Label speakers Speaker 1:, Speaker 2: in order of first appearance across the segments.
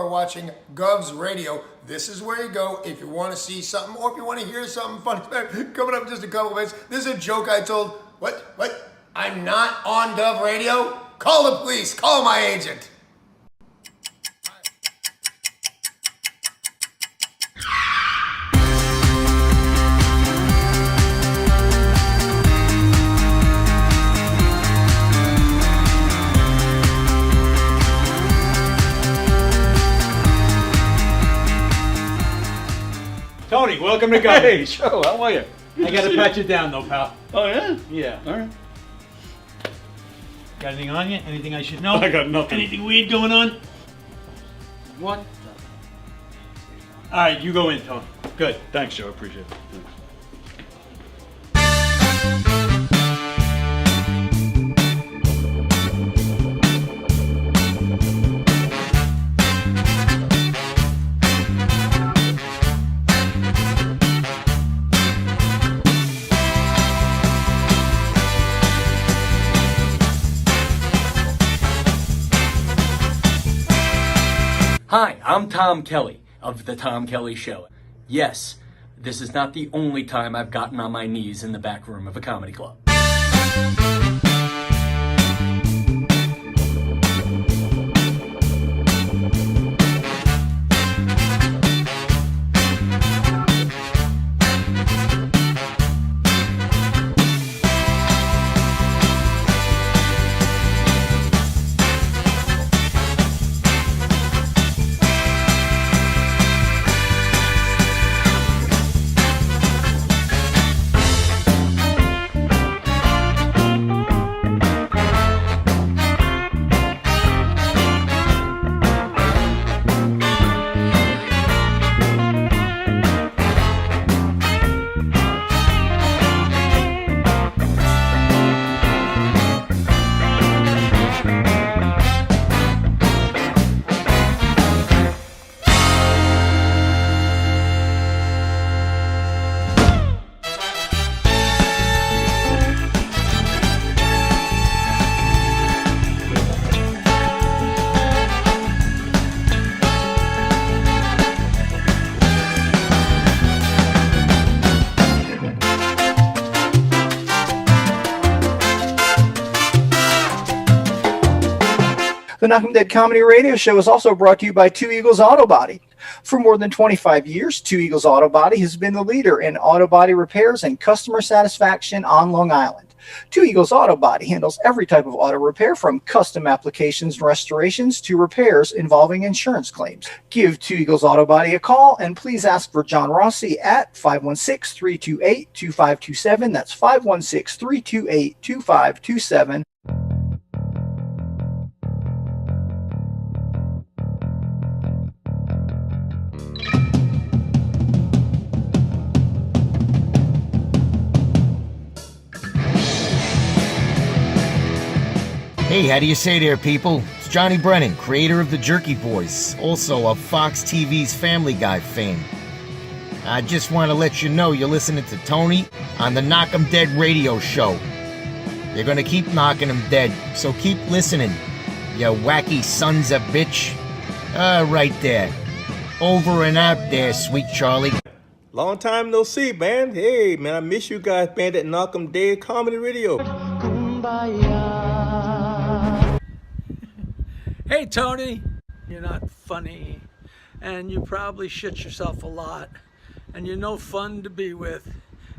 Speaker 1: are watching Gov's Radio. This is where you go if you want to see something or if you want to hear something funny. Coming up in just a couple of minutes. This is a joke I told. What? I'm not on Gov Radio? Call the police. Call my agent.
Speaker 2: Tony, welcome to Go.
Speaker 3: Hey, Joe, how are you?
Speaker 2: I gotta pat you down though, pal.
Speaker 3: Oh, yeah?
Speaker 2: Yeah.
Speaker 3: All right.
Speaker 2: Got anything on you? Anything I should know?
Speaker 3: I got nothing.
Speaker 2: Anything weird going on?
Speaker 3: What?
Speaker 2: Alright, you go in, Tony.
Speaker 3: Good. Thanks, Joe. Appreciate it. Thanks.
Speaker 4: Hi, I'm Tom Kelly of The Tom Kelly Show. Yes, this is not the only time I've gotten on my knees in the back room of a comedy club.
Speaker 5: The Knockem Dead Comedy Radio Show is also brought to you by Two Eagles Auto Body. For more than 25 years, Two Eagles Auto Body has been the leader in auto body repairs and customer satisfaction on Long Island. Two Eagles Auto Body handles every type of auto repair from custom applications and restorations to repairs involving insurance claims. Give Two Eagles Auto Body a call and please ask for John Rossi at 516-328-2527. That's 516-328-2527.
Speaker 6: Hey, how do you say there, people? It's Johnny Brennan, creator of the Jerky Boys, also of Fox TV's Family Guy fame. I just want to let you know you're listening to Tony on the Knockem Dead radio show. They're gonna keep knocking them dead, so keep listening, you wacky sons of bitch. Right there. Over and out there, sweet Charlie.
Speaker 7: Long time no see, man. Hey, man, I miss you guys, man, at Knockem Dead Comedy Radio.
Speaker 8: Hey, Tony, you're not funny, and you probably shit yourself a lot, and you're no fun to be with,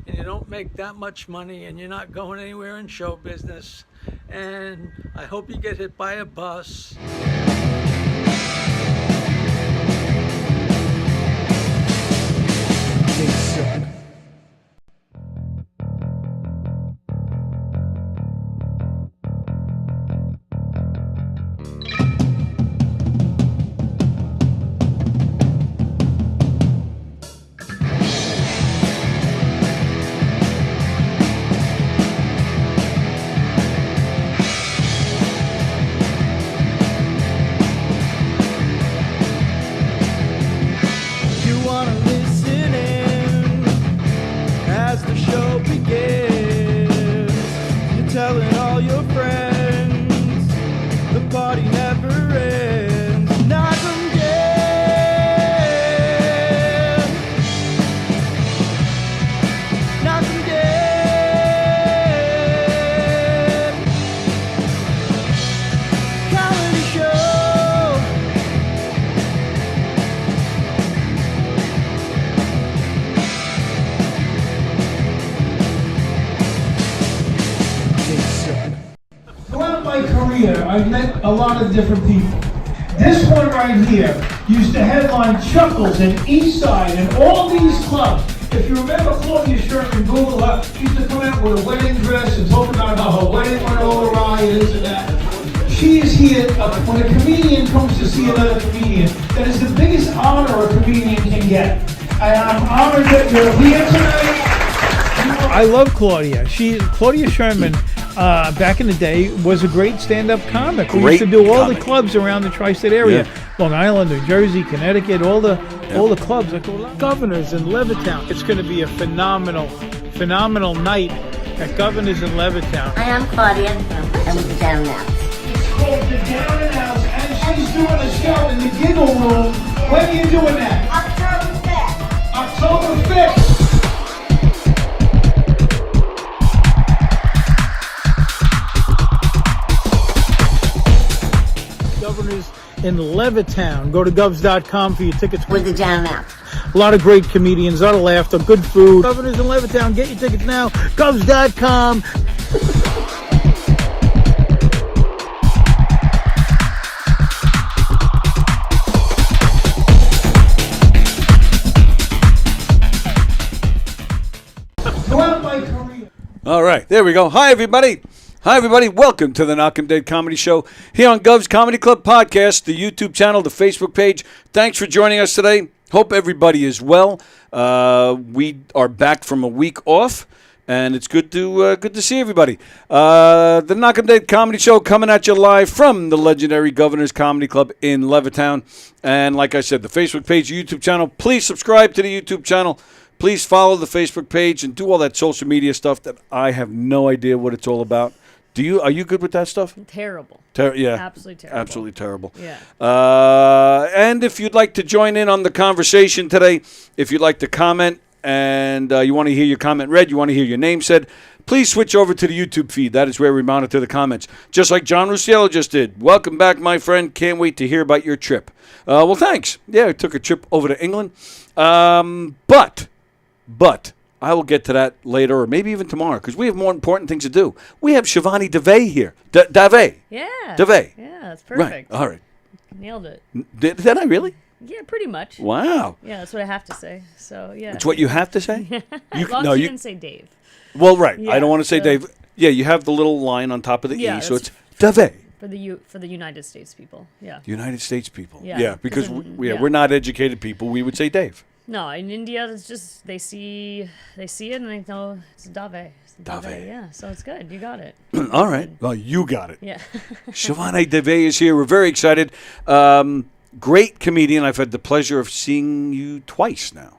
Speaker 8: and you don't make that much money, and you're not going anywhere in show business, and I hope you get hit by a bus.
Speaker 9: career, I've met a lot of different people. This one right here used to headline Chuckles and Eastside and all these clubs. If you remember Claudia Sherman, Google her, she used to come out with a wedding dress and talk about how her wedding went all awry and this and that. She is here, when a comedian comes to see another comedian, that is the biggest honor a comedian can get. And I'm honored that you're here tonight. I love Claudia. Claudia Sherman, back in the day, was a great stand-up comic. We used to do all the clubs around the tri-state area. Yeah. Long Island, New Jersey, Connecticut, all the clubs. Governors in Levittown. It's going to be a phenomenal night at Governors in Levittown.
Speaker 10: Hi, I'm Claudia. I'm with the Down Out.
Speaker 9: It's called the Down and Out, and she's doing a show in the Giggle Room. When are you doing that? October 5th. Governors in Levittown. Go to govs.com for your tickets.
Speaker 10: With the Down Out.
Speaker 9: A lot of great comedians, a lot of laughter, good food. Governors in Levittown, get your tickets now. Govs.com.
Speaker 3: All right, there we go. Hi, everybody. Welcome to the Knockem Dave Comedy Show here on Gov's Comedy Club Podcast, the YouTube channel, the Facebook page. Thanks for joining us today. Hope everybody is well. We are back from a week off, and it's good to see everybody. The Knockem Dave Comedy Show coming at you live from the legendary Governor's Comedy Club in Levittown. And like I said, the Facebook page, YouTube channel. Please subscribe to the YouTube channel. Please follow the Facebook page and do all that social media stuff that I have no idea what it's all about. Are you good with that stuff?
Speaker 11: Terrible.
Speaker 3: Yeah.
Speaker 11: Absolutely terrible.
Speaker 3: Absolutely terrible.
Speaker 11: Yeah.
Speaker 3: And if you'd like to join in on the conversation today, if you'd like to comment and you want to hear your comment read, you want to hear your name said, please switch over to the YouTube feed. That is where we monitor the comments. Just like John Rusciello just did. Welcome back, my friend. Can't wait to hear about your trip. Well, thanks. Yeah, I took a trip over to England. But I will get to that later or maybe even tomorrow because we have more important things to do. We have Shivani Dave here. Dave.
Speaker 11: Yeah.
Speaker 3: Dave.
Speaker 11: Yeah, that's perfect.
Speaker 3: Right. All right.
Speaker 11: Nailed it.
Speaker 3: Did I really?
Speaker 11: Yeah, pretty much.
Speaker 3: Wow.
Speaker 11: Yeah, that's what I have to say. So, yeah.
Speaker 3: It's what you have to say?
Speaker 11: As long as you didn't say Dave.
Speaker 3: Well, right.
Speaker 11: Yeah,
Speaker 3: I don't want to say Dave. Yeah, you have the little line on top of the E, so it's Dave.
Speaker 11: For the United States people. Yeah.
Speaker 3: United States people.
Speaker 11: Yeah.
Speaker 3: Because we're not educated people. We would say Dave.
Speaker 11: No, in India, it's just they see it and they know it's Dave.
Speaker 3: Dave.
Speaker 11: Yeah, so it's good. You got it.
Speaker 3: All right. Well, you got it.
Speaker 11: Yeah.
Speaker 3: Shivani Dave is here. We're very excited. Great comedian. I've had the pleasure of seeing you twice now.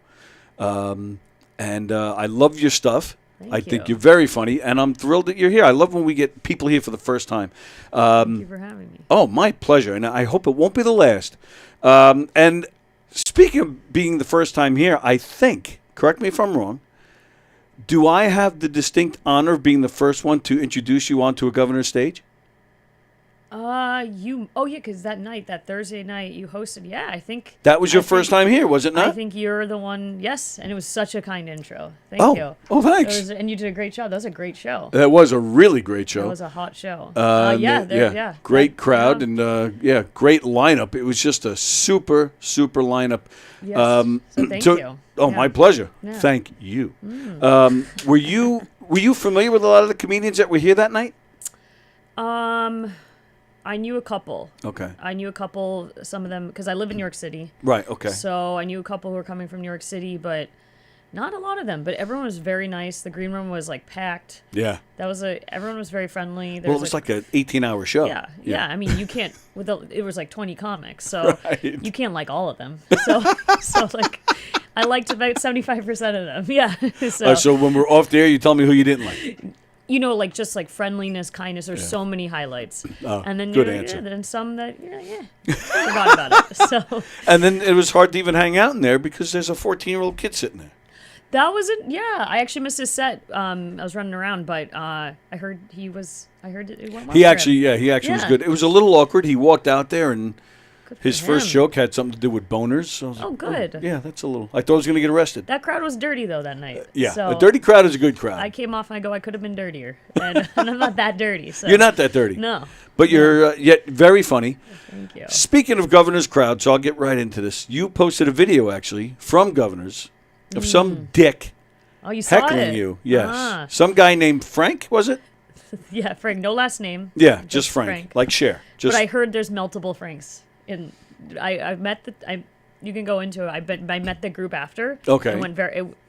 Speaker 3: And I love your stuff. I think you're very funny, and I'm thrilled that you're here. I love when we get people here for the first time.
Speaker 11: Thank you for having me.
Speaker 3: Oh, my pleasure, and I hope it won't be the last. And speaking of being the first time here, I think, correct me if I'm wrong, do I have the distinct honor of being the first one to introduce you onto a governor's stage?
Speaker 11: Because that Thursday night you hosted, I think.
Speaker 3: That was your first time here, was it not?
Speaker 11: I think you're the one, yes, and it was such a kind intro. Thank you.
Speaker 3: Oh, thanks.
Speaker 11: And you did a great job. That was a great show.
Speaker 3: That was a really great show.
Speaker 11: That was a hot show.
Speaker 3: Great crowd and great lineup. It was just a super, super lineup.
Speaker 11: Yes. So thank you.
Speaker 3: Oh, my pleasure.
Speaker 11: Yeah.
Speaker 3: Thank you. Were you familiar with a lot of the comedians that were here that night?
Speaker 11: I knew a couple.
Speaker 3: Okay.
Speaker 11: Some of them, because I live in New York City.
Speaker 3: Right, okay.
Speaker 11: So I knew a couple who were coming from New York City, but not a lot of them. But everyone was very nice. The green room was like packed.
Speaker 3: Yeah.
Speaker 11: Everyone was very friendly.
Speaker 3: It was like an 18-hour show.
Speaker 11: Yeah. I mean, you can't, it was like 20 comics, so you can't like all of them. So like, I liked about 75% of them. Yeah.
Speaker 3: So when we're off there, you tell me who you didn't like.
Speaker 11: Like just like friendliness, kindness. There's so many highlights, and then
Speaker 3: good answer.
Speaker 11: Then some that forgot about it. So
Speaker 3: and then it was hard to even hang out in there because there's a 14-year-old kid sitting there.
Speaker 11: That was it. Yeah, I actually missed his set. I was running around, but I heard it went well.
Speaker 3: He actually was good. It was a little awkward. He walked out there and
Speaker 11: Good for
Speaker 3: His first
Speaker 11: him.
Speaker 3: joke had something to do with boners. So I was
Speaker 11: Oh,
Speaker 3: like,
Speaker 11: good.
Speaker 3: yeah, that's a little. I thought I was going to get arrested.
Speaker 11: That crowd was dirty though that night.
Speaker 3: Yeah,
Speaker 11: so
Speaker 3: a dirty crowd is a good crowd.
Speaker 11: I came off and I go, I could have been dirtier, and I'm not that dirty. So
Speaker 3: You're not that dirty.
Speaker 11: No.
Speaker 3: But you're yet very funny.
Speaker 11: Thank you.
Speaker 3: Speaking of Governor's crowd, so I'll get right into this. You posted a video actually from Governor's of some dick
Speaker 11: Oh, you saw
Speaker 3: heckling
Speaker 11: it.
Speaker 3: you. Yes,
Speaker 11: Ah.
Speaker 3: some guy named Frank, was it?
Speaker 11: Yeah, Frank. No last name.
Speaker 3: Yeah, just Frank. Like Cher. Just
Speaker 11: But I heard there's multiple Franks. I met you can go into it. I met the group after.
Speaker 3: Okay.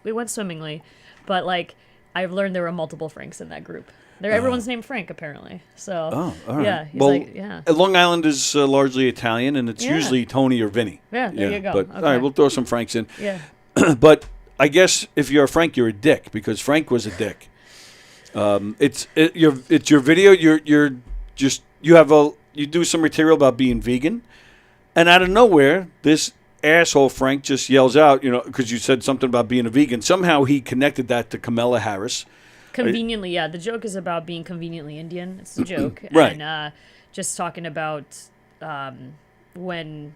Speaker 11: It went swimmingly, but like I've learned there were multiple Franks in that group. Everyone's named Frank apparently. So
Speaker 3: Oh, all right.
Speaker 11: yeah, he's
Speaker 3: well,
Speaker 11: like yeah.
Speaker 3: Long Island is largely Italian, and it's
Speaker 11: Yeah.
Speaker 3: usually Tony or Vinny.
Speaker 11: Yeah, there you go.
Speaker 3: But all
Speaker 11: Okay.
Speaker 3: right, we'll throw some Franks in.
Speaker 11: Yeah.
Speaker 3: But I guess if you're a Frank, you're a dick because Frank was a dick. It's your video. You do some material about being vegan, and out of nowhere, this asshole Frank just yells out, because you said something about being a vegan. Somehow he connected that to Kamala Harris.
Speaker 11: Conveniently, yeah. The joke is about being conveniently Indian. It's a joke.
Speaker 3: Right.
Speaker 11: And just talking about when,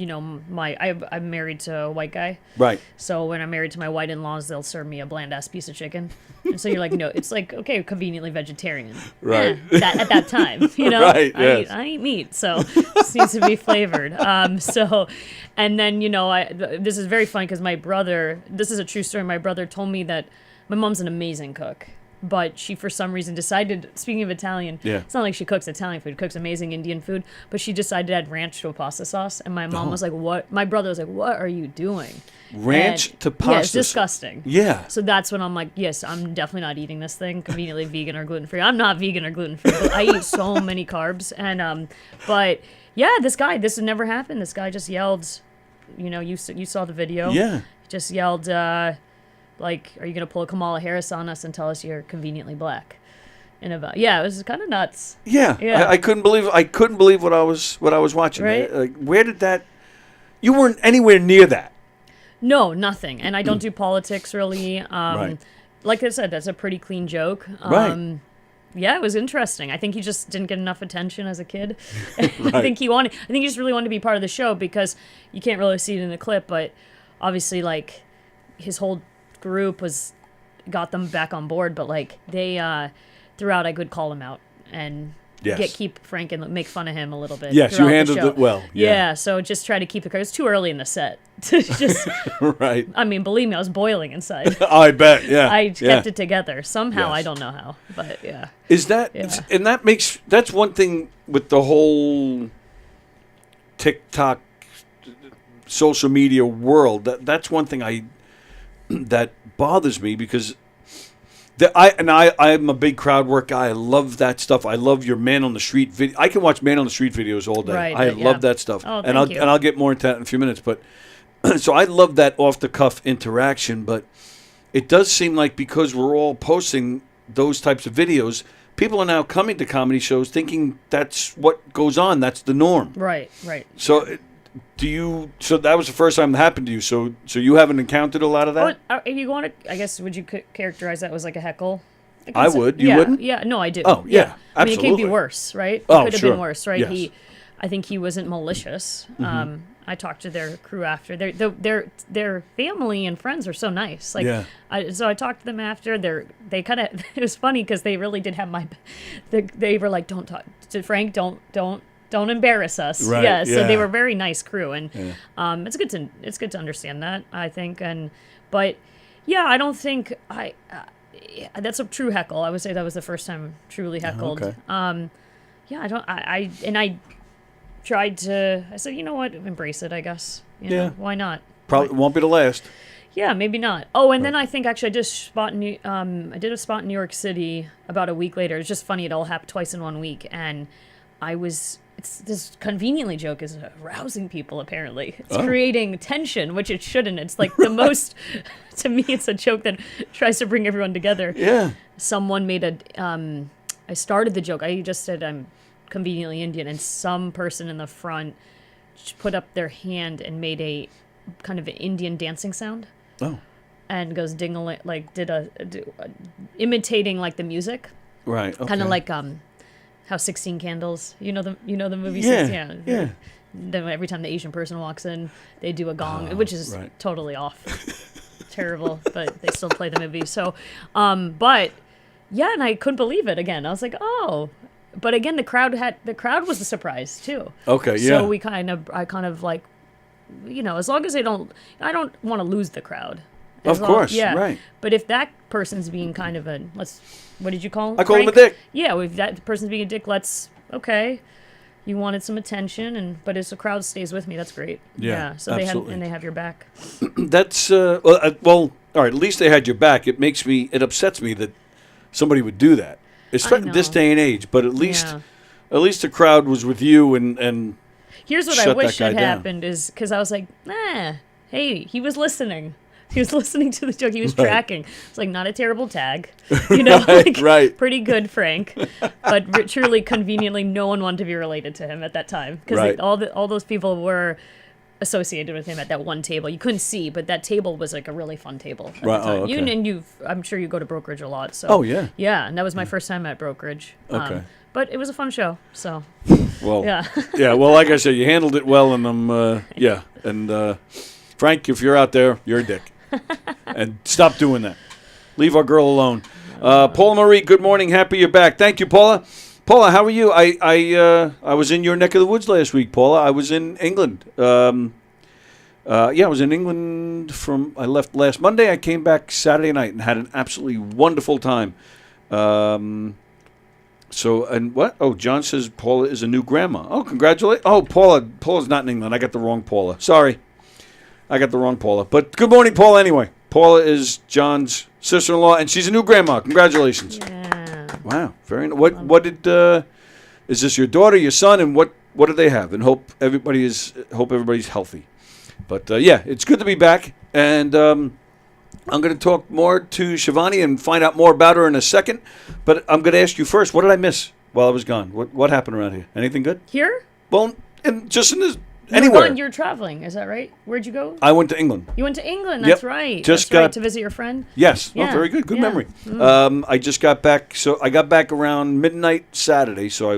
Speaker 11: I'm married to a white guy.
Speaker 3: Right.
Speaker 11: So when I'm married to my white in-laws, they'll serve me a bland-ass piece of chicken. And so you're like, no, it's like, okay, conveniently vegetarian.
Speaker 3: Right.
Speaker 11: At that time,
Speaker 3: Right, yes.
Speaker 11: I eat meat, so this needs to be flavored. And then, this is very funny because my brother, this is a true story, my brother told me that my mom's an amazing cook. But she, for some reason, decided, speaking of Italian, it's not like she cooks Italian food, cooks amazing Indian food, but she decided to add ranch to a pasta sauce. And my mom was like, what? My brother was like, what are you doing?
Speaker 3: Ranch to pasta
Speaker 11: Yeah, it's
Speaker 3: sauce.
Speaker 11: disgusting.
Speaker 3: Yeah.
Speaker 11: So that's when I'm like, yes, I'm definitely not eating this thing, conveniently vegan or gluten-free. I'm not vegan or gluten-free, but I eat so many carbs. And, but yeah, this had never happened. This guy just yelled, you saw the video.
Speaker 3: Yeah.
Speaker 11: Just yelled, like, are you going to pull a Kamala Harris on us and tell us you're conveniently black? And it was kind of nuts.
Speaker 3: Yeah. I couldn't believe what I was watching.
Speaker 11: Right?
Speaker 3: Like, where did that? You weren't anywhere near that.
Speaker 11: No, nothing. And I don't do politics really.
Speaker 3: Right.
Speaker 11: Like I said, that's a pretty clean joke.
Speaker 3: Right.
Speaker 11: Yeah, it was interesting. I think he just didn't get enough attention as a kid.
Speaker 3: Right.
Speaker 11: I think he just really wanted to be part of the show because you can't really see it in the clip, but obviously like his whole group got them back on board, but like they throughout I could call him out and keep Frank and make fun of him a little bit.
Speaker 3: Yes, you
Speaker 11: throughout the
Speaker 3: handled
Speaker 11: show.
Speaker 3: it well.
Speaker 11: Yeah, so just try to keep it. It was too early in the set. Just
Speaker 3: Right.
Speaker 11: I mean, believe me, I was boiling inside.
Speaker 3: I bet. Yeah.
Speaker 11: I kept it together somehow.
Speaker 3: Yes.
Speaker 11: I don't know how, but yeah.
Speaker 3: Is that and that's one thing with the whole TikTok social media world. That's one thing that bothers me because I'm a big crowd work guy. I love that stuff. I love your man on the street video. I can watch man on the street videos all day.
Speaker 11: Right,
Speaker 3: I
Speaker 11: yeah.
Speaker 3: love that stuff.
Speaker 11: Oh,
Speaker 3: and
Speaker 11: thank you.
Speaker 3: I'll get more into that in a few minutes. But so I love that off the cuff interaction. But it does seem like because we're all posting those types of videos, people are now coming to comedy shows thinking that's what goes on. That's the norm.
Speaker 11: Right.
Speaker 3: So. So that was the first time it happened to you. So you haven't encountered a lot of that?
Speaker 11: If you want to, I guess, would you characterize that as like a heckle?
Speaker 3: I would. You wouldn't?
Speaker 11: Yeah. No, I do.
Speaker 3: Oh, yeah.
Speaker 11: I mean, it could
Speaker 3: Absolutely.
Speaker 11: be worse, right?
Speaker 3: Oh,
Speaker 11: It could have
Speaker 3: sure.
Speaker 11: been worse, right?
Speaker 3: Yes.
Speaker 11: I think he wasn't malicious.
Speaker 3: Mm-hmm.
Speaker 11: I talked to their crew after. Their family and friends are so nice. Like,
Speaker 3: Yeah.
Speaker 11: So I talked to them after. They kind of. It was funny because they really did have my. They were like, "Don't talk to Frank. Don't embarrass us."
Speaker 3: Right,
Speaker 11: Yeah. So they
Speaker 3: yeah.
Speaker 11: were very nice crew, and it's good to understand that, I think. But yeah, I don't think that's a true heckle. I would say that was the first time truly heckled.
Speaker 3: Okay.
Speaker 11: Yeah, I tried to. I said, you know what, embrace it. I guess. You know, why not?
Speaker 3: Probably won't be the last.
Speaker 11: Yeah, maybe not. Oh, and then I think actually I did a spot in New York City about a week later. It's just funny, it all happened twice in 1 week, and this conveniently joke is arousing people, apparently. It's creating tension, which it shouldn't. It's like the most, to me, it's a joke that tries to bring everyone together.
Speaker 3: Yeah.
Speaker 11: Someone made I started the joke. I just said I'm conveniently Indian, and some person in the front put up their hand and made a kind of an Indian dancing sound.
Speaker 3: Oh.
Speaker 11: And goes ding-a-ling, like imitating like the music.
Speaker 3: Right. Okay.
Speaker 11: Kind of like how 16 Candles, you know the movie.
Speaker 3: Yeah,
Speaker 11: 16,
Speaker 3: yeah.
Speaker 11: then every time the Asian person walks in, they do a gong, which is totally off. Terrible, but they still play the movie. So, but yeah, and I couldn't believe it again. I was like, oh, but again, the crowd was a surprise too.
Speaker 3: Okay, yeah.
Speaker 11: So I kind of like, as long as I don't want to lose the crowd.
Speaker 3: Of course, right.
Speaker 11: But if that person's being kind of what did you call him?
Speaker 3: I call him a
Speaker 11: Frank?
Speaker 3: dick.
Speaker 11: Yeah, if that person's being a dick, okay. You wanted some attention, but as the crowd stays with me, that's great.
Speaker 3: Yeah,
Speaker 11: so
Speaker 3: absolutely.
Speaker 11: they have your back.
Speaker 3: That's well, all right. At least they had your back. It upsets me that somebody would do that, especially this day and age. But at least the crowd was with you and.
Speaker 11: Here's what I wish had happened is because I was like, hey, he was listening. He was listening to the joke. He was tracking. It's like not a terrible tag,
Speaker 3: right.
Speaker 11: Pretty good, Frank. But truly, conveniently, no one wanted to be related to him at that time because all those people were associated with him at that one table. You couldn't see, but that table was like a really fun table at the time.
Speaker 3: Oh, okay.
Speaker 11: I'm sure you go to brokerage a lot. So.
Speaker 3: Oh yeah.
Speaker 11: Yeah, and that was my first time at brokerage.
Speaker 3: Okay.
Speaker 11: But it was a fun show. So.
Speaker 3: Well.
Speaker 11: Yeah.
Speaker 3: Yeah. Well, like I said, you handled it well, and and Frank, if you're out there, you're a dick. And stop doing that. Leave our girl alone. Paula Marie, good morning. Happy you're back. Thank you, Paula. Paula, how are you? I was in your neck of the woods last week, Paula. I was in England. I was in England I left last Monday. I came back Saturday night and had an absolutely wonderful time. And what? Oh, John says Paula is a new grandma. Oh, congratulations. Oh, Paula's not in England. I got the wrong Paula. Sorry. I got the wrong Paula. But good morning, Paula, anyway. Paula is John's sister-in-law, and she's a new grandma. Congratulations.
Speaker 11: Yeah.
Speaker 3: Wow. Very nice. What did is this your daughter, your son, and what do they have? And hope everybody's healthy. But it's good to be back, and I'm going to talk more to Shivani and find out more about her in a second. But I'm going to ask you first, what did I miss while I was gone? What happened around here? Anything good?
Speaker 11: Here?
Speaker 3: Well, just in this anywhere.
Speaker 11: You're traveling, is that right? Where'd you go?
Speaker 3: I went to England.
Speaker 11: You went to England, that's right.
Speaker 3: Just
Speaker 11: that's right, to visit your friend?
Speaker 3: Yes.
Speaker 11: Yeah.
Speaker 3: Oh, very good. Good memory.
Speaker 11: Mm.
Speaker 3: I just got back. So I got back around midnight Saturday. So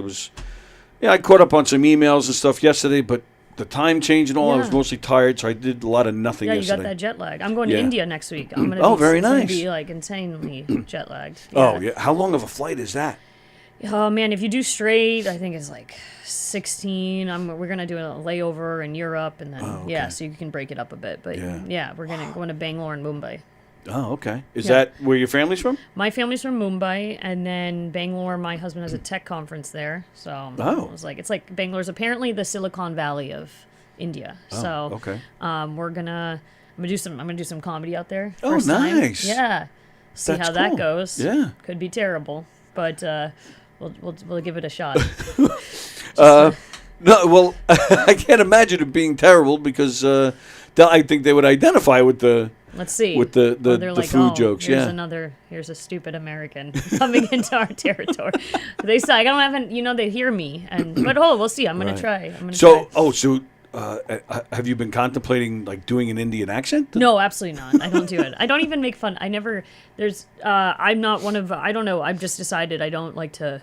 Speaker 3: I caught up on some emails and stuff yesterday, but the time change and all, I was mostly tired, so I did a lot of nothing yesterday.
Speaker 11: Yeah, you got that jet lag. I'm going to India next week. I'm gonna
Speaker 3: very nice.
Speaker 11: Going to be like insanely jet lagged. Yeah.
Speaker 3: Oh, yeah. How long of a flight is that?
Speaker 11: Oh, man, if you do straight, I think it's like 16. We're going to do a layover in Europe, and then, so you can break it up a bit. But, we're going to Bangalore and Mumbai.
Speaker 3: Oh, okay. Is that where your family's from?
Speaker 11: My family's from Mumbai, and then Bangalore, my husband has a tech conference there. So I was like, it's like Bangalore's apparently the Silicon Valley of India. So I'm gonna do some comedy out there.
Speaker 3: First
Speaker 11: nice. Time. Yeah. See
Speaker 3: That's
Speaker 11: how
Speaker 3: cool.
Speaker 11: that goes.
Speaker 3: Yeah.
Speaker 11: Could be terrible, but we'll give it a shot.
Speaker 3: No, well, I can't imagine it being terrible because I think they would identify with the.
Speaker 11: Let's see.
Speaker 3: With the
Speaker 11: like,
Speaker 3: food jokes,
Speaker 11: here's a stupid American coming into our territory. They say I don't have they hear me, but we'll see. I'm gonna try.
Speaker 3: Have you been contemplating like doing an Indian accent?
Speaker 11: No, absolutely not. I don't do it. I don't even make fun. I'm not one of. I don't know. I've just decided I don't like to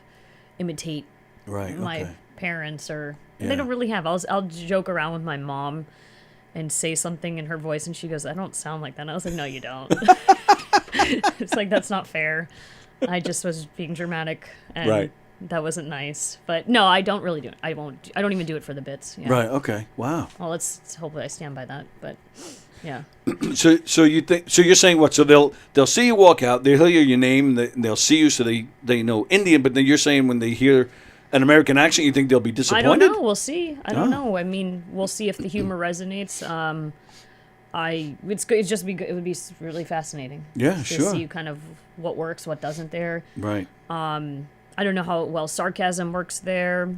Speaker 11: imitate my parents they don't really have. I'll joke around with my mom and say something in her voice, and she goes, I don't sound like that. And I was like, no, you don't. It's like, that's not fair. I just was being dramatic, and that wasn't nice. But no, I don't really do it. I don't even do it for the bits. Yeah.
Speaker 3: Right, okay. Wow.
Speaker 11: Well, hopefully I stand by that, but yeah.
Speaker 3: So you're saying what? So they'll see you walk out, they'll hear your name, they'll see you, so they know Indian, but then you're saying when they hear an American accent, you think they'll be disappointed?
Speaker 11: I don't know. We'll see. I don't know. I mean, we'll see if the humor resonates. It would be really fascinating.
Speaker 3: Yeah,
Speaker 11: to
Speaker 3: sure.
Speaker 11: see kind of what works, what doesn't there.
Speaker 3: Right.
Speaker 11: I don't know how well sarcasm works there.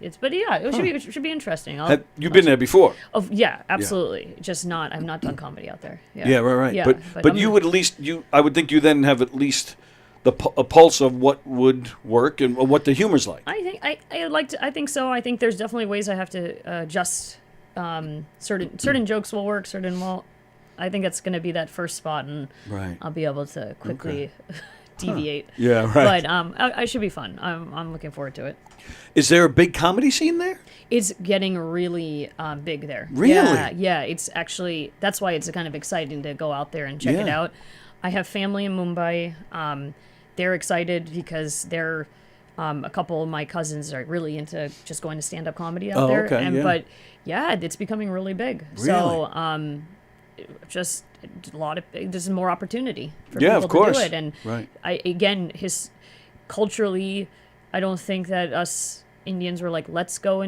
Speaker 11: It should be interesting.
Speaker 3: Have you been there before?
Speaker 11: Oh yeah, absolutely. Yeah. Just not. I've not done comedy out there. Yeah.
Speaker 3: Yeah. Right.
Speaker 11: Yeah,
Speaker 3: but you would at least I would think you then have at least a pulse of what would work and what the humor's like.
Speaker 11: I think so. I think there's definitely ways I have to adjust. Certain jokes will work, certain won't. I think it's going to be that first spot, and I'll be able to quickly deviate.
Speaker 3: Yeah, right.
Speaker 11: But I should be fun. I'm looking forward to it.
Speaker 3: Is there a big comedy scene there?
Speaker 11: It's getting really big there.
Speaker 3: Really?
Speaker 11: Yeah. It's actually, that's why it's kind of exciting to go out there and check it
Speaker 3: Yeah.
Speaker 11: out. I have family in Mumbai. They're excited because they're a couple of my cousins are really into just going to stand-up comedy out there.
Speaker 3: Okay, yeah.
Speaker 11: But yeah, it's becoming really big.
Speaker 3: Really?
Speaker 11: So just a lot of, there's more opportunity for
Speaker 3: Yeah,
Speaker 11: people
Speaker 3: of course.
Speaker 11: to do it. And
Speaker 3: Right.
Speaker 11: culturally, I don't think that us Indians were like, let's go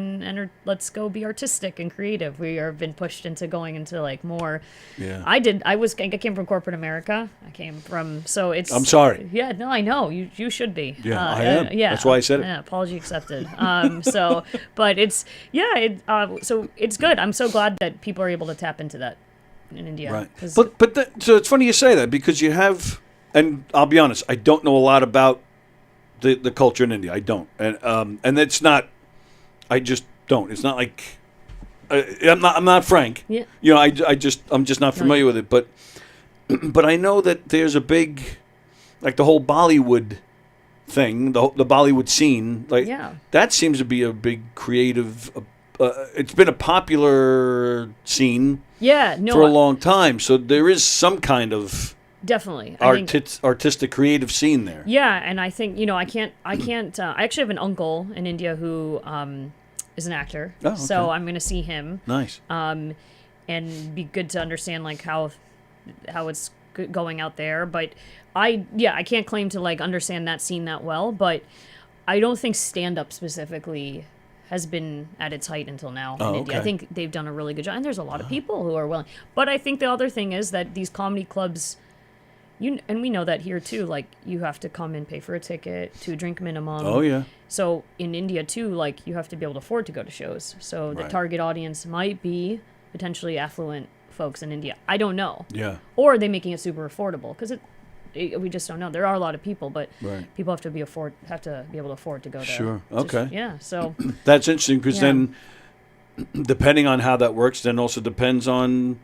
Speaker 11: let's go be artistic and creative. We have been pushed into going into like more.
Speaker 3: Yeah.
Speaker 11: I came from corporate America. So it's.
Speaker 3: I'm sorry.
Speaker 11: Yeah, no, I know. You should be.
Speaker 3: Yeah, I am.
Speaker 11: Yeah.
Speaker 3: That's why I said it.
Speaker 11: Yeah, apology accepted. But it's, so it's good. I'm so glad that people are able to tap into that in India.
Speaker 3: Right.
Speaker 11: 'Cause-
Speaker 3: So it's funny you say that because you have, and I'll be honest, I don't know a lot about the culture in India. I don't, and it's not. I just don't. It's not like I'm not Frank.
Speaker 11: Yeah.
Speaker 3: You know, I'm just not familiar with it. But I know that there's a big, like the whole Bollywood thing, the Bollywood scene. Like that seems to be a big creative. It's been a popular scene.
Speaker 11: Yeah. No.
Speaker 3: For a long time, so there is some kind of.
Speaker 11: Definitely.
Speaker 3: Artistic creative scene there.
Speaker 11: Yeah, and I think, I actually have an uncle in India who is an actor.
Speaker 3: Oh, okay.
Speaker 11: So I'm going to see him.
Speaker 3: Nice.
Speaker 11: And be good to understand like how it's going out there, but I can't claim to like understand that scene that well, but I don't think stand up specifically has been at its height until now in India. I think they've done a really good job, and there's a lot of people who are willing. But I think the other thing is that these comedy clubs, and we know that here too, like you have to come and pay for a ticket, 2 drink minimum.
Speaker 3: Oh yeah.
Speaker 11: So in India too, like you have to be able to afford to go to shows. So the target audience might be potentially affluent folks in India. I don't know.
Speaker 3: Yeah.
Speaker 11: Or are they making it super affordable? Because we just don't know. There are a lot of people, but people have to be able to afford to go there.
Speaker 3: Sure. Okay.
Speaker 11: Yeah. So
Speaker 3: that's interesting because then, depending on how that works, then also depends on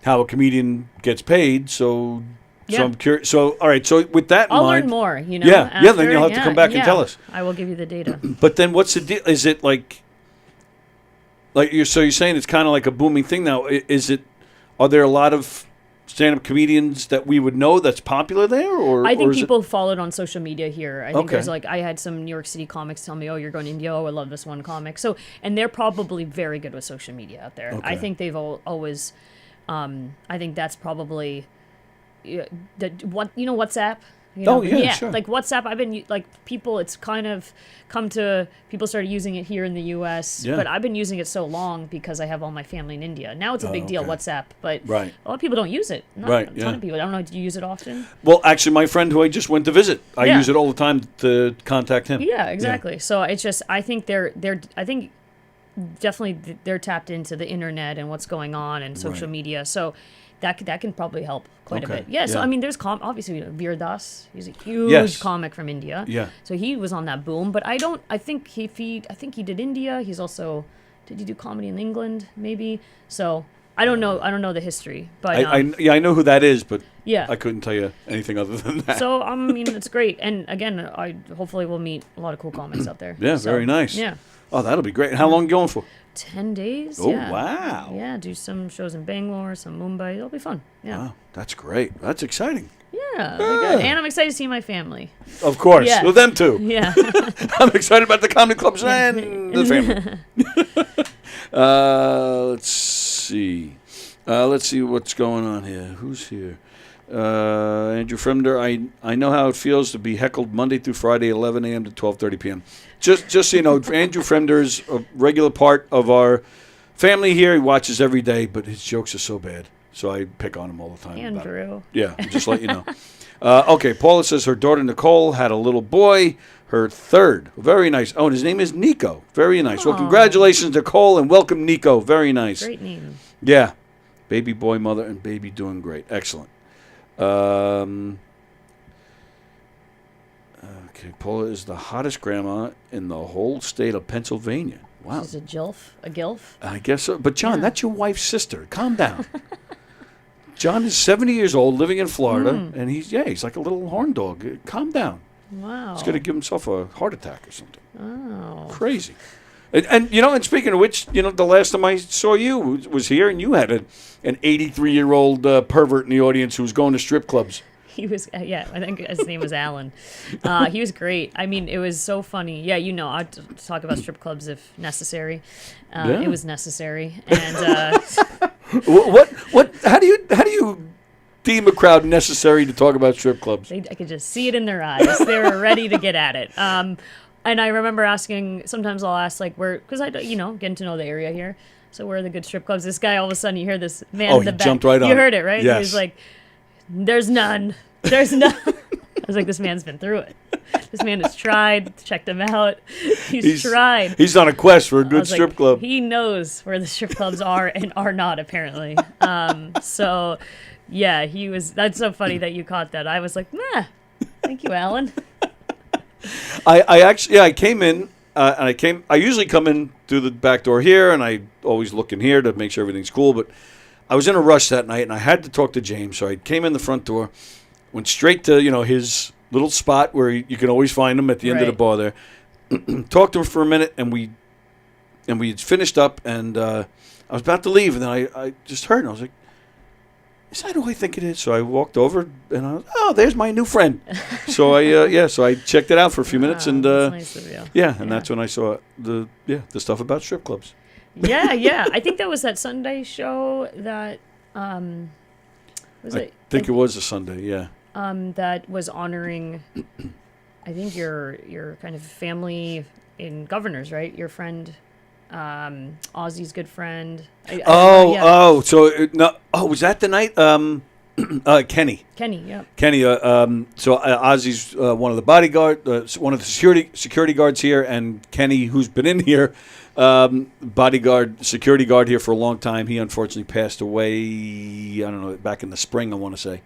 Speaker 3: how a comedian gets paid. So I'm curious. So all right. So with that in
Speaker 11: I'll
Speaker 3: mind,
Speaker 11: learn more.
Speaker 3: Yeah. Then you'll have to come back and tell us.
Speaker 11: I will give you the data.
Speaker 3: But then, what's the deal? Is it like you're saying it's kind of like a booming thing now? Is it? Are there a lot of stand-up comedians that we would know that's popular there, or
Speaker 11: I think
Speaker 3: or
Speaker 11: people follow it on social media here. I think
Speaker 3: Okay.
Speaker 11: there's like I had some New York City comics tell me, "Oh, you're going to India. Oh, I love this one comic." So, and they're probably very good with social media out there. I think they've always. I think that's probably. WhatsApp.
Speaker 3: Sure.
Speaker 11: Like WhatsApp, I've been like people. It's kind of people started using it here in the U.S.
Speaker 3: Yeah.
Speaker 11: But I've been using it so long because I have all my family in India. Now it's a big deal, WhatsApp, but a lot of people don't use it. Not a ton of people. I don't know. Do you use it often?
Speaker 3: Well, actually, my friend who I just went to visit, I use it all the time to contact him.
Speaker 11: Yeah, exactly. So it's just I think definitely they're tapped into the internet and what's going on and social media. So. That can probably help quite a bit. Yeah, so I mean, there's obviously Veer Das. He's a huge comic from India.
Speaker 3: Yeah.
Speaker 11: So he was on that boom, but I think he did India. He's also did he do comedy in England maybe? So I don't know the history, but
Speaker 3: I know who that is, but
Speaker 11: yeah,
Speaker 3: I couldn't tell you anything other than that.
Speaker 11: So I mean, it's great, and again, I hopefully will meet a lot of cool comics out there.
Speaker 3: Yeah,
Speaker 11: so,
Speaker 3: very nice.
Speaker 11: Yeah.
Speaker 3: Oh, that'll be great. How long are you going for?
Speaker 11: 10 days.
Speaker 3: Oh,
Speaker 11: yeah.
Speaker 3: wow.
Speaker 11: Yeah, do some shows in Bangalore, some Mumbai. It'll be fun. Yeah.
Speaker 3: Wow, that's great. That's exciting.
Speaker 11: Yeah, good. And I'm excited to see my family.
Speaker 3: Of course.
Speaker 11: Yeah.
Speaker 3: Well, them too.
Speaker 11: Yeah.
Speaker 3: I'm excited about the comedy clubs and the family. Let's see. Let's see what's going on here. Who's here? Andrew Fremder, I know how it feels to be heckled Monday through Friday, 11 a.m. to 12:30 p.m. Just so you know, Andrew Fremder is a regular part of our family here. He watches every day, but his jokes are so bad, so I pick on him all the time.
Speaker 11: Andrew.
Speaker 3: Yeah, just let you know. Okay, Paula says her daughter Nicole had a little boy, her third. Very nice. Oh, and his name is Nico. Very nice. Well, congratulations, Nicole, and welcome, Nico. Very nice.
Speaker 11: Great name.
Speaker 3: Yeah. Baby boy, mother, and baby doing great. Excellent. Okay, Paula is the hottest grandma in the whole state of Pennsylvania. Wow.
Speaker 11: She's a gilf?
Speaker 3: I guess so. But, John, that's your wife's sister. Calm down. John is 70 years old, living in Florida, and he's like a little horn dog. Calm down.
Speaker 11: Wow.
Speaker 3: He's going to give himself a heart attack or something.
Speaker 11: Oh.
Speaker 3: Crazy. And you know, and speaking of which, you know, the last time I saw you was here, and you had an 83-year-old pervert in the audience who was going to strip clubs.
Speaker 11: He was, I think his name was Alan. He was great. I mean, it was so funny. Yeah, you know, I'd talk about strip clubs if necessary. It was necessary. And
Speaker 3: what? How do you deem a crowd necessary to talk about strip clubs?
Speaker 11: I could just see it in their eyes. They were ready to get at it. And I remember asking. Sometimes I'll ask like where, because getting to know the area here. So where are the good strip clubs? This guy, all of a sudden, you hear this man in the back.
Speaker 3: Jumped right on.
Speaker 11: You heard it, right?
Speaker 3: Yes.
Speaker 11: He was like, "There's none. There's none." I was like, "This man's been through it. This man has tried. Checked him out. He's tried.
Speaker 3: He's on a quest for a
Speaker 11: I
Speaker 3: good
Speaker 11: was
Speaker 3: strip
Speaker 11: like,
Speaker 3: club."
Speaker 11: He knows where the strip clubs are and are not, apparently. So, yeah, he was. That's so funny that you caught that. I was like, "Nah, thank you, Alan."
Speaker 3: I came in, and I usually come in through the back door here, and I always look in here to make sure everything's cool, but I was in a rush that night, and I had to talk to James, so I came in the front door, went straight to, his little spot where you can always find him at the end of the bar there, talked to him for a minute, and we had finished up, and I was about to leave, and then I just heard, and I was like, "Is that who I think it is?" So I walked over, and I was, "Oh, there's my new friend." So I checked it out for a few minutes, and
Speaker 11: that's nice of you.
Speaker 3: and that's when I saw the stuff about strip clubs.
Speaker 11: Yeah. I think that was that Sunday show that
Speaker 3: I think it was a Sunday, yeah.
Speaker 11: That was honoring, I think your kind of family in Governors, right? Your friend. Ozzy's good friend.
Speaker 3: Was that the night? Kenny.
Speaker 11: Kenny, yeah.
Speaker 3: Kenny. So Ozzy's one of the bodyguard, one of the security guards here, and Kenny, who's been in here, security guard here for a long time. He unfortunately passed away. I don't know, back in the spring, I want to say.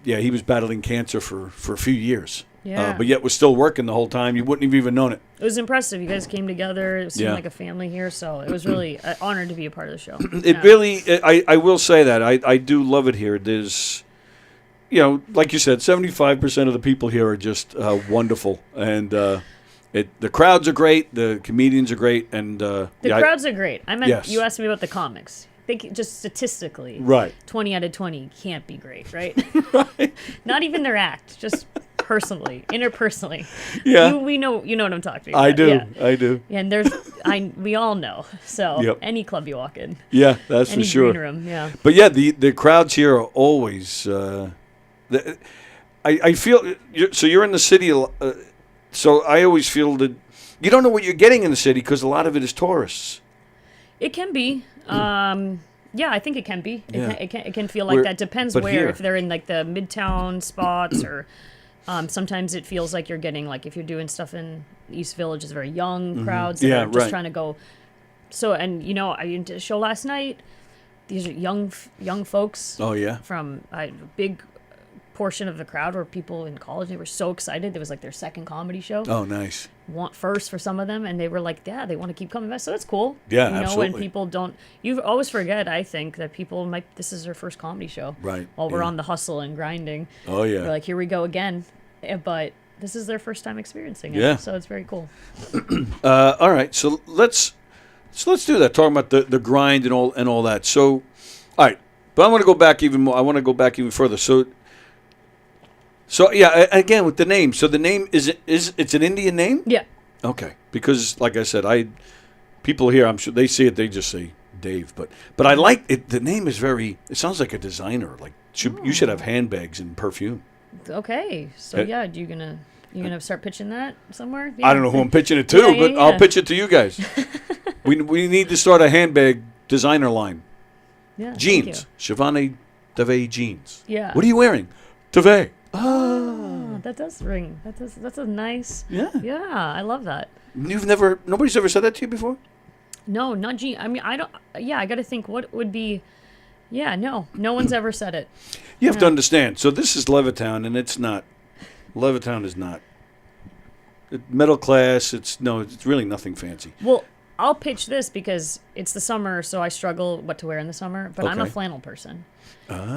Speaker 3: He was battling cancer for a few years.
Speaker 11: Yeah.
Speaker 3: But yet was still working the whole time. You wouldn't have even known it.
Speaker 11: It was impressive. You guys came together. It seemed like a family here, so it was really an honor to be a part of the show.
Speaker 3: I will say that. I do love it here. There's, like you said, 75% of the people here are just wonderful. And the crowds are great. The comedians are great. And the
Speaker 11: crowds are great. I meant,
Speaker 3: yes.
Speaker 11: You asked me about the comics. I think just statistically,
Speaker 3: right.
Speaker 11: 20 out of 20 can't be great, right?
Speaker 3: Right.
Speaker 11: Not even their act, just interpersonally.
Speaker 3: Yeah.
Speaker 11: You know what I'm talking about.
Speaker 3: I do.
Speaker 11: Yeah.
Speaker 3: I do.
Speaker 11: And we all know. So
Speaker 3: Yep.
Speaker 11: any club you walk in.
Speaker 3: Yeah, that's for sure.
Speaker 11: Any green room, yeah.
Speaker 3: But yeah, the crowds here are always. I feel so. You're in the city, so I always feel that you don't know what you're getting in the city because a lot of it is tourists.
Speaker 11: It can be. Yeah, I think it can be.
Speaker 3: Yeah.
Speaker 11: It can feel like that. Depends where.
Speaker 3: Here,
Speaker 11: if they're in like the midtown spots or sometimes it feels like you're getting like if you're doing stuff in East Village, it's very young crowds that are just trying to go. So I did a show last night. These are young folks.
Speaker 3: Oh yeah.
Speaker 11: From a big portion of the crowd were people in college. They were so excited. It was like their second comedy show.
Speaker 3: Oh, nice.
Speaker 11: First for some of them, and they were like, yeah, they want to keep coming back. So that's cool.
Speaker 3: Yeah, absolutely.
Speaker 11: When people don't, you always forget, I think, that people this is their first comedy show.
Speaker 3: Right.
Speaker 11: While we're on the hustle and grinding.
Speaker 3: Oh, yeah.
Speaker 11: We're like, here we go again. But this is their first time experiencing it.
Speaker 3: Yeah.
Speaker 11: So it's very cool.
Speaker 3: All right. So let's do that. Talking about the grind and all that. So, all right. But I want to go back even more. I want to go back even further. So yeah, again with the name. So the name is it's an Indian name?
Speaker 11: Yeah.
Speaker 3: Okay. Because like I said, people here, I'm sure they see it, they just say Dave. But I like it. The name is it sounds like a designer. Like you should have handbags and perfume.
Speaker 11: Okay. So you gonna start pitching that somewhere? Yeah.
Speaker 3: I don't know who I'm pitching it to, but I'll pitch it to you guys. we need to start a handbag designer line.
Speaker 11: Yeah.
Speaker 3: Jeans. Shivani Dave jeans.
Speaker 11: Yeah.
Speaker 3: What are you wearing? Dave.
Speaker 11: Oh, that does ring. That's a nice.
Speaker 3: Yeah.
Speaker 11: Yeah, I love that.
Speaker 3: Nobody's ever said that to you before?
Speaker 11: No, not Jean. I mean, I don't. Yeah, I got to think. What would be? Yeah, no one's ever said it.
Speaker 3: You have to understand. So this is Levittown, and it's not. Levittown is not middle class. It's really nothing fancy.
Speaker 11: Well, I'll pitch this because it's the summer, so I struggle what to wear in the summer. But I'm a
Speaker 3: Okay.
Speaker 11: flannel person.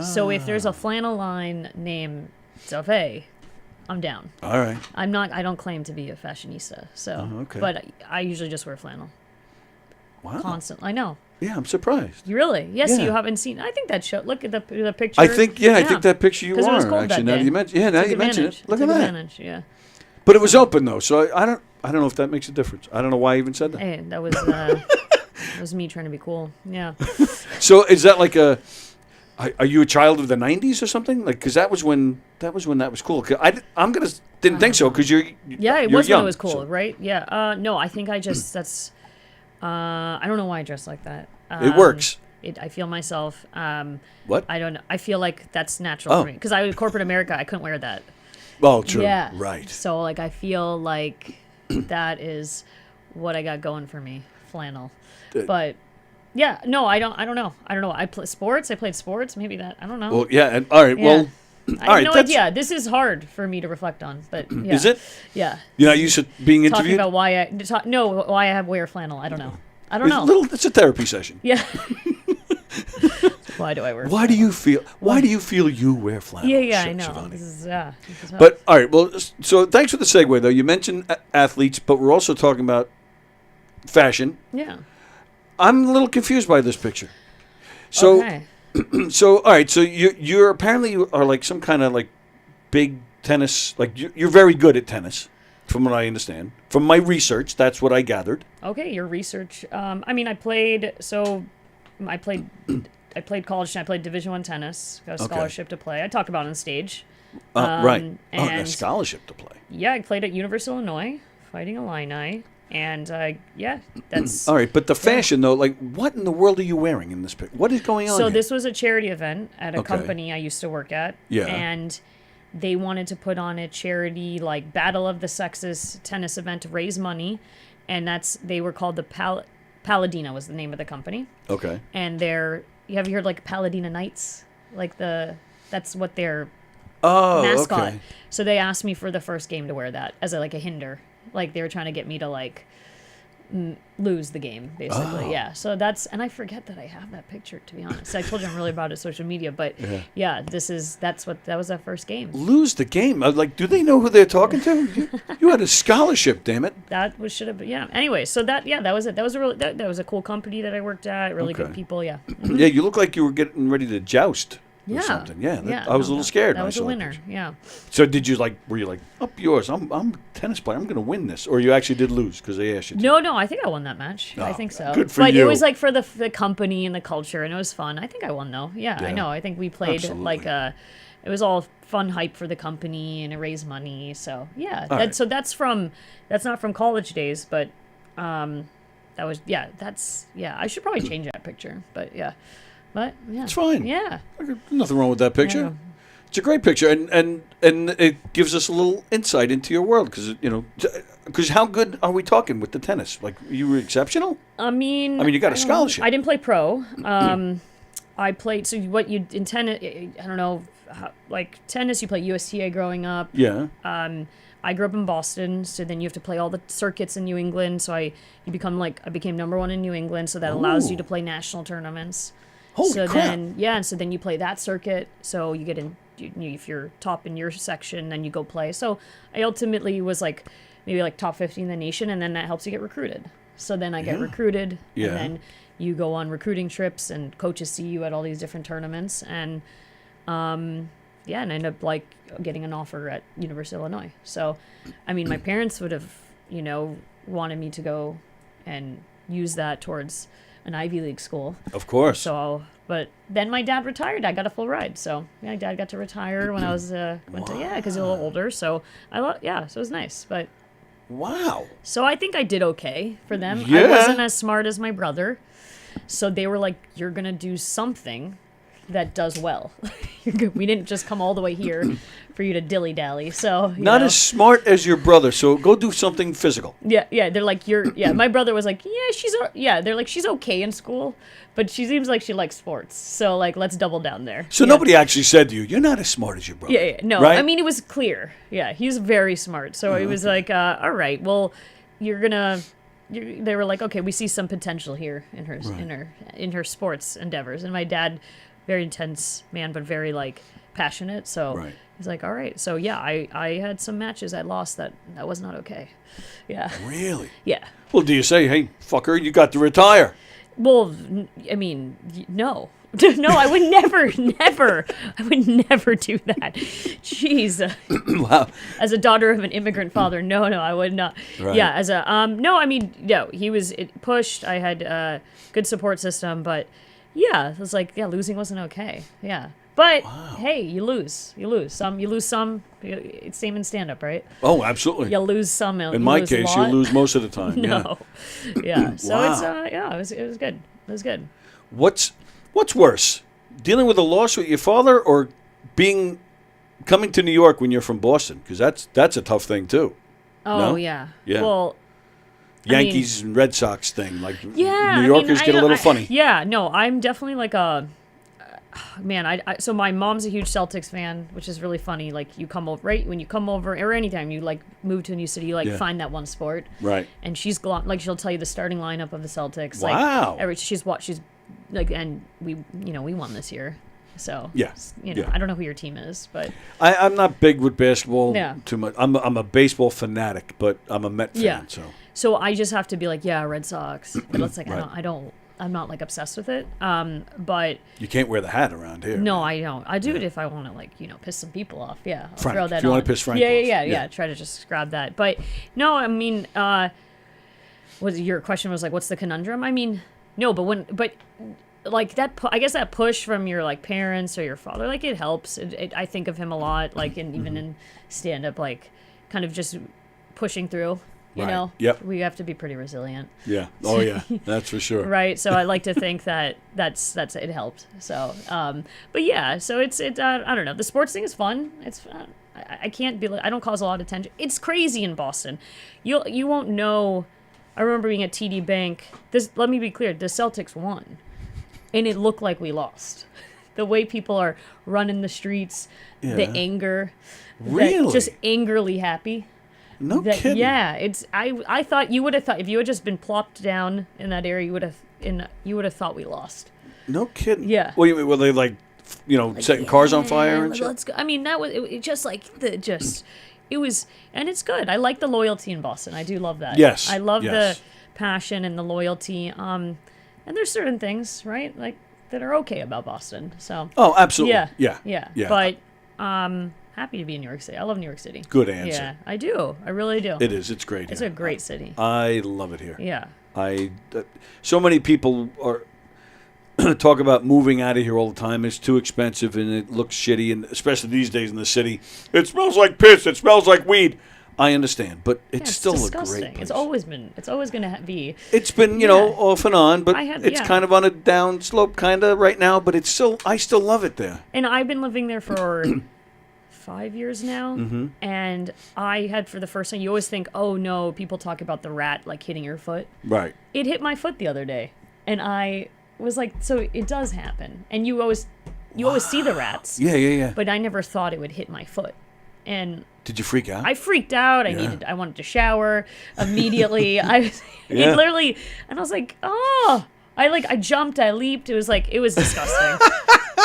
Speaker 11: So if there's a flannel line named Dove, I'm down.
Speaker 3: All right.
Speaker 11: I'm not. I don't claim to be a fashionista. So,
Speaker 3: okay.
Speaker 11: but I usually just wear flannel.
Speaker 3: Wow.
Speaker 11: Constant. I know.
Speaker 3: Yeah, I'm surprised.
Speaker 11: You really? Yes,
Speaker 3: Yeah.
Speaker 11: you haven't seen. I think that show. Look at the picture.
Speaker 3: I think that picture you
Speaker 11: 'Cause it was
Speaker 3: are
Speaker 11: cold
Speaker 3: actually.
Speaker 11: that
Speaker 3: Now
Speaker 11: day.
Speaker 3: you mention, now
Speaker 11: Took
Speaker 3: you mention it.
Speaker 11: advantage.
Speaker 3: Look
Speaker 11: Took
Speaker 3: at that.
Speaker 11: advantage, yeah.
Speaker 3: But it was open though, so I don't know if that makes a difference. I don't know why I even said that.
Speaker 11: Hey, that was that was me trying to be cool. Yeah.
Speaker 3: So is that like a? Are you a child of the '90s or something? Like, because that was when that was cool. 'Cause didn't think so because you're
Speaker 11: Yeah, it
Speaker 3: you're
Speaker 11: was
Speaker 3: young,
Speaker 11: when it was cool,
Speaker 3: so-
Speaker 11: right? Yeah. No, I think I just that's. I don't know why I dress like that.
Speaker 3: It works.
Speaker 11: I feel myself.
Speaker 3: What?
Speaker 11: I don't know. I feel like that's natural
Speaker 3: Oh.
Speaker 11: for me because I was corporate America. I couldn't wear that.
Speaker 3: Oh, true.
Speaker 11: Yeah.
Speaker 3: Right.
Speaker 11: So like I feel like that is what I got going for me, flannel. But yeah, no, I don't know. I play sports. I played sports. Maybe that. I don't know.
Speaker 3: Well, yeah. And all right.
Speaker 11: Yeah.
Speaker 3: Well.
Speaker 11: I
Speaker 3: all right.
Speaker 11: have no
Speaker 3: that's-
Speaker 11: idea. This is hard for me to reflect on, but yeah.
Speaker 3: Is it?
Speaker 11: Yeah.
Speaker 3: You're not used to being
Speaker 11: Talking
Speaker 3: interviewed.
Speaker 11: about why why I wear flannel. I don't know. I don't know.
Speaker 3: It's a therapy session.
Speaker 11: Yeah. Why do I wear?
Speaker 3: Why do you feel? Why do you feel you wear flannel?
Speaker 11: Yeah, I know.
Speaker 3: Shivani?
Speaker 11: This is hard.
Speaker 3: But all right. Well, so thanks for the segue though. You mentioned athletes, but we're also talking about fashion.
Speaker 11: Yeah.
Speaker 3: I'm a little confused by this picture. So,
Speaker 11: Okay.
Speaker 3: so all right. So you're apparently you are like some kind of like big tennis. Like you're very good at tennis, from what I understand. From my research, that's what I gathered.
Speaker 11: Okay, your research. I mean, I played college and I played Division I tennis. Got a
Speaker 3: Okay.
Speaker 11: scholarship to play. I talk about it on stage.
Speaker 3: Right. Oh, a
Speaker 11: And
Speaker 3: scholarship to play.
Speaker 11: yeah, I played at University of Illinois, Fighting Illini, and yeah, that's.
Speaker 3: All right, but the fashion though, like what in the world are you wearing in this picture? What is going on?
Speaker 11: So
Speaker 3: here?
Speaker 11: this was a charity event at a
Speaker 3: Okay.
Speaker 11: company I used to work at.
Speaker 3: Yeah.
Speaker 11: And they wanted to put on a charity like Battle of the Sexes tennis event to raise money, and they were called the Paladina was the name of the company.
Speaker 3: Okay.
Speaker 11: And have you heard like Paladina Knights? Like that's what their
Speaker 3: Oh,
Speaker 11: mascot.
Speaker 3: okay.
Speaker 11: So they asked me for the first game to wear that as a hinder. Like they were trying to get me to lose the game, basically.
Speaker 3: Oh.
Speaker 11: Yeah. So and I forget that I have that picture, to be honest. I told you I'm really about it social media, but yeah, that was that first game.
Speaker 3: Lose the game. Like, do they know who they're talking to? You had a scholarship, damn it.
Speaker 11: Should have been, yeah. Anyway, so that was it. That was that was a cool company that I worked at. Really good
Speaker 3: Okay.
Speaker 11: people. Yeah.
Speaker 3: Yeah, you look like you were getting ready to joust.
Speaker 11: Yeah.
Speaker 3: Or something. Yeah,
Speaker 11: Yeah.
Speaker 3: I was a little scared.
Speaker 11: That
Speaker 3: when I
Speaker 11: was a
Speaker 3: saw that
Speaker 11: winner.
Speaker 3: picture.
Speaker 11: Yeah.
Speaker 3: So were you like, up yours? I'm a tennis player. I'm going to win this. Or you actually did lose because they asked you to.
Speaker 11: No, I think I won that match. I
Speaker 3: Oh,
Speaker 11: think so.
Speaker 3: good for
Speaker 11: but
Speaker 3: you.
Speaker 11: it was like for the company and the culture, and it was fun. I think I won though. Yeah,
Speaker 3: Yeah.
Speaker 11: I know. I think we played
Speaker 3: Absolutely.
Speaker 11: it was all fun hype for the company and it raised money. So yeah,
Speaker 3: All right.
Speaker 11: so that's not from college days, but that was I should probably change that picture, but yeah. But yeah,
Speaker 3: It's fine.
Speaker 11: Yeah,
Speaker 3: Nothing wrong with that picture.
Speaker 11: Yeah.
Speaker 3: It's a great picture, and it gives us a little insight into your world because how good are we talking with the tennis? Like you were exceptional.
Speaker 11: I mean,
Speaker 3: you got a
Speaker 11: I don't know.
Speaker 3: scholarship.
Speaker 11: I didn't play pro. I played. So what you in tennis? I don't know. Like tennis, you play USTA growing up.
Speaker 3: Yeah.
Speaker 11: I grew up in Boston, so then you have to play all the circuits in New England. So I became number one in New England, so that allows you to play national tournaments.
Speaker 3: Holy
Speaker 11: so
Speaker 3: crap.
Speaker 11: and so then you play that circuit. So you get in. If you're top in your section, then you go play. So I ultimately was maybe top 50 in the nation, and then that helps you get recruited. So then I get recruited,
Speaker 3: Yeah.
Speaker 11: and then you go on recruiting trips, and coaches see you at all these different tournaments, and and I end up getting an offer at University of Illinois. So, I mean, my parents would have, wanted me to go and use that towards an Ivy League school.
Speaker 3: Of course.
Speaker 11: So, but then my dad retired. I got a full ride. So my dad got to retire when I was because he's a little older. So so it was nice. But
Speaker 3: wow.
Speaker 11: so I think I did okay for them.
Speaker 3: Yeah.
Speaker 11: I wasn't as smart as my brother, so they were like, "You're gonna do something that does well. We didn't just come all the way here for you to dilly dally." So
Speaker 3: Not as smart as your brother, so go do something physical.
Speaker 11: Yeah. They're like, my brother was like, they're like, she's okay in school, but she seems like she likes sports. So let's double down there.
Speaker 3: So nobody actually said to you, "You're not as smart as your brother."
Speaker 11: Yeah. No,
Speaker 3: right?
Speaker 11: I mean, it was clear. Yeah, he's very smart. So it was like, all right, well, you're gonna they were like, okay, we see some potential here in her in her sports endeavors. And my dad, very intense man, but very like passionate. So he's like, all right. So yeah, I had some matches I lost that was not okay. Yeah.
Speaker 3: Really?
Speaker 11: Yeah.
Speaker 3: Well, do you say, hey, fucker, you got to retire?
Speaker 11: Well, I mean, no. No, I would never, I would never do that. Jeez.
Speaker 3: Wow.
Speaker 11: As a daughter of an immigrant father, no, I would not.
Speaker 3: Right.
Speaker 11: Yeah, as a, no, I mean, no, he was pushed. I had a good support system, but yeah, it was like, yeah, losing wasn't okay. Yeah. But hey, you lose some. It's same in stand-up, right?
Speaker 3: Oh, absolutely.
Speaker 11: You lose some.
Speaker 3: In my case, you lose most of the time.
Speaker 11: No, yeah. So it's it was good. It was good.
Speaker 3: What's worse, dealing with a loss with your father, or coming to New York when you're from Boston? Because that's a tough thing too.
Speaker 11: Oh
Speaker 3: no?
Speaker 11: Yeah.
Speaker 3: Well, Yankees and Red Sox thing, like New
Speaker 11: I
Speaker 3: Yorkers
Speaker 11: mean,
Speaker 3: get a little funny.
Speaker 11: Yeah, no, I'm definitely like a. Man, so my mom's a huge Celtics fan, which is really funny. Like you come over, right? When you come over, or anytime you like move to a new city, you like find that one sport.
Speaker 3: Right.
Speaker 11: And she's like she'll tell you the starting lineup of the Celtics.
Speaker 3: Wow.
Speaker 11: Like she's like, and we won this year. So I don't know who your team is, but
Speaker 3: I'm not big with basketball
Speaker 11: too
Speaker 3: much. I'm a baseball fanatic, but I'm a Met fan.
Speaker 11: So I just have to be like, yeah, Red Sox. But it's like I'm not like obsessed with it. But
Speaker 3: you can't wear the hat around here.
Speaker 11: No, I don't. I do it if I want to, like, piss some people off. Yeah, I'll throw that
Speaker 3: if you
Speaker 11: on.
Speaker 3: want to piss Frank
Speaker 11: yeah,
Speaker 3: off.
Speaker 11: Yeah. Try to just grab that. But no, I mean, your question was like, what's the conundrum? I mean, no, but like that. I guess that push from your like parents or your father, like it helps. I think of him a lot, like even in stand up, like kind of just pushing through. You know, we have to be pretty resilient.
Speaker 3: Yeah. Oh yeah, that's for sure.
Speaker 11: Right. So I like to think that's it helped. So, but yeah. So it's I don't know. The sports thing is fun. It's I can't be. I don't cause a lot of tension. It's crazy in Boston. You won't know. I remember being at TD Bank. Let me be clear. The Celtics won, and it looked like we lost. The way people are running the streets, the anger,
Speaker 3: really,
Speaker 11: just angrily happy.
Speaker 3: No kidding.
Speaker 11: Yeah, it's. I thought you would have thought if you had just been plopped down in that area, you would have thought we lost.
Speaker 3: No kidding.
Speaker 11: Yeah.
Speaker 3: Well, were they like setting cars on fire and shit?
Speaker 11: Let's go. I mean, that was it just like it was, and it's good. I like the loyalty in Boston. I do love that.
Speaker 3: Yes.
Speaker 11: I love the passion and the loyalty. And there's certain things, right, like that are okay about Boston. So.
Speaker 3: Oh, absolutely.
Speaker 11: Yeah. But happy to be in New York City. I love New York City.
Speaker 3: Good answer.
Speaker 11: Yeah, I do. I really do.
Speaker 3: It is. It's great.
Speaker 11: It's a great city.
Speaker 3: I love it here.
Speaker 11: Yeah.
Speaker 3: So many people are talk about moving out of here all the time. It's too expensive and it looks shitty, and especially these days in the city, it smells like piss. It smells like weed. I understand, but it's still
Speaker 11: disgusting.
Speaker 3: a great place.
Speaker 11: It's always going to be.
Speaker 3: It's been, off and on, but it's kind of on a down slope kind of right now, but I still love it there.
Speaker 11: And I've been living there for 5 years now, and I had, for the first time, you always think, oh no, people talk about the rat like hitting your foot.
Speaker 3: Right.
Speaker 11: It hit my foot the other day, and I was like, so it does happen, and you always see the rats.
Speaker 3: Yeah.
Speaker 11: But I never thought it would hit my foot, and.
Speaker 3: Did you freak out?
Speaker 11: I freaked out. I wanted to shower immediately. It literally, and I was like, oh. I jumped, I leaped. It was disgusting.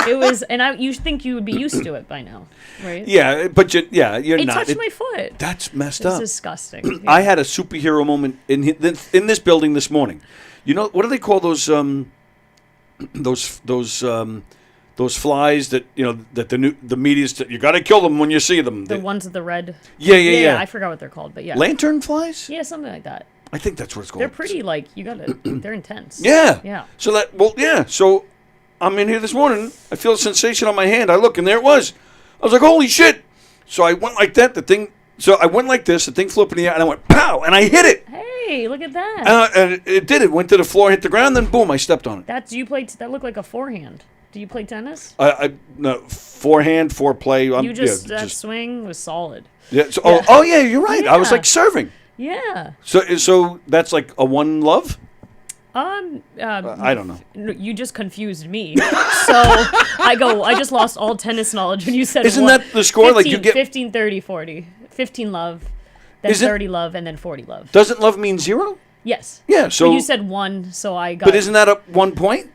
Speaker 11: It was, and you think you would be used to it by now, right?
Speaker 3: Yeah, but you're
Speaker 11: it
Speaker 3: not.
Speaker 11: It touched my foot.
Speaker 3: That's messed up.
Speaker 11: It's disgusting.
Speaker 3: I had a superhero moment in this building this morning. You know, what do they call those flies that that the media's you got to kill them when you see them.
Speaker 11: The ones with the red.
Speaker 3: Yeah.
Speaker 11: I forgot what they're called, but yeah.
Speaker 3: Lantern flies?
Speaker 11: Yeah, something like that.
Speaker 3: I think that's what it's called.
Speaker 11: They're pretty they're intense.
Speaker 3: Yeah.
Speaker 11: Yeah.
Speaker 3: So I'm in here this morning. I feel a sensation on my hand. I look, and there it was. I was like, holy shit. So I went like that. So I went like this. The thing flew up in the air, and I went, pow, and I hit it.
Speaker 11: Hey, look at that.
Speaker 3: And it did. It went to the floor, hit the ground, then boom, I stepped on it.
Speaker 11: That looked like a forehand. Do you play tennis?
Speaker 3: No, forehand, foreplay.
Speaker 11: That swing was solid.
Speaker 3: Yeah. So, oh yeah, you're right.
Speaker 11: Yeah.
Speaker 3: I was like serving.
Speaker 11: Yeah.
Speaker 3: So that's like a one love?
Speaker 11: I
Speaker 3: don't know.
Speaker 11: You just confused me. So I just lost all tennis knowledge when you said
Speaker 3: Isn't that the score?
Speaker 11: 15,
Speaker 3: like you get
Speaker 11: 15, 30, 40. 15 love, then 30 love, and then 40 love.
Speaker 3: Doesn't love mean zero?
Speaker 11: Yes.
Speaker 3: Yeah, so-
Speaker 11: But you said 1, so I got.
Speaker 3: But isn't that up 1 point?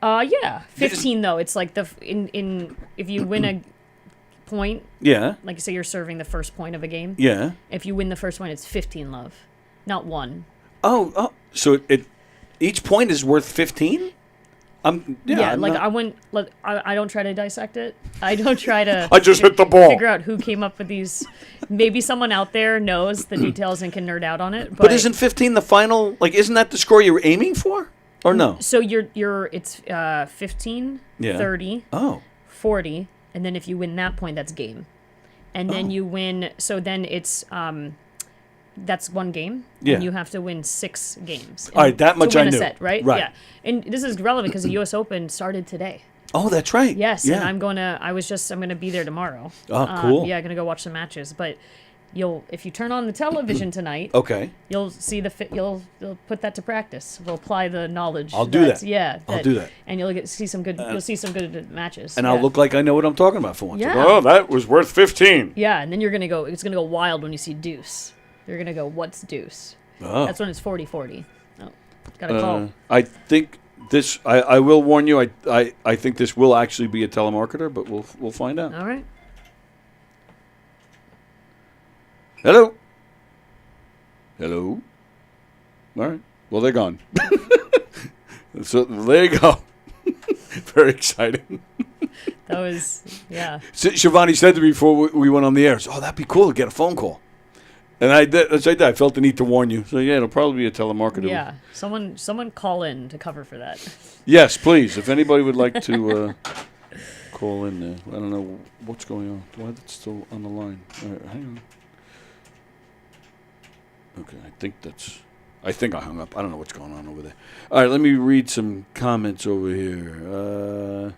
Speaker 11: Yeah, 15 though. It's like in if you win a point,
Speaker 3: Yeah.
Speaker 11: like you say you're serving the first point of a game.
Speaker 3: Yeah.
Speaker 11: If you win the first point, it's 15 love, not 1.
Speaker 3: Oh, so each point is worth 15?
Speaker 11: Yeah, like I wouldn't. Like, I don't try to dissect it. I don't try to.
Speaker 3: I just hit the ball.
Speaker 11: Figure out who came up with these. Maybe someone out there knows the details and can nerd out on it.
Speaker 3: But isn't 15 the final? Like, isn't that the score you're aiming for, or no?
Speaker 11: So it's 15,
Speaker 3: Yeah.
Speaker 11: 30, 40, and then if you win that point, that's game, and then you win. So then it's that's 1 game.
Speaker 3: Yeah.
Speaker 11: And you have to win 6 games.
Speaker 3: All right, that much
Speaker 11: to win
Speaker 3: I
Speaker 11: a
Speaker 3: knew.
Speaker 11: set, right?
Speaker 3: Right.
Speaker 11: Yeah. And this is relevant because the U.S. Open started today.
Speaker 3: Oh, that's right.
Speaker 11: Yes,
Speaker 3: Yeah.
Speaker 11: and I'm gonna be there tomorrow.
Speaker 3: Oh, cool.
Speaker 11: Yeah, gonna go watch some matches. But if you turn on the television tonight,
Speaker 3: Okay.
Speaker 11: you'll see you'll put that to practice. We'll apply the knowledge.
Speaker 3: I'll do that.
Speaker 11: Yeah,
Speaker 3: I'll do that.
Speaker 11: and you'll see some good matches.
Speaker 3: And
Speaker 11: yeah.
Speaker 3: I'll look like I know what I'm talking about for once.
Speaker 11: Yeah.
Speaker 3: Like, oh, that was worth 15.
Speaker 11: Yeah, and then it's gonna go wild when you see deuce. You're gonna go, what's deuce?
Speaker 3: Oh.
Speaker 11: That's when it's 40-40. Oh, got a call.
Speaker 3: I think this. I will warn you. I think this will actually be a telemarketer, but we'll find out.
Speaker 11: All right.
Speaker 3: Hello. All right. Well, they're gone. So there you go. Very exciting.
Speaker 11: That was
Speaker 3: Shivani said to me before we went on the air, "Oh, that'd be cool to get a phone call." And I did. As I did, I felt the need to warn you. So yeah, it'll probably be a telemarketer.
Speaker 11: Yeah. Someone call in to cover for that.
Speaker 3: Yes, please. If anybody would like to call in there, I don't know what's going on. Why is it still on the line? All right, hang on. Okay, I think I hung up. I don't know what's going on over there. All right, let me read some comments over here.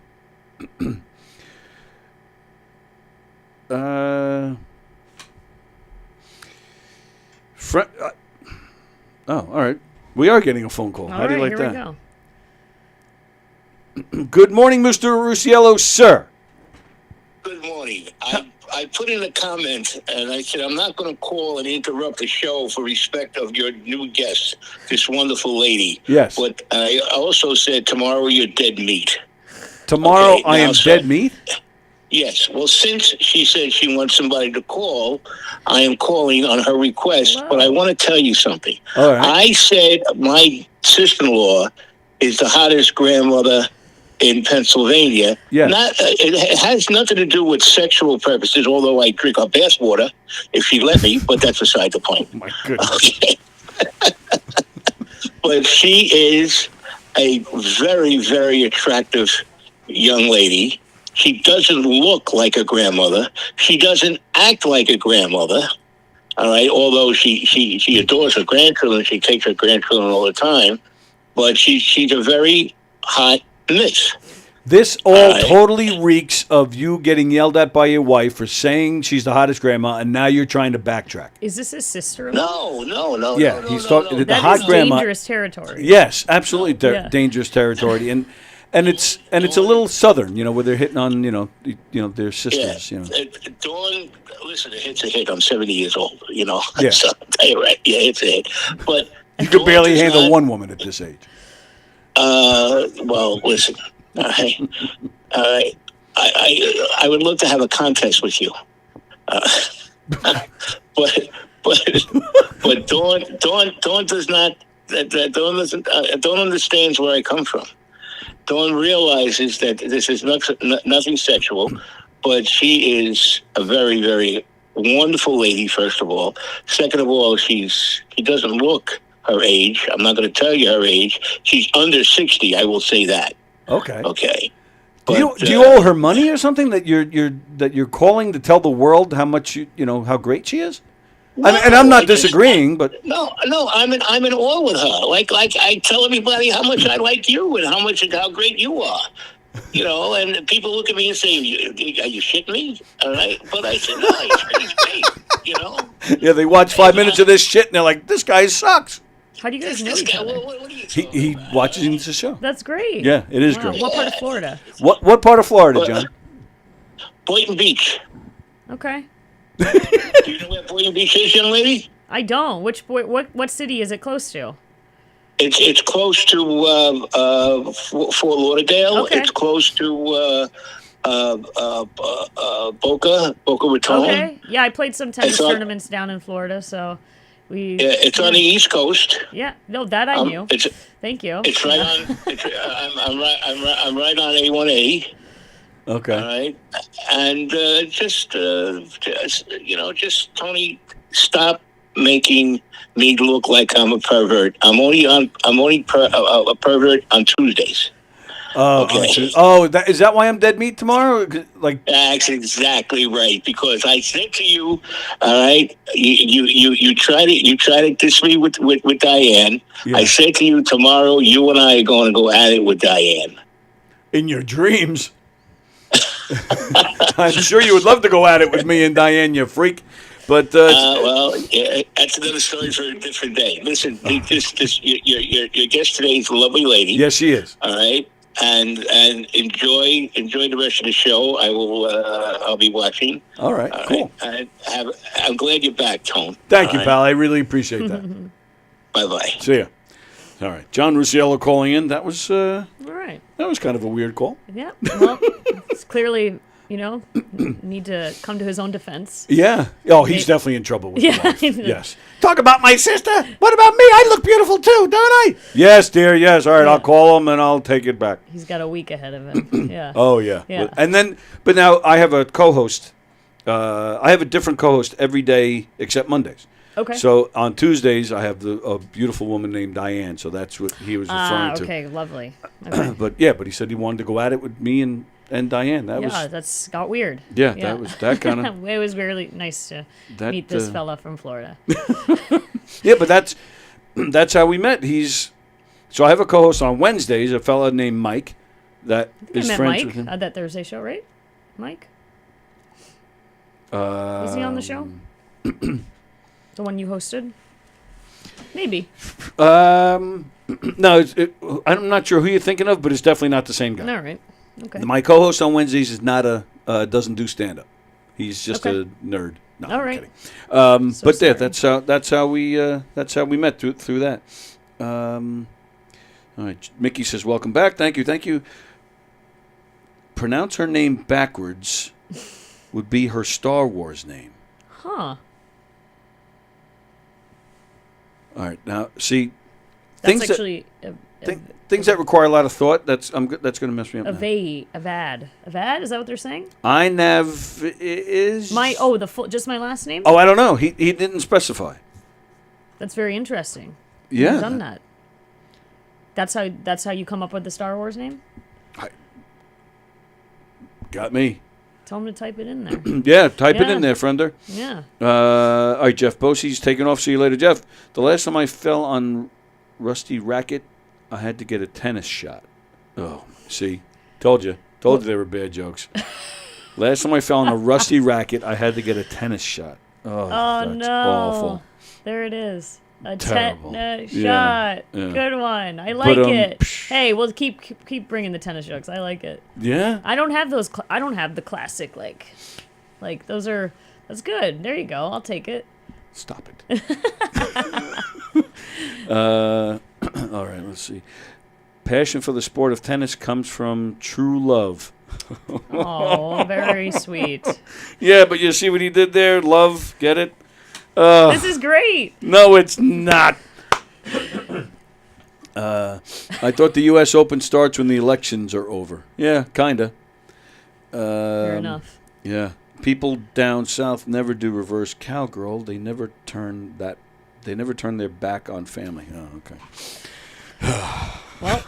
Speaker 3: All right. We are getting a phone call. How do you like that?
Speaker 11: Here we go.
Speaker 3: Good morning, Mr. Rusiello, sir.
Speaker 12: Good morning. I put in a comment, and I said, I'm not going to call and interrupt the show for respect of your new guest, this wonderful lady.
Speaker 3: Yes.
Speaker 12: But I also said, tomorrow you're dead meat.
Speaker 3: Tomorrow
Speaker 12: Okay,
Speaker 3: I am dead meat?
Speaker 12: Yes. Well, since she said she wants somebody to call, I am calling on her request. But I want to tell you something.
Speaker 3: All right.
Speaker 12: I said my sister-in-law is the hottest grandmother in Pennsylvania.
Speaker 3: Yes.
Speaker 12: It has nothing to do with sexual purposes, although I drink her bath water if she let me, but that's beside the point.
Speaker 3: Oh, my goodness.
Speaker 12: Okay. But she is a very, very attractive young lady. She doesn't look like a grandmother. She doesn't act like a grandmother. All right, although she adores her grandchildren, she takes her grandchildren all the time. But she's a very hot miss.
Speaker 3: This all totally reeks of you getting yelled at by your wife for saying she's the hottest grandma, and now you're trying to backtrack.
Speaker 11: Is this his sister-in-law?
Speaker 12: No.
Speaker 3: Yeah, he's talking the
Speaker 11: That
Speaker 3: hot
Speaker 11: is
Speaker 3: grandma.
Speaker 11: dangerous territory.
Speaker 3: Yes, absolutely
Speaker 11: Yeah.
Speaker 3: dangerous territory, and it's a little southern, where they're hitting on their sisters,
Speaker 12: Dawn, listen, it's a hit. I'm 70 years old,
Speaker 3: Yeah.
Speaker 12: So I'll tell you right. Yeah, it's a hit. But
Speaker 3: You could barely
Speaker 12: Dawn does
Speaker 3: handle
Speaker 12: not-
Speaker 3: one woman at this age.
Speaker 12: Well, listen. All right. I would love to have a contest with you. But Dawn does not. Dawn doesn't. Dawn understands where I come from. Dawn realizes that this is nothing sexual, but she is a very, very wonderful lady. First of all, second of all, she doesn't look her age. I'm not going to tell you her age. She's under 60. I will say that.
Speaker 3: Okay.
Speaker 12: Okay.
Speaker 3: Do you owe her money or something that you're calling to tell the world how much how great she is? And I'm not disagreeing, but
Speaker 12: no, I'm in awe with her. Like I tell everybody how much I like you and how great you are. And people look at me and say, "Are you shitting me?" All right, but I said, "No, he's great."
Speaker 3: Yeah, they watch 5 minutes of this shit and they're like, "This guy sucks."
Speaker 11: How do you guys know each other?
Speaker 12: What are you
Speaker 3: He watches the show.
Speaker 11: That's great.
Speaker 3: Yeah, it is
Speaker 11: Wow.
Speaker 3: great.
Speaker 11: What part of Florida?
Speaker 3: What part of Florida, John?
Speaker 12: Boynton Beach.
Speaker 11: Okay.
Speaker 12: Do you know where Boynton Beach is, young lady?
Speaker 11: I don't. What city is it close to?
Speaker 12: It's close to Fort Lauderdale.
Speaker 11: Okay.
Speaker 12: It's close to Boca Raton.
Speaker 11: Okay. Yeah, I played some tennis
Speaker 12: It's on-
Speaker 11: tournaments down in Florida, so we.
Speaker 12: It's on the East Coast.
Speaker 11: Yeah. No, that I knew. Thank you.
Speaker 12: It's right on. I'm right on A1A.
Speaker 3: Okay.
Speaker 12: All right, and just Tony, stop making me look like I'm a pervert. I'm only a pervert on Tuesdays.
Speaker 3: Oh,
Speaker 12: Okay.
Speaker 3: Is that why I'm dead meat tomorrow? Like
Speaker 12: That's exactly right. Because I said to you, all right, you tried to diss me with Diane.
Speaker 3: Yeah.
Speaker 12: I said to you, tomorrow you and I are going to go at it with Diane.
Speaker 3: in your dreams. I'm sure you would love to go at it with me and Diane, you freak. But
Speaker 12: well, yeah, that's another story for a different day. Listen, your guest today is a lovely lady.
Speaker 3: Yes, she is.
Speaker 12: All right, and enjoy the rest of the show. I'll be watching.
Speaker 3: All right, cool.
Speaker 12: Right? I'm glad you're back, Tone.
Speaker 3: Thank you, pal. I really appreciate that.
Speaker 12: Bye bye.
Speaker 3: See ya. All right, John Rusiello calling in. That was
Speaker 11: All right.
Speaker 3: That was kind of a weird call.
Speaker 11: Yeah. Well, it's clearly, need to come to his own defense.
Speaker 3: Yeah. Oh, he's definitely in trouble with
Speaker 11: Yeah.
Speaker 3: the wife. Yes. Talk about my sister. What about me? I look beautiful too, don't I? Yes, dear. Yes. All right. I'll call him and I'll take it back.
Speaker 11: He's got a week ahead of him. Yeah.
Speaker 3: Oh yeah.
Speaker 11: Yeah.
Speaker 3: But now I have a co-host. I have a different co-host every day except Mondays.
Speaker 11: Okay.
Speaker 3: So on Tuesdays I have a beautiful woman named Diane. So that's what he was referring to.
Speaker 11: Okay. Lovely. Okay.
Speaker 3: But he said he wanted to go at it with me and Diane.
Speaker 11: That's got weird.
Speaker 3: Yeah, that was that kind of.
Speaker 11: It was really nice to meet this fella from Florida.
Speaker 3: Yeah, but that's how we met. So I have a co-host on Wednesdays, a fella named Mike, that is
Speaker 11: I met
Speaker 3: friends
Speaker 11: Mike
Speaker 3: with him.
Speaker 11: at that Thursday show, right? Mike? Was he on the show? The one you hosted? Maybe.
Speaker 3: No, I'm not sure who you're thinking of, but it's definitely not the same guy.
Speaker 11: All right. Okay.
Speaker 3: My co-host on Wednesdays is not doesn't do stand-up. He's just a nerd. No,
Speaker 11: All
Speaker 3: I'm
Speaker 11: right.
Speaker 3: kidding.
Speaker 11: So
Speaker 3: But yeah,
Speaker 11: sorry.
Speaker 3: that's how we met through that. All right, Mickey says, "Welcome back. Thank you. Pronounce her name backwards would be her Star Wars name."
Speaker 11: Huh.
Speaker 3: All right, now see
Speaker 11: That's
Speaker 3: things
Speaker 11: actually
Speaker 3: things that require a lot of thought. That's going to mess me up.
Speaker 11: Avad. Avad? Is that what they're saying?
Speaker 3: Inav is
Speaker 11: just my last name?
Speaker 3: Oh, I don't know. He didn't specify.
Speaker 11: That's very interesting.
Speaker 3: Yeah.
Speaker 11: Who's done that? That's how you come up with the Star Wars name?
Speaker 3: Got me.
Speaker 11: Tell him to type it in there.
Speaker 3: Yeah, type it in there, friender.
Speaker 11: Yeah.
Speaker 3: All right, Jeff Bosey's taking off. See you later, Jeff. The last time I fell on rusty racket, I had to get a tennis shot. Oh, see? Told you they were bad jokes. Last time I fell on a rusty racket, I had to get a tennis shot. Oh, that's
Speaker 11: no.
Speaker 3: awful.
Speaker 11: There it is. A
Speaker 3: Terrible.
Speaker 11: tennis
Speaker 3: Yeah,
Speaker 11: shot.
Speaker 3: yeah.
Speaker 11: Good one. I like
Speaker 3: But,
Speaker 11: it. Hey, we'll keep bringing the tennis jokes. I like it.
Speaker 3: Yeah?
Speaker 11: I don't have those. I don't have the classic like those are. That's good. There you go. I'll take it.
Speaker 3: Stop it. All right, let's see. Passion for the sport of tennis comes from true love.
Speaker 11: Oh, very sweet.
Speaker 3: Yeah, but you see what he did there? Love, get it?
Speaker 11: This is great.
Speaker 3: No, it's not. I thought the U.S. Open starts when the elections are over. Yeah, kinda.
Speaker 11: Fair enough.
Speaker 3: Yeah, people down south never do reverse cowgirl. They never turn their back on family. Oh, okay.
Speaker 11: Well,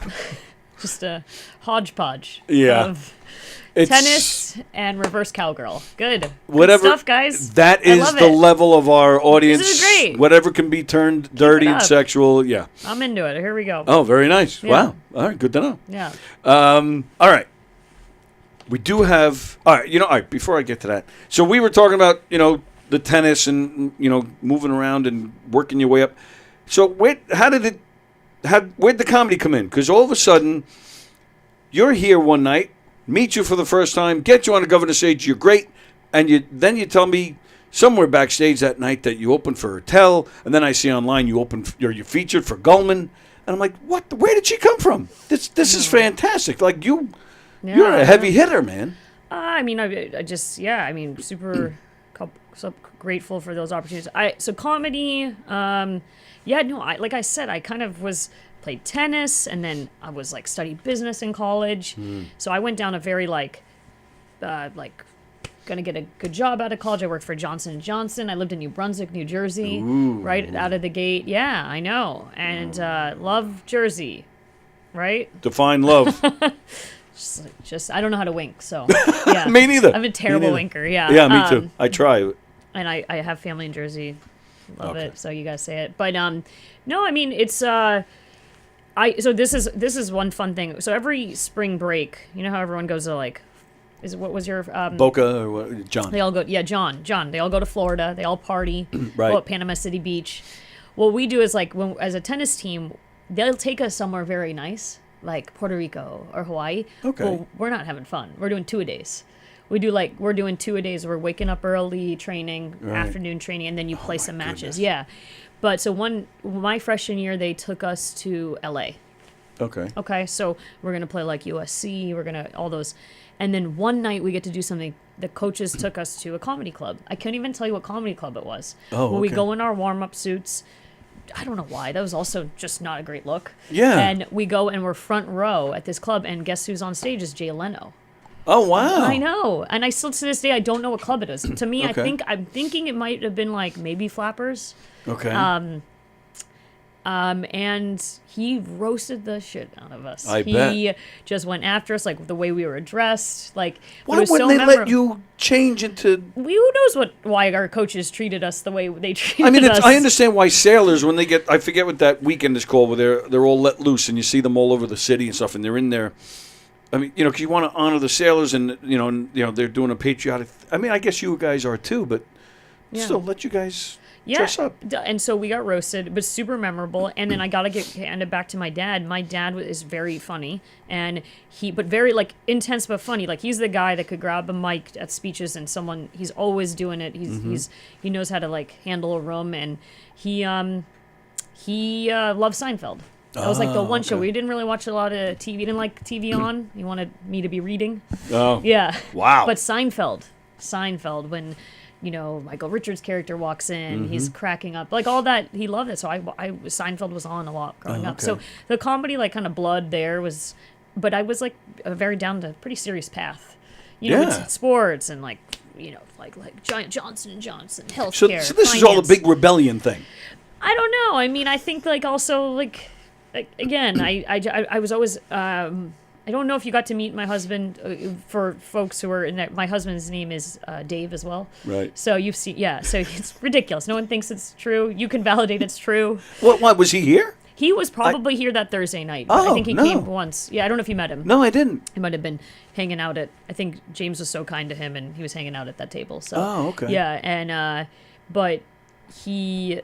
Speaker 11: just a hodgepodge.
Speaker 3: Yeah.
Speaker 11: Of
Speaker 3: It's-
Speaker 11: tennis and reverse cowgirl. Good.
Speaker 3: Whatever
Speaker 11: Good stuff, guys.
Speaker 3: That
Speaker 11: I
Speaker 3: is
Speaker 11: love
Speaker 3: the
Speaker 11: it.
Speaker 3: level of our audience.
Speaker 11: This is great.
Speaker 3: Whatever can be turned dirty and
Speaker 11: up.
Speaker 3: sexual. Yeah.
Speaker 11: I'm into it. Here we go.
Speaker 3: Oh, very nice.
Speaker 11: Yeah.
Speaker 3: Wow. All right. Good to know.
Speaker 11: Yeah.
Speaker 3: All right. We do have. All right. All right. Before I get to that, so we were talking about the tennis and moving around and working your way up. So where'd the comedy come in? Because all of a sudden, you're here one night, meet you for the first time, get you on the governor's stage, you're great, and then you tell me somewhere backstage that night that you opened for Hertel, and then I see online you featured for Gulman. And I'm like, what? Where did she come from? This is fantastic. Like you're
Speaker 11: Yeah,
Speaker 3: a heavy hitter, man.
Speaker 11: I mean, I just, I mean, so grateful for those opportunities. So comedy, like I said, I kind of played tennis, and then I was like studied business in college. So I went down a very gonna get a good job out of college. I worked for Johnson & Johnson. I lived in New Brunswick, New Jersey, right out of the gate. Yeah, I know. And love Jersey, right?
Speaker 3: Define love.
Speaker 11: Just I don't know how to wink, so yeah.
Speaker 3: Me neither.
Speaker 11: I'm a terrible winker, yeah.
Speaker 3: Yeah, me too. I try.
Speaker 11: And I have family in Jersey. Love it, so you guys say it. But no, I mean it's so this is one fun thing. So every spring break, you know how everyone goes to what was your
Speaker 3: Boca or what? John?
Speaker 11: They all go, John. They all go to Florida. They all party.
Speaker 3: Right.
Speaker 11: Go at Panama City Beach. What we do is as a tennis team, they'll take us somewhere very nice, like Puerto Rico or Hawaii.
Speaker 3: Okay.
Speaker 11: Well, we're not having fun. We're doing 2-a-days. We're doing 2-a-days. We're waking up early, training, afternoon training, and then you play some matches. Yeah. But so my freshman year, they took us to LA.
Speaker 3: Okay.
Speaker 11: Okay. So we're gonna play like USC. We're gonna all those. And then one night we get to do something. The coaches took us to a comedy club. I can't even tell you what comedy club it was.
Speaker 3: Oh, okay.
Speaker 11: We go in our warm-up suits. I don't know why. That was also just not a great look.
Speaker 3: Yeah.
Speaker 11: And we go and we're front row at this club, and guess who's on stage is Jay Leno.
Speaker 3: Oh, wow.
Speaker 11: I know. And I still, to this day, I don't know what club it is. To me,
Speaker 3: Okay.
Speaker 11: I'm thinking it might have been maybe Flappers.
Speaker 3: Okay.
Speaker 11: And he roasted the shit out of us.
Speaker 3: I
Speaker 11: He
Speaker 3: bet.
Speaker 11: just went after us, the way we were dressed.
Speaker 3: Why
Speaker 11: it was
Speaker 3: wouldn't
Speaker 11: so
Speaker 3: they let you change into...
Speaker 11: Who knows why our coaches treated us the way they treated
Speaker 3: I mean,
Speaker 11: us.
Speaker 3: I understand why sailors, when they get... I forget what that weekend is called, where they're all let loose, and you see them all over the city and stuff, and they're in there. I mean, because you want to honor the sailors, and, they're doing a patriotic... I mean, I guess you guys are too, but still, let you guys... dress up.
Speaker 11: And so we got roasted. It was super memorable. And then I got to get handed back to my dad. My dad is very funny, and but very intense but funny. He's the guy that could grab a mic at speeches, and he's always doing it. He knows how to handle a room, and he loves Seinfeld. That was the one show. We didn't really watch a lot of TV. He didn't like TV on. He wanted me to be reading.
Speaker 3: Oh.
Speaker 11: Yeah.
Speaker 3: Wow.
Speaker 11: But Seinfeld, when Michael Richards' character walks in, he's cracking up, all that. He loved it. So Seinfeld was on a lot growing up. So the comedy, kind of blood there was, but I was very down to pretty serious path. With sports and like Giant Johnson & Johnson, healthcare.
Speaker 3: So this is all a big rebellion thing.
Speaker 11: I don't know. I mean, I think also again, I was always. I don't know if you got to meet my husband. For folks who are in there, my husband's name is Dave as well.
Speaker 3: Right.
Speaker 11: So you've seen, So it's ridiculous. No one thinks it's true. You can validate it's true.
Speaker 3: What was he here?
Speaker 11: He was probably here that Thursday night.
Speaker 3: Oh,
Speaker 11: I think he
Speaker 3: no.
Speaker 11: came once. Yeah, I don't know if you met him.
Speaker 3: No, I didn't.
Speaker 11: He might have been hanging out at. I think James was so kind to him, and he was hanging out at that table. So.
Speaker 3: Oh, okay.
Speaker 11: Yeah, and but he.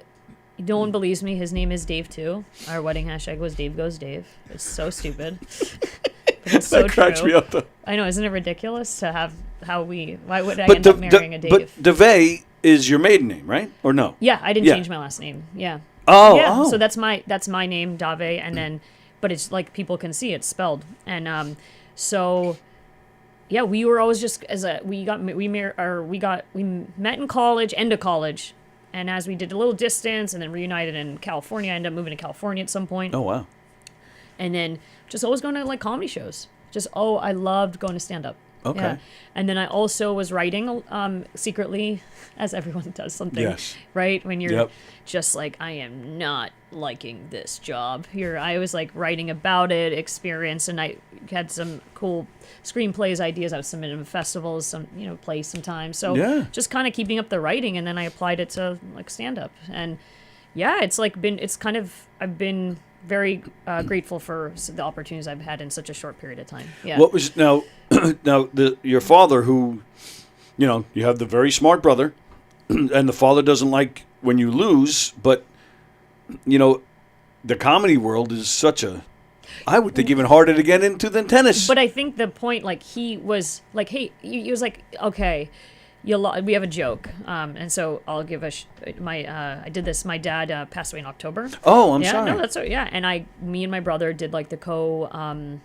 Speaker 11: No one believes me. His name is Dave too. Our wedding hashtag was Dave Goes Dave. It's so stupid. But it's so
Speaker 3: that cracks
Speaker 11: true.
Speaker 3: me up though.
Speaker 11: I know, isn't it ridiculous to have why would I end up marrying a Dave?
Speaker 3: But Dave is your maiden name, right? Or no?
Speaker 11: Yeah, I didn't change my last name. Yeah.
Speaker 3: Oh,
Speaker 11: yeah.
Speaker 3: oh.
Speaker 11: So that's my name, Dave, and then, but it's people can see it's spelled, and so, yeah, we were always just we met in college, end of college, and as we did a little distance, and then reunited in California. I ended up moving to California at some point.
Speaker 3: Oh wow.
Speaker 11: And then just always going to comedy shows. I loved going to stand up.
Speaker 3: Okay.
Speaker 11: Yeah. And then I also was writing secretly, as everyone does something.
Speaker 3: Yes.
Speaker 11: Right? When you're just I am not liking this job. I was writing about it, experience, and I had some cool screenplays, ideas. I was submitted to festivals, some plays sometimes. So just kind of keeping up the writing, and then I applied it to stand up. And yeah, I've been very grateful for the opportunities I've had in such a short period of time. Yeah.
Speaker 3: What was now your father, who, you have the very smart brother, and the father doesn't like when you lose, but the comedy world is such a, I would think, even harder to get into than tennis.
Speaker 11: But I think the point, he was hey, he was okay, we have a joke, and so I'll give I did this. My dad passed away in October.
Speaker 3: Oh, I'm
Speaker 11: yeah,
Speaker 3: sorry.
Speaker 11: No, that's and me and my brother did like the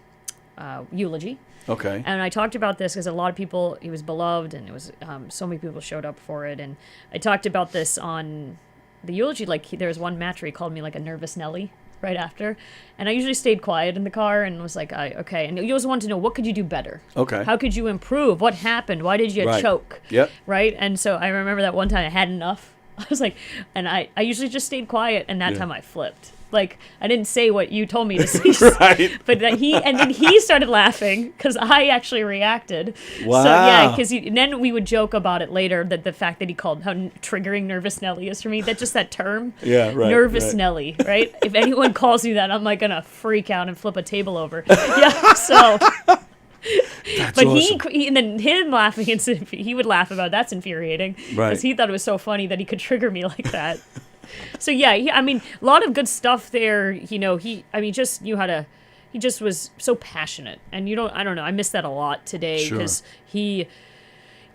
Speaker 11: eulogy.
Speaker 3: Okay.
Speaker 11: And I talked about this because a lot of people, he was beloved, and it was so many people showed up for it. And I talked about this on the eulogy. Like there was one match where he called me like a nervous Nelly right after, and I usually stayed quiet in the car and was like, okay. And you always wanted to know, what could you do better?
Speaker 3: Okay.
Speaker 11: How could you improve? What happened? Why did you choke?
Speaker 3: Yep.
Speaker 11: Right. And so I remember that one time I had enough. I was like, and I usually just stayed quiet, and that time I flipped. Like I didn't say what you told me to say,
Speaker 3: right?
Speaker 11: But then he started laughing because I actually reacted.
Speaker 3: Wow.
Speaker 11: So yeah, because then we would joke about it later, that the fact that he called how triggering nervous Nelly is for me. That just that term.
Speaker 3: Yeah, right.
Speaker 11: Nervous Nelly, right? If anyone calls me that, I'm like gonna freak out and flip a table over. Yeah. So.
Speaker 3: That's
Speaker 11: but
Speaker 3: awesome.
Speaker 11: he and then him laughing, he would laugh about it. That's infuriating,
Speaker 3: right?
Speaker 11: Because he thought it was so funny that he could trigger me like that. So yeah, I mean, a lot of good stuff there. You know, he just knew how to. He just was so passionate, and I don't know. I miss that a lot today because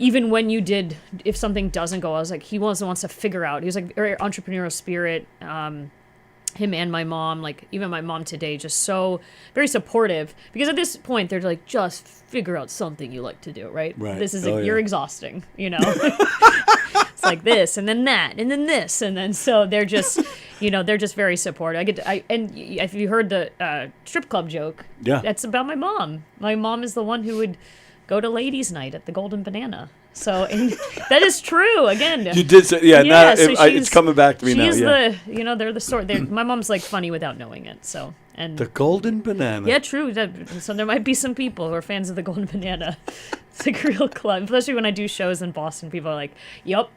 Speaker 11: even when if something doesn't go, I was like, he wants to figure out. He was like very entrepreneurial spirit. Him and my mom, like even my mom today, just so very supportive, because at this point they're like, just figure out something you like to do, right? This is you're exhausting, you know. It's like this and then that and then this and then so they're just they're just very supportive. And if you heard the strip club joke, that's about my mom. My mom is the one who would go to ladies' night at the Golden Banana. So and that is true. Again,
Speaker 3: you did say, now it's coming back to me now.
Speaker 11: She's they're the sort. My mom's like funny without knowing it. So and
Speaker 3: the Golden Banana.
Speaker 11: Yeah, true. So there might be some people who are fans of the Golden Banana. It's like a real club, especially when I do shows in Boston. People are like, "Yep,"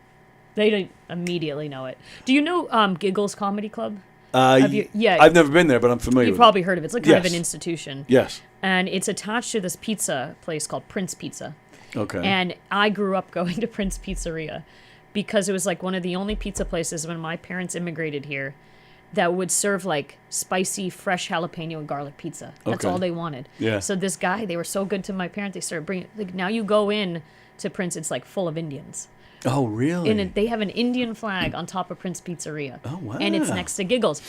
Speaker 11: they immediately know it. Do you know Giggles Comedy Club?
Speaker 3: I've never been there, but I'm familiar.
Speaker 11: You've probably heard of it. It's like kind of an institution.
Speaker 3: Yes.
Speaker 11: And it's attached to this pizza place called Prince Pizza.
Speaker 3: Okay.
Speaker 11: And I grew up going to Prince Pizzeria because it was like one of the only pizza places when my parents immigrated here that would serve like spicy, fresh jalapeno and garlic pizza. That's all they wanted.
Speaker 3: Yeah.
Speaker 11: So this guy, they were so good to my parents, they started bringing, like now you go in to Prince, it's like full of Indians.
Speaker 3: Oh, really?
Speaker 11: And they have an Indian flag on top of Prince Pizzeria.
Speaker 3: Oh, wow.
Speaker 11: And it's next to Giggles.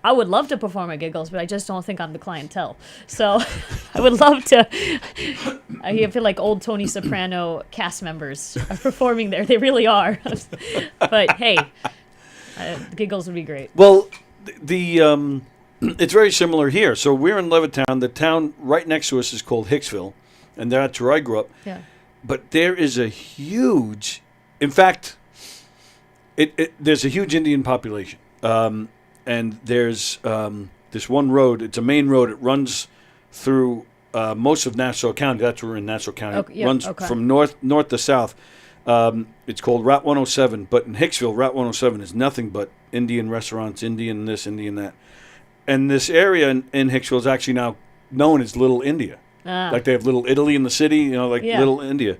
Speaker 11: I would love to perform at Giggles, but I just don't think I'm the clientele. So I would love to. I feel like old Tony Soprano cast members are performing there. They really are. But hey, Giggles would be great.
Speaker 3: Well, it's very similar here. So we're in Levittown. The town right next to us is called Hicksville, and that's where I grew up.
Speaker 11: Yeah.
Speaker 3: But there is a huge, in fact, there's a huge Indian population. And there's this one road. It's a main road. It runs through most of Nassau County. That's where we're in Nassau County.
Speaker 11: Okay,
Speaker 3: Runs from north to south. It's called Route 107. But in Hicksville, Route 107 is nothing but Indian restaurants, Indian this, Indian that. And this area in Hicksville is actually now known as Little India. Like they have Little Italy in the city, Little India.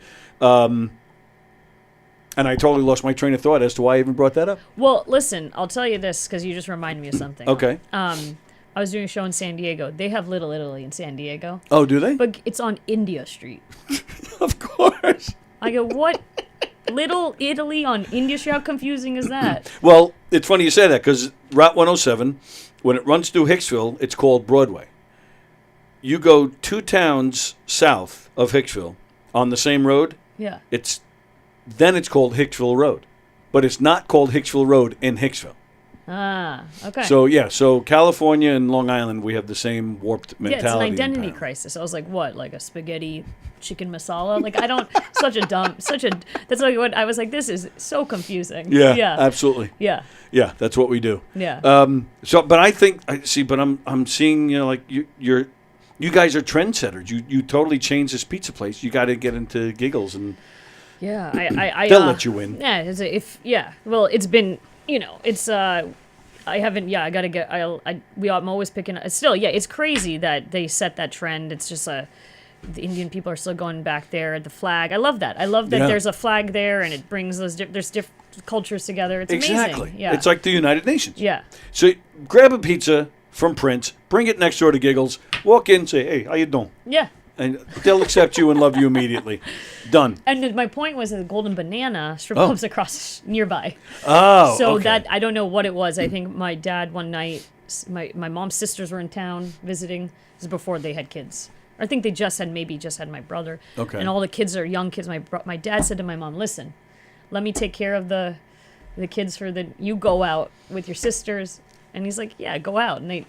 Speaker 3: And I totally lost my train of thought as to why I even brought that up.
Speaker 11: Well, listen, I'll tell you this because you just reminded me of something.
Speaker 3: Okay.
Speaker 11: I was doing a show in San Diego. They have Little Italy in San Diego.
Speaker 3: Oh, do they?
Speaker 11: But it's on India Street.
Speaker 3: Of course.
Speaker 11: I go, what? Little Italy on India Street? How confusing is that?
Speaker 3: Well, it's funny you say that because Route 107, when it runs through Hicksville, it's called Broadway. You go 2 towns south of Hicksville on the same road.
Speaker 11: Yeah.
Speaker 3: Then it's called Hicksville Road, but it's not called Hicksville Road in Hicksville.
Speaker 11: Okay.
Speaker 3: So California and Long Island, we have the same warped mentality.
Speaker 11: Yeah, it's an identity crisis. I was like, what, like a spaghetti chicken masala? Like, I don't, that's like what, I was like, this is so confusing.
Speaker 3: Yeah. Absolutely.
Speaker 11: Yeah.
Speaker 3: Yeah, that's what we do.
Speaker 11: Yeah.
Speaker 3: But I think, I'm seeing, you guys are trendsetters. You totally changed this pizza place. You got to get into Giggles and...
Speaker 11: Yeah, I
Speaker 3: they'll let you win.
Speaker 11: Yeah, well, it's been, it's I haven't. Yeah, I gotta get. I'm always picking. Still, yeah, it's crazy that they set that trend. It's just the Indian people are still going back there. The flag, I love that. I love that there's a flag there, and it brings there's different cultures together. It's
Speaker 3: exactly.
Speaker 11: amazing. Yeah,
Speaker 3: it's like the United Nations.
Speaker 11: Yeah.
Speaker 3: So grab a pizza from Prince, bring it next door to Giggles, walk in, say, hey, how you doing?
Speaker 11: Yeah.
Speaker 3: and they'll accept you and love you immediately. Done.
Speaker 11: And my point was the Golden Banana strip
Speaker 3: Oh.
Speaker 11: clubs across nearby.
Speaker 3: Oh,
Speaker 11: so
Speaker 3: okay.
Speaker 11: that I don't know what it was. I think my dad one night, my mom's sisters were in town visiting. This is before they had kids. I think they just had my brother.
Speaker 3: Okay.
Speaker 11: And all the kids are young kids. My dad said to my mom, "Listen, let me take care of the kids you go out with your sisters." And he's like, "Yeah, go out." And they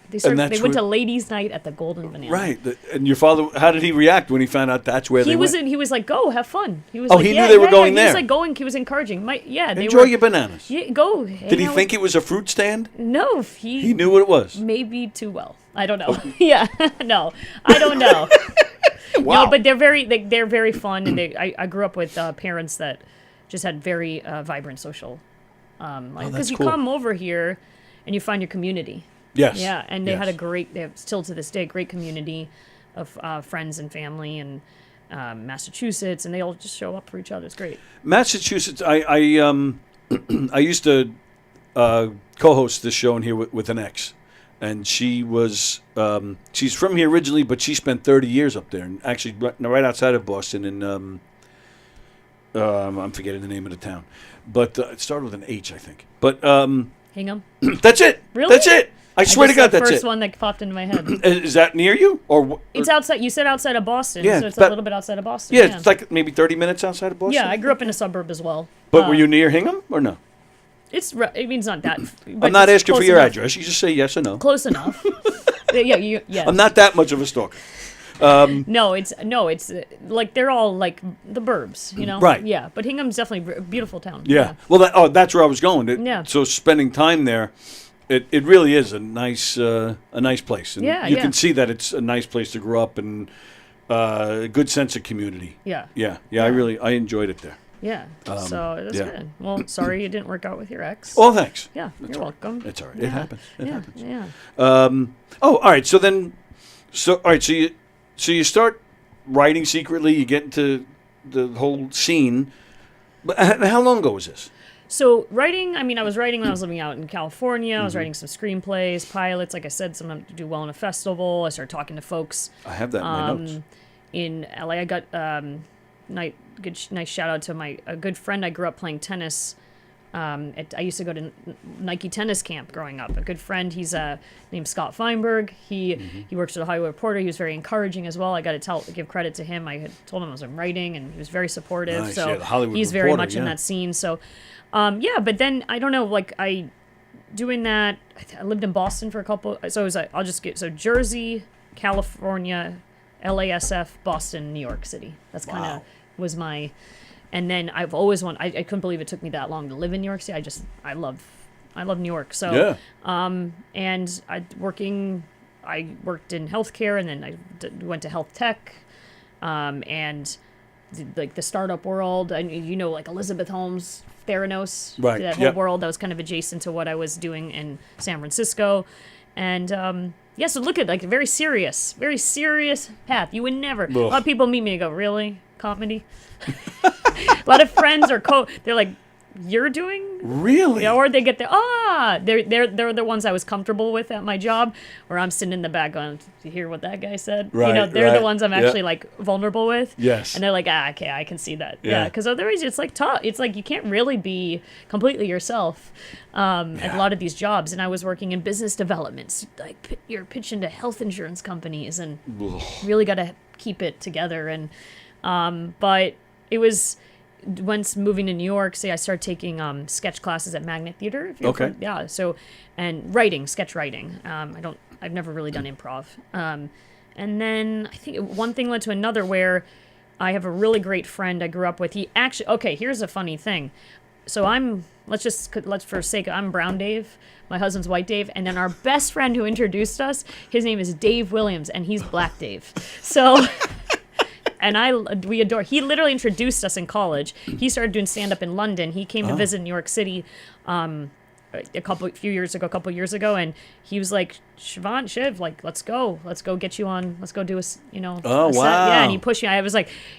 Speaker 11: went to ladies' night at the Golden Banana.
Speaker 3: Right. And your father, how did he react when he found out that's where they went?
Speaker 11: He was like, "Go, have fun." He was
Speaker 3: Oh,
Speaker 11: like,
Speaker 3: he
Speaker 11: yeah,
Speaker 3: knew they were going
Speaker 11: He
Speaker 3: there.
Speaker 11: was like going. He was encouraging.
Speaker 3: Enjoy your bananas.
Speaker 11: Yeah, go.
Speaker 3: Did he think it was a fruit stand?
Speaker 11: No,
Speaker 3: he knew what it was.
Speaker 11: Maybe too well. I don't know. Yeah, no, I don't know.
Speaker 3: Wow.
Speaker 11: No, but they're very fun, and I grew up with parents that just had very vibrant social, because you
Speaker 3: cool.
Speaker 11: come over here and you find your community.
Speaker 3: Yes.
Speaker 11: Yeah, and they had
Speaker 3: Yes.
Speaker 11: they have still to this day a great community of friends and family and Massachusetts, and they all just show up for each other. It's great.
Speaker 3: Massachusetts. I used to co-host this show in here with an ex, and she was she's from here originally, but she spent 30 years up there, and actually right outside of Boston. In I'm forgetting the name of the town, but it started with an H, I think. But
Speaker 11: Hingham.
Speaker 3: That's it.
Speaker 11: Really?
Speaker 3: That's it. I swear to God, that's
Speaker 11: the first
Speaker 3: it.
Speaker 11: one that popped into my head.
Speaker 3: Is that near you or?
Speaker 11: It's outside. You said outside of Boston,
Speaker 3: Yeah,
Speaker 11: so it's
Speaker 3: but-
Speaker 11: a little bit outside of Boston.
Speaker 3: Yeah, it's like maybe 30 minutes outside of Boston.
Speaker 11: Yeah, I grew up in a suburb as well.
Speaker 3: But were you near Hingham or no?
Speaker 11: It's not that.
Speaker 3: I'm not asking for your address. You just say yes or no.
Speaker 11: Close enough. Yeah.
Speaker 3: I'm not that much of a stalker.
Speaker 11: No, it's like they're all like the burbs, you know.
Speaker 3: Right.
Speaker 11: Yeah, but Hingham's definitely a beautiful town.
Speaker 3: Yeah. Well, that's where I was going.
Speaker 11: Yeah.
Speaker 3: So spending time there, it really is a nice place. And
Speaker 11: Yeah,
Speaker 3: you
Speaker 11: yeah.
Speaker 3: can see that it's a nice place to grow up and a good sense of community.
Speaker 11: Yeah.
Speaker 3: Yeah. I enjoyed it there.
Speaker 11: Yeah. So that's
Speaker 3: yeah.
Speaker 11: good. Well, sorry it didn't work out with your ex.
Speaker 3: Well, thanks.
Speaker 11: Yeah,
Speaker 3: That's
Speaker 11: you're
Speaker 3: all right.
Speaker 11: welcome.
Speaker 3: It's all right.
Speaker 11: Yeah.
Speaker 3: It happens. It happens.
Speaker 11: Yeah.
Speaker 3: All right. So you start writing secretly. You get into the whole scene. But how long ago was this?
Speaker 11: So writing, I was writing when I was living out in California. I was
Speaker 3: Mhm.
Speaker 11: writing some screenplays, pilots. Like I said, sometimes I do well in a festival. I started talking to folks.
Speaker 3: I have that in my notes.
Speaker 11: In LA, I got nice shout out to a good friend I grew up playing tennis. I used to go to Nike tennis camp growing up. A good friend, he's named Scott Feinberg. He works at the Hollywood Reporter. He was very encouraging as well. I got to give credit to him. I had told him I was writing, and he was very supportive.
Speaker 3: Nice,
Speaker 11: So
Speaker 3: yeah, the Hollywood
Speaker 11: he's very
Speaker 3: Reporter,
Speaker 11: much in
Speaker 3: yeah.
Speaker 11: that scene. So, but then I don't know, doing that. I lived in Boston for a couple. So it was Jersey, California, LASF, Boston, New York City. That's kind of was my. And then I've always I couldn't believe it took me that long to live in New York City. I love New York. So
Speaker 3: Yeah.
Speaker 11: and I worked in healthcare, and then I went to health tech, and like the startup world. And like Elizabeth Holmes, Theranos,
Speaker 3: Right,
Speaker 11: that whole
Speaker 3: yep.
Speaker 11: world that was kind of adjacent to what I was doing in San Francisco, and so look at like a very serious path. You would never. A lot of people meet me and go, "Really, comedy?" A lot of friends they're like, "You're doing?"
Speaker 3: Really?
Speaker 11: Yeah, or they get they're the ones I was comfortable with at my job, where I'm sitting in the back going, "Do you hear what that guy said?"
Speaker 3: Right,
Speaker 11: they're
Speaker 3: right.
Speaker 11: the ones I'm
Speaker 3: Yep.
Speaker 11: actually like vulnerable with.
Speaker 3: Yes.
Speaker 11: And they're like, okay, I can see that.
Speaker 3: Yeah.
Speaker 11: Yeah, because otherwise it's like tough. It's like you can't really be completely yourself at a lot of these jobs. And I was working in business developments, like you're pitching to health insurance companies, and really got to keep it together. And but it was. Once moving to New York, I started taking sketch classes at Magnet Theater. If you're
Speaker 3: Okay.
Speaker 11: from- yeah. So, and sketch writing. I've never really done improv. And then I think one thing led to another, where I have a really great friend I grew up with. Here's a funny thing. So I'm Brown Dave. My husband's White Dave, and then our best friend who introduced us, his name is Dave Williams, and he's Black Dave. So. And we adore. He literally introduced us in college. He started doing stand up in London. He came to visit New York City, a couple years ago, and he was like, Shiv, like let's go get you on. Let's go do a
Speaker 3: Oh,
Speaker 11: a set.
Speaker 3: wow.
Speaker 11: Yeah, and he pushed me.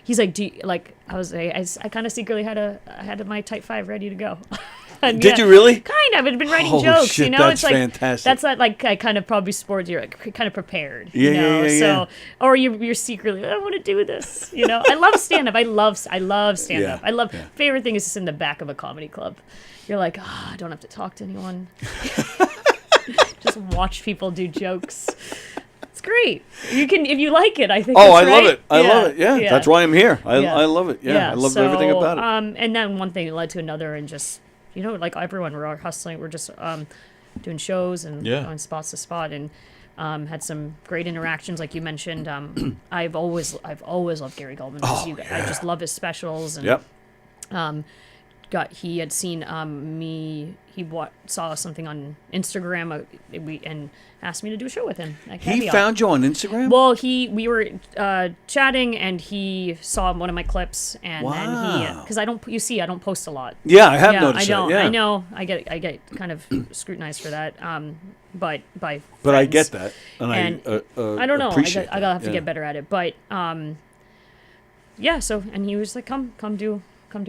Speaker 11: He's like, do you, like I was I kind of secretly had my type 5 ready to go. done.
Speaker 3: Did you really?
Speaker 11: Kind of. I've been writing
Speaker 3: Oh,
Speaker 11: jokes.
Speaker 3: shit,
Speaker 11: You know,
Speaker 3: that's
Speaker 11: it's like
Speaker 3: fantastic.
Speaker 11: that's like I kind of probably sport. You're like, kind of prepared.
Speaker 3: Yeah,
Speaker 11: you know?
Speaker 3: yeah.
Speaker 11: So or you're secretly I want to do this. You know, I love stand up. I love stand up.
Speaker 3: Yeah,
Speaker 11: I love favorite thing is just in the back of a comedy club. You're like, I don't have to talk to anyone. Just watch people do jokes. It's great. You can if you like it. I think.
Speaker 3: Oh,
Speaker 11: that's
Speaker 3: I love
Speaker 11: right.
Speaker 3: it. I love it. Yeah, that's why I'm here. I love it. Yeah, I love everything about it.
Speaker 11: And then one thing led to another, and just like everyone, we're all hustling. We're just doing shows and going spot to spot, and had some great interactions, like you mentioned. I've always loved Gary Goldman. I just love his specials. And, he had seen me. He saw something on Instagram, and asked me to do a show with him.
Speaker 3: He found you on Instagram?
Speaker 11: Well, we were chatting, and he saw one of my clips, and then he because I don't post a lot.
Speaker 3: Yeah, I have noticed that. Yeah.
Speaker 11: I know. I get kind of scrutinized for that. But by friends.
Speaker 3: But I get that, and
Speaker 11: I don't know.
Speaker 3: Appreciate
Speaker 11: I gotta have to get better at it. But So and he was like, come do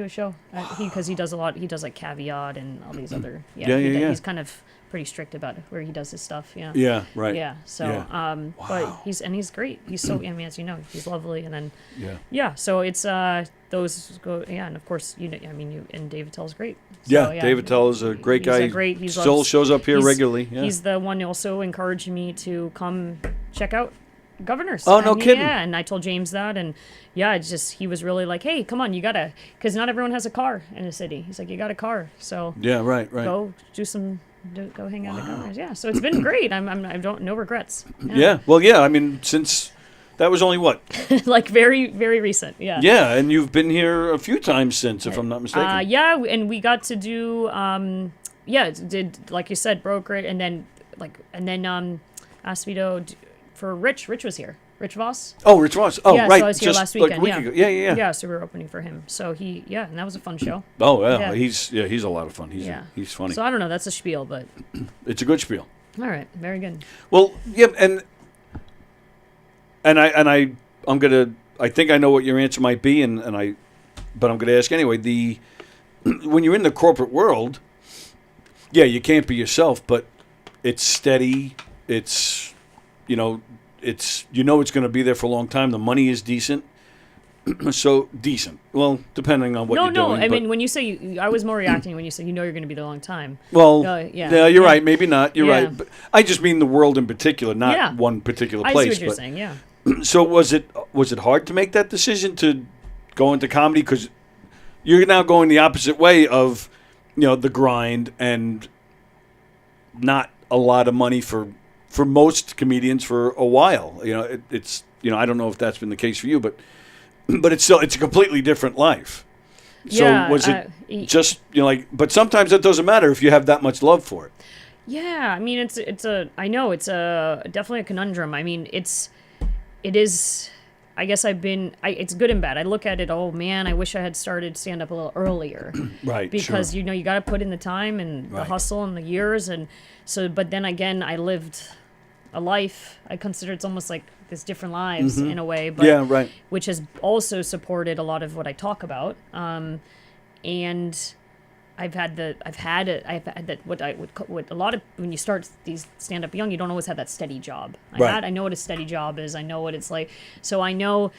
Speaker 11: a show because he does a lot. He does like Caveat and all these other. He's kind of pretty strict about where he does his stuff. Yeah.
Speaker 3: Yeah. Right.
Speaker 11: Yeah. So but he's great. He's so as you know, he's lovely. And then so it's those go and of course you and David Tell's great. So,
Speaker 3: David Tell is a great guy.
Speaker 11: He
Speaker 3: still shows up here regularly. Yeah.
Speaker 11: He's the one who also encouraged me to come check out Governors.
Speaker 3: Oh, no kidding.
Speaker 11: Yeah, and I told James that, and he was really like, hey, come on, you gotta, because not everyone has a car in a city. He's like, you got a car, so
Speaker 3: right.
Speaker 11: Go go hang out at Governors. Yeah, so it's been great. I don't no regrets.
Speaker 3: Yeah. Well, yeah. I mean, since that was only what?
Speaker 11: Like very very recent. Yeah.
Speaker 3: Yeah, and you've been here a few times since, if I'm not mistaken.
Speaker 11: Yeah, and we got to do did like you said, broker it, and then asked me to. For Rich was here. Rich Voss.
Speaker 3: Oh, Rich Voss. Oh, right.
Speaker 11: So I was here last weekend.
Speaker 3: Like a week ago. Yeah.
Speaker 11: Yeah, so we were opening for him. So and that was a fun show.
Speaker 3: Oh, yeah. He's a lot of fun. He's funny.
Speaker 11: So I don't know, that's a spiel, but
Speaker 3: it's a good spiel.
Speaker 11: All right, very good.
Speaker 3: Well, yeah, and I'm gonna. I think I know what your answer might be, but I'm gonna ask anyway. When you're in the corporate world, you can't be yourself, but it's steady. It's it's going to be there for a long time. The money is decent. So decent. Well, depending on what you're doing.
Speaker 11: I mean, when you say I was more reacting when you said you're going to be there a long time.
Speaker 3: Well, you're right. Maybe not. You're right. But I just mean the world in particular, not one particular place.
Speaker 11: I see what you're saying. Yeah.
Speaker 3: So was it hard to make that decision to go into comedy because you're now going the opposite way of the grind and not a lot of money for most comedians for a while. It's I don't know if that's been the case for you, but it's a completely different life. So was it just but sometimes that doesn't matter if you have that much love for it.
Speaker 11: Yeah, I mean it's definitely a conundrum. I mean it is. I guess it's good and bad. I look at it, oh man, I wish I had started stand up a little earlier.
Speaker 3: Right.
Speaker 11: Because you got to put in the time and the hustle and the years, and so but then again I lived a life. I consider it's almost like there's different lives in a way, but which has also supported a lot of what I talk about. And I've had that what a lot of when you start these stand up young, you don't always have that steady job. I know what a steady job is. I know what it's like. So I know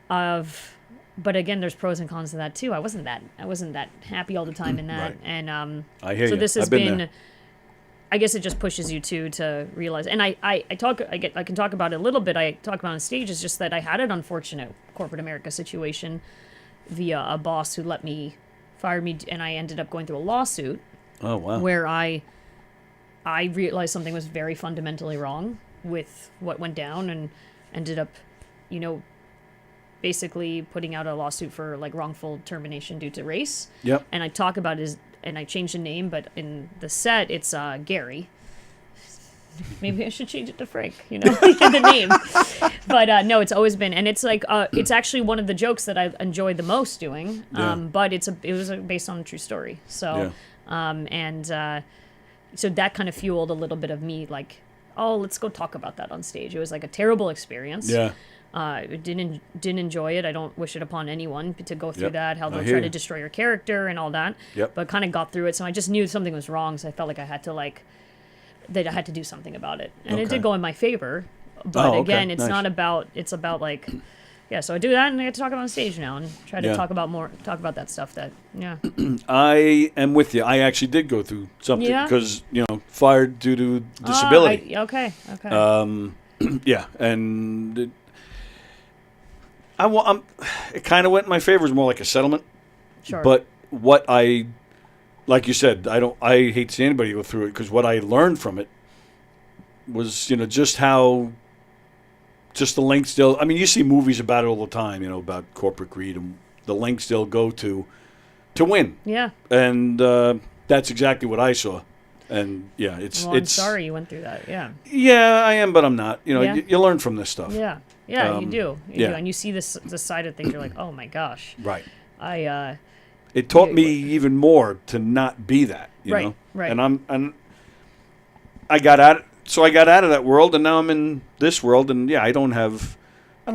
Speaker 11: but again, there's pros and cons to that too. I wasn't that happy all the time in that. And
Speaker 3: I hear
Speaker 11: so
Speaker 3: you.
Speaker 11: this has
Speaker 3: I've been
Speaker 11: been
Speaker 3: there.
Speaker 11: I guess it just pushes you to realize, and I can talk about it a little bit. I talk about on stage is just that I had an unfortunate corporate America situation via a boss who fired me, and I ended up going through a lawsuit.
Speaker 3: Oh wow!
Speaker 11: Where I realized something was very fundamentally wrong with what went down, and ended up, basically putting out a lawsuit for like wrongful termination due to race.
Speaker 3: Yep.
Speaker 11: And I talk about and I changed the name, but in the set it's Gary. Maybe I should change it to Frank, the name. But no, it's always been, and it's like it's actually one of the jokes that I enjoyed the most doing. But it was based on a true story. So so that kind of fueled a little bit of me, like, oh, let's go talk about that on stage. It was like a terrible experience.
Speaker 3: Yeah.
Speaker 11: Didn't enjoy it. I don't wish it upon anyone to go through
Speaker 3: Yep.
Speaker 11: that. How
Speaker 3: I
Speaker 11: they'll
Speaker 3: hear
Speaker 11: try
Speaker 3: you.
Speaker 11: to destroy your character and all that.
Speaker 3: Yep.
Speaker 11: But kind of got through it, so I just knew something was wrong. So I felt like I had to that I had to do something about it, and it
Speaker 3: Okay.
Speaker 11: did go in my favor. But
Speaker 3: Oh, okay.
Speaker 11: again, it's
Speaker 3: Nice.
Speaker 11: not about. It's about like, yeah. So I do that, and I get to talk about it on stage now, and try to
Speaker 3: Yeah.
Speaker 11: talk about that stuff. That yeah.
Speaker 3: I am with you. I actually did go through something
Speaker 11: Yeah?
Speaker 3: because fired due to disability.
Speaker 11: Okay. Okay.
Speaker 3: Yeah, and it kind of went in my favor. It was more like a settlement.
Speaker 11: Sure.
Speaker 3: But what like you said, I hate to see anybody go through it because what I learned from it was, just the lengths they'll. I mean, you see movies about it all the time, about corporate greed and the lengths they'll go to win.
Speaker 11: Yeah.
Speaker 3: And that's exactly what I saw. And yeah,
Speaker 11: Well, I'm sorry you went through that. Yeah.
Speaker 3: Yeah, I am, but I'm not.
Speaker 11: Yeah.
Speaker 3: You learn from this stuff.
Speaker 11: Yeah. Yeah, you do. You
Speaker 3: yeah.
Speaker 11: do. And you see this side of things. You're like, oh my gosh.
Speaker 3: Right.
Speaker 11: It
Speaker 3: taught me even more to not be that. You
Speaker 11: Right,
Speaker 3: know.
Speaker 11: right.
Speaker 3: And I got out. So I got out of that world, and now I'm in this world. And yeah, I don't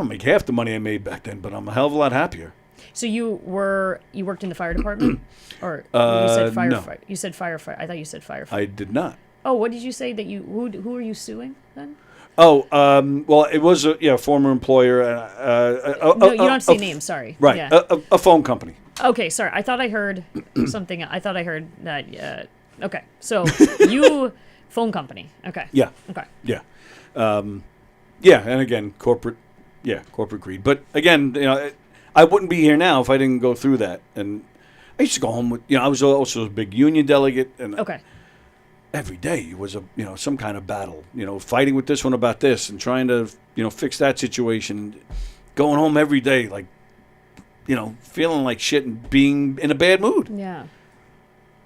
Speaker 3: make half the money I made back then, but I'm a hell of a lot happier.
Speaker 11: So you worked in the fire department, or you said firefighter?
Speaker 3: No.
Speaker 11: You said firefighter. I thought you said firefighter.
Speaker 3: I did not.
Speaker 11: Oh, what did you say that you? Who are you suing then?
Speaker 3: Oh, well, it was a former employer.
Speaker 11: No, you don't have to say names. Sorry.
Speaker 3: Right,
Speaker 11: Yeah.
Speaker 3: a phone company.
Speaker 11: Okay, sorry. I thought I heard something. I thought I heard that. Okay, so you phone company. Okay.
Speaker 3: Yeah.
Speaker 11: Okay.
Speaker 3: Yeah. Yeah, and again, corporate greed. But again, I wouldn't be here now if I didn't go through that. And I used to go home with, I was also a big union delegate, and
Speaker 11: Okay.
Speaker 3: every day was some kind of battle. Fighting with this one about this, and trying to fix that situation. Going home every day, like, feeling like shit and being in a bad mood.
Speaker 11: Yeah.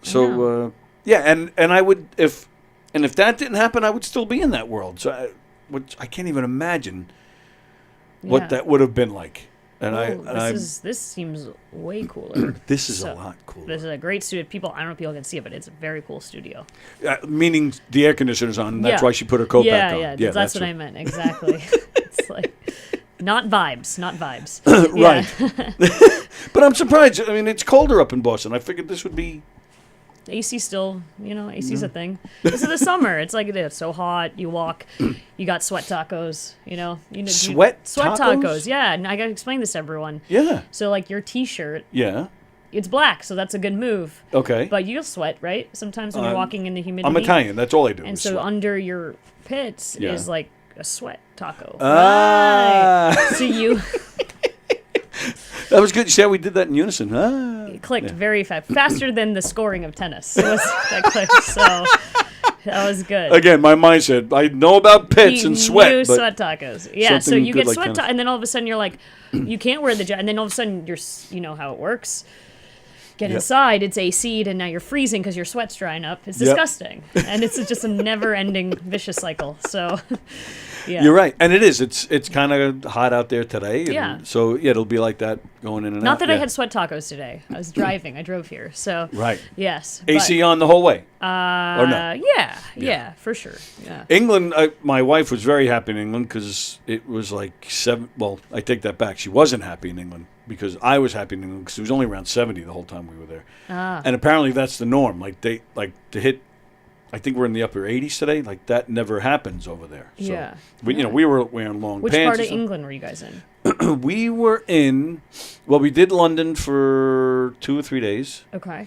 Speaker 3: So and I would if that didn't happen, I would still be in that world. So I can't even imagine what
Speaker 11: Yeah.
Speaker 3: that would have been like. And
Speaker 11: This seems way cooler.
Speaker 3: This is a lot cooler.
Speaker 11: This is a great studio. I don't know if people can see it, but it's a very cool studio.
Speaker 3: Meaning the air conditioner's on. And that's
Speaker 11: Yeah.
Speaker 3: why she put her coat back on.
Speaker 11: Yeah, that's what I meant exactly. It's like not vibes.
Speaker 3: Right. But I'm surprised. I mean, it's colder up in Boston. I figured this would be.
Speaker 11: AC still, AC's a thing. This is the summer. It's like it's so hot. You walk, you got sweat tacos.
Speaker 3: Sweat
Speaker 11: sweat
Speaker 3: tacos?
Speaker 11: tacos. Yeah, and I gotta explain this to everyone.
Speaker 3: Yeah.
Speaker 11: So like your T-shirt,
Speaker 3: Yeah.
Speaker 11: it's black, so that's a good move.
Speaker 3: Okay.
Speaker 11: But you'll sweat, right? Sometimes when you're walking in the humidity.
Speaker 3: I'm Italian. That's all I do.
Speaker 11: And
Speaker 3: is
Speaker 11: so
Speaker 3: sweat.
Speaker 11: under your pits
Speaker 3: Yeah.
Speaker 11: is like a sweat taco.
Speaker 3: Ah.
Speaker 11: Right. So you
Speaker 3: That was good. You see how we did that in unison? Ah.
Speaker 11: it clicked
Speaker 3: Yeah.
Speaker 11: very fast, faster than the scoring of tennis. It was that clicked. So that was good.
Speaker 3: Again, my mind said, I know about pits
Speaker 11: You
Speaker 3: and sweat.
Speaker 11: knew
Speaker 3: but
Speaker 11: sweat tacos. Yeah, so
Speaker 3: something
Speaker 11: you
Speaker 3: good
Speaker 11: get
Speaker 3: like
Speaker 11: sweat
Speaker 3: tennis.
Speaker 11: and then all of a sudden you're like, you can't wear the jacket, and then all of a sudden you know how it works. Get
Speaker 3: Yep.
Speaker 11: inside, it's AC'd, and now you're freezing because your sweat's drying up. It's
Speaker 3: Yep.
Speaker 11: disgusting, and it's just a never-ending vicious cycle. So, yeah,
Speaker 3: You're right, and it is. It's kind of hot out there today. And
Speaker 11: Yeah.
Speaker 3: So yeah, it'll be like that going in and out.
Speaker 11: Not that I
Speaker 3: yeah.
Speaker 11: had sweat tacos today. I was driving. I drove here, so
Speaker 3: Right.
Speaker 11: Yes.
Speaker 3: AC on the whole way.
Speaker 11: But,
Speaker 3: or no?
Speaker 11: Yeah, for sure. Yeah.
Speaker 3: England. My wife was very happy in England because it was like 7. Well, I take that back. She wasn't happy in England because I was happy in England because it was only around 70 the whole time we were there. And apparently that's the norm. Like to hit. I think we're in the upper 80s today. Like that never happens over there. So,
Speaker 11: Yeah.
Speaker 3: But we were wearing long
Speaker 11: Which
Speaker 3: pants.
Speaker 11: part of
Speaker 3: and stuff.
Speaker 11: England were you guys in?
Speaker 3: We were in. Well, we did London for 2 or 3 days.
Speaker 11: Okay.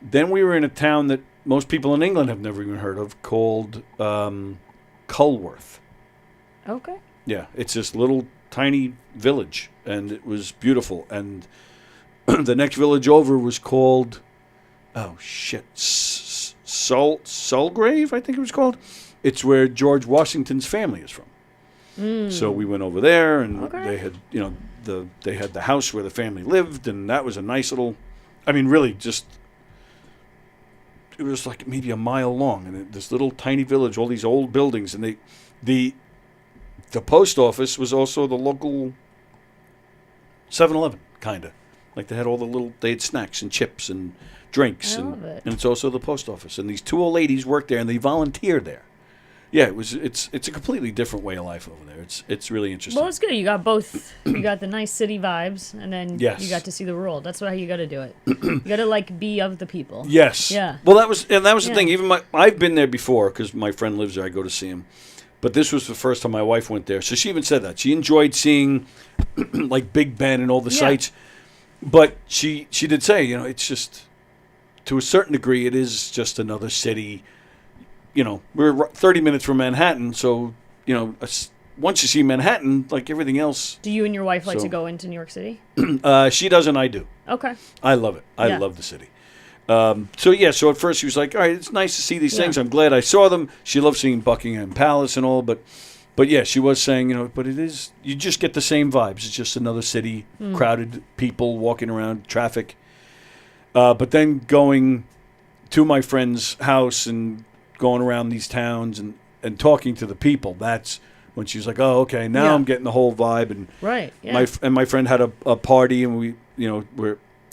Speaker 3: Then we were in a town that most people in England have never even heard of called Culworth.
Speaker 11: Okay.
Speaker 3: Yeah, it's this little tiny village, and it was beautiful. And the next village over was called, Sulgrave, I think it was called. It's where George Washington's family is from. So we went over there, and they had, they had the house where the family lived, and that was a nice little. I mean, really, just it was like maybe a mile long, and this little tiny village, all these old buildings, and the post office was also the local 7-Eleven, kind of. Like they had snacks and chips and drinks,
Speaker 11: I
Speaker 3: and
Speaker 11: love it.
Speaker 3: it's also the post office. And these 2 old ladies worked there, and they volunteered there. yeah, it's a completely different way of life over there. It's really interesting.
Speaker 11: Well, it's good. You got both. You got the nice city vibes, and then
Speaker 3: Yes.
Speaker 11: you got to see the world. That's how you got to do it. You got to like be of the people.
Speaker 3: Yes.
Speaker 11: Yeah.
Speaker 3: Well, that was the
Speaker 11: Yeah.
Speaker 3: thing. Even I've been there before because my friend lives there. I go to see him, but this was the first time my wife went there. So she even said that she enjoyed seeing like Big Ben and all the
Speaker 11: Yeah.
Speaker 3: sights. But she did say, it's just to a certain degree, it is just another city. We're 30 minutes from Manhattan, so once you see Manhattan, like everything else,
Speaker 11: Do you and your wife like
Speaker 3: So-
Speaker 11: to go into New York City?
Speaker 3: she does and I do.
Speaker 11: Okay.
Speaker 3: I love it. I
Speaker 11: Yeah.
Speaker 3: love the city. So at first she was like, all right, it's nice to see these
Speaker 11: Yeah.
Speaker 3: things. I'm glad I saw them. She loves seeing Buckingham Palace and all, but yeah, she was saying, but it is, you just get the same vibes. It's just another city, crowded people walking around, traffic. But then going to my friend's house and going around these towns and talking to the people, that's when she was like, oh, okay, now
Speaker 11: Yeah.
Speaker 3: I'm getting the whole vibe. And
Speaker 11: Right. Yeah.
Speaker 3: my friend had a party, and we,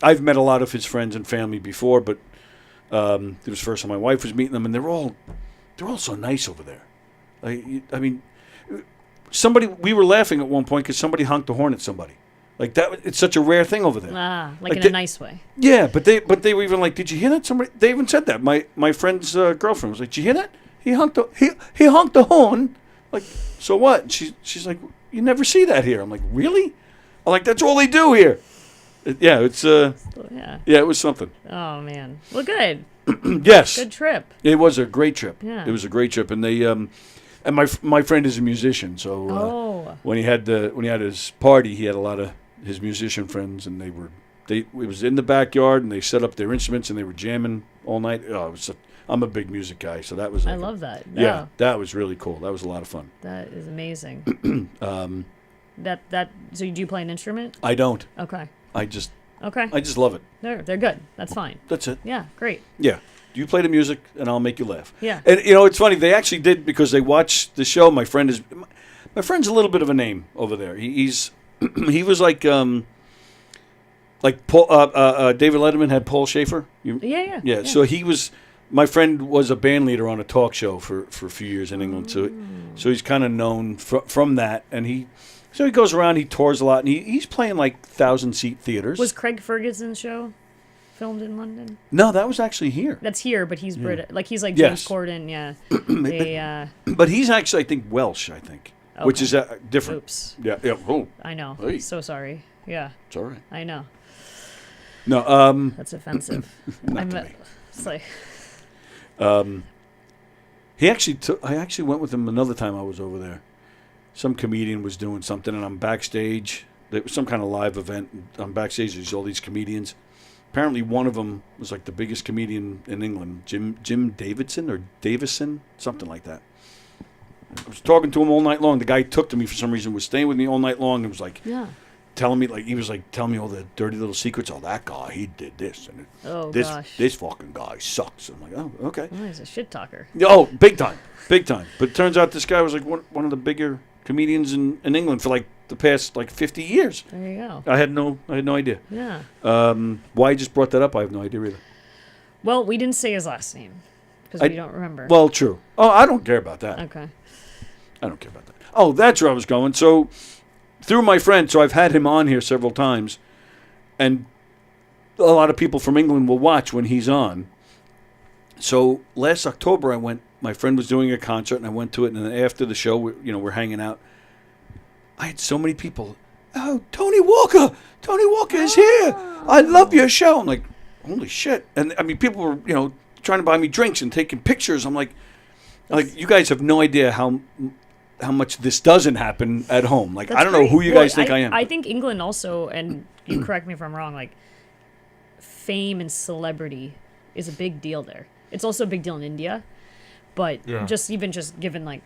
Speaker 3: I've met a lot of his friends and family before, but it was the first time my wife was meeting them, and they're all so nice over there. I mean, we were laughing at one point because somebody honked the horn at somebody. Like that, it's such a rare thing over there.
Speaker 11: Like in a nice way.
Speaker 3: Yeah, but they were even like, did you hear that? They even said that. My friend's girlfriend was like, did you hear that? He honked the horn. Like, so what? And she's like, you never see that here. I'm like, really? I'm like, that's all they do here.
Speaker 11: Yeah.
Speaker 3: Yeah, it was something.
Speaker 11: Oh man. Well, good.
Speaker 3: Yes.
Speaker 11: Good trip.
Speaker 3: It was a great trip.
Speaker 11: Yeah.
Speaker 3: It was a great trip, and they and my friend is a musician, so when he had his party, he had a lot of his musician friends, and it was in the backyard, and they set up their instruments, and they were jamming all night. Oh, I'm a big music guy, so that was.
Speaker 11: I love that.
Speaker 3: Yeah, that was really cool. That was a lot of fun.
Speaker 11: That is amazing. So do you play an instrument?
Speaker 3: I don't.
Speaker 11: Okay.
Speaker 3: I just love it.
Speaker 11: They're good. That's fine.
Speaker 3: That's it.
Speaker 11: Yeah, great.
Speaker 3: Yeah. You play the music, and I'll make you laugh.
Speaker 11: Yeah.
Speaker 3: And it's funny. They actually did because they watched the show. My friend's a little bit of a name over there. He was like Paul. David Letterman had Paul Schaefer.
Speaker 11: Yeah.
Speaker 3: So he was. My friend was a band leader on a talk show for a few years in England. So he's kind of known from that, and he goes around. He tours a lot, and he's playing like 1,000-seat theaters.
Speaker 11: Was Craig Ferguson's show filmed in London?
Speaker 3: No, that was actually here.
Speaker 11: That's here, but he's British. Like he's like
Speaker 3: Yes.
Speaker 11: James Corden. Yeah.
Speaker 3: But he's actually, I think, Welsh. I think, which is different.
Speaker 11: Oops.
Speaker 3: Yeah. Oh.
Speaker 11: I know.
Speaker 3: Hey.
Speaker 11: So sorry. Yeah.
Speaker 3: It's all right.
Speaker 11: I know.
Speaker 3: No.
Speaker 11: That's offensive.
Speaker 3: Not to me.
Speaker 11: It's like.
Speaker 3: He actually I actually went with him another time I was over there. Some comedian was doing something, and I'm backstage. There was some kind of live event. And I'm backstage. There's all these comedians. Apparently, one of them was like the biggest comedian in England, Jim Davidson or Davison, something like that. I was talking to him all night long. The guy took to me for some reason, was staying with me all night long, and was like, telling me telling me all the dirty little secrets. Oh, that guy, he did this, and this fucking guy sucks. I'm like, oh, okay.
Speaker 11: Oh, he's a shit talker.
Speaker 3: Oh, big time. But it turns out this guy was like one of the bigger comedians in England for like the past like 50 years.
Speaker 11: There you go.
Speaker 3: I had no idea.
Speaker 11: Yeah.
Speaker 3: Why you just brought that up, I have no idea either.
Speaker 11: Well, we didn't say his last name because we don't remember.
Speaker 3: Well, true. Oh, I don't care about that.
Speaker 11: Okay.
Speaker 3: I don't care about that. Oh, that's where I was going. So through my friend, so I've had him on here several times, and a lot of people from England will watch when he's on. So last October, I went. My friend was doing a concert, and I went to it. And then after the show, we're hanging out. I had so many people. Oh, Tony Walker is here. I love your show. I'm like, holy shit! And I mean, people were trying to buy me drinks and taking pictures. I'm like you guys have no idea how much this doesn't happen at home. Like, I don't know who you guys think I am.
Speaker 11: I think England also, and you correct me if I'm wrong, like fame and celebrity is a big deal there. It's also a big deal in India, but just given like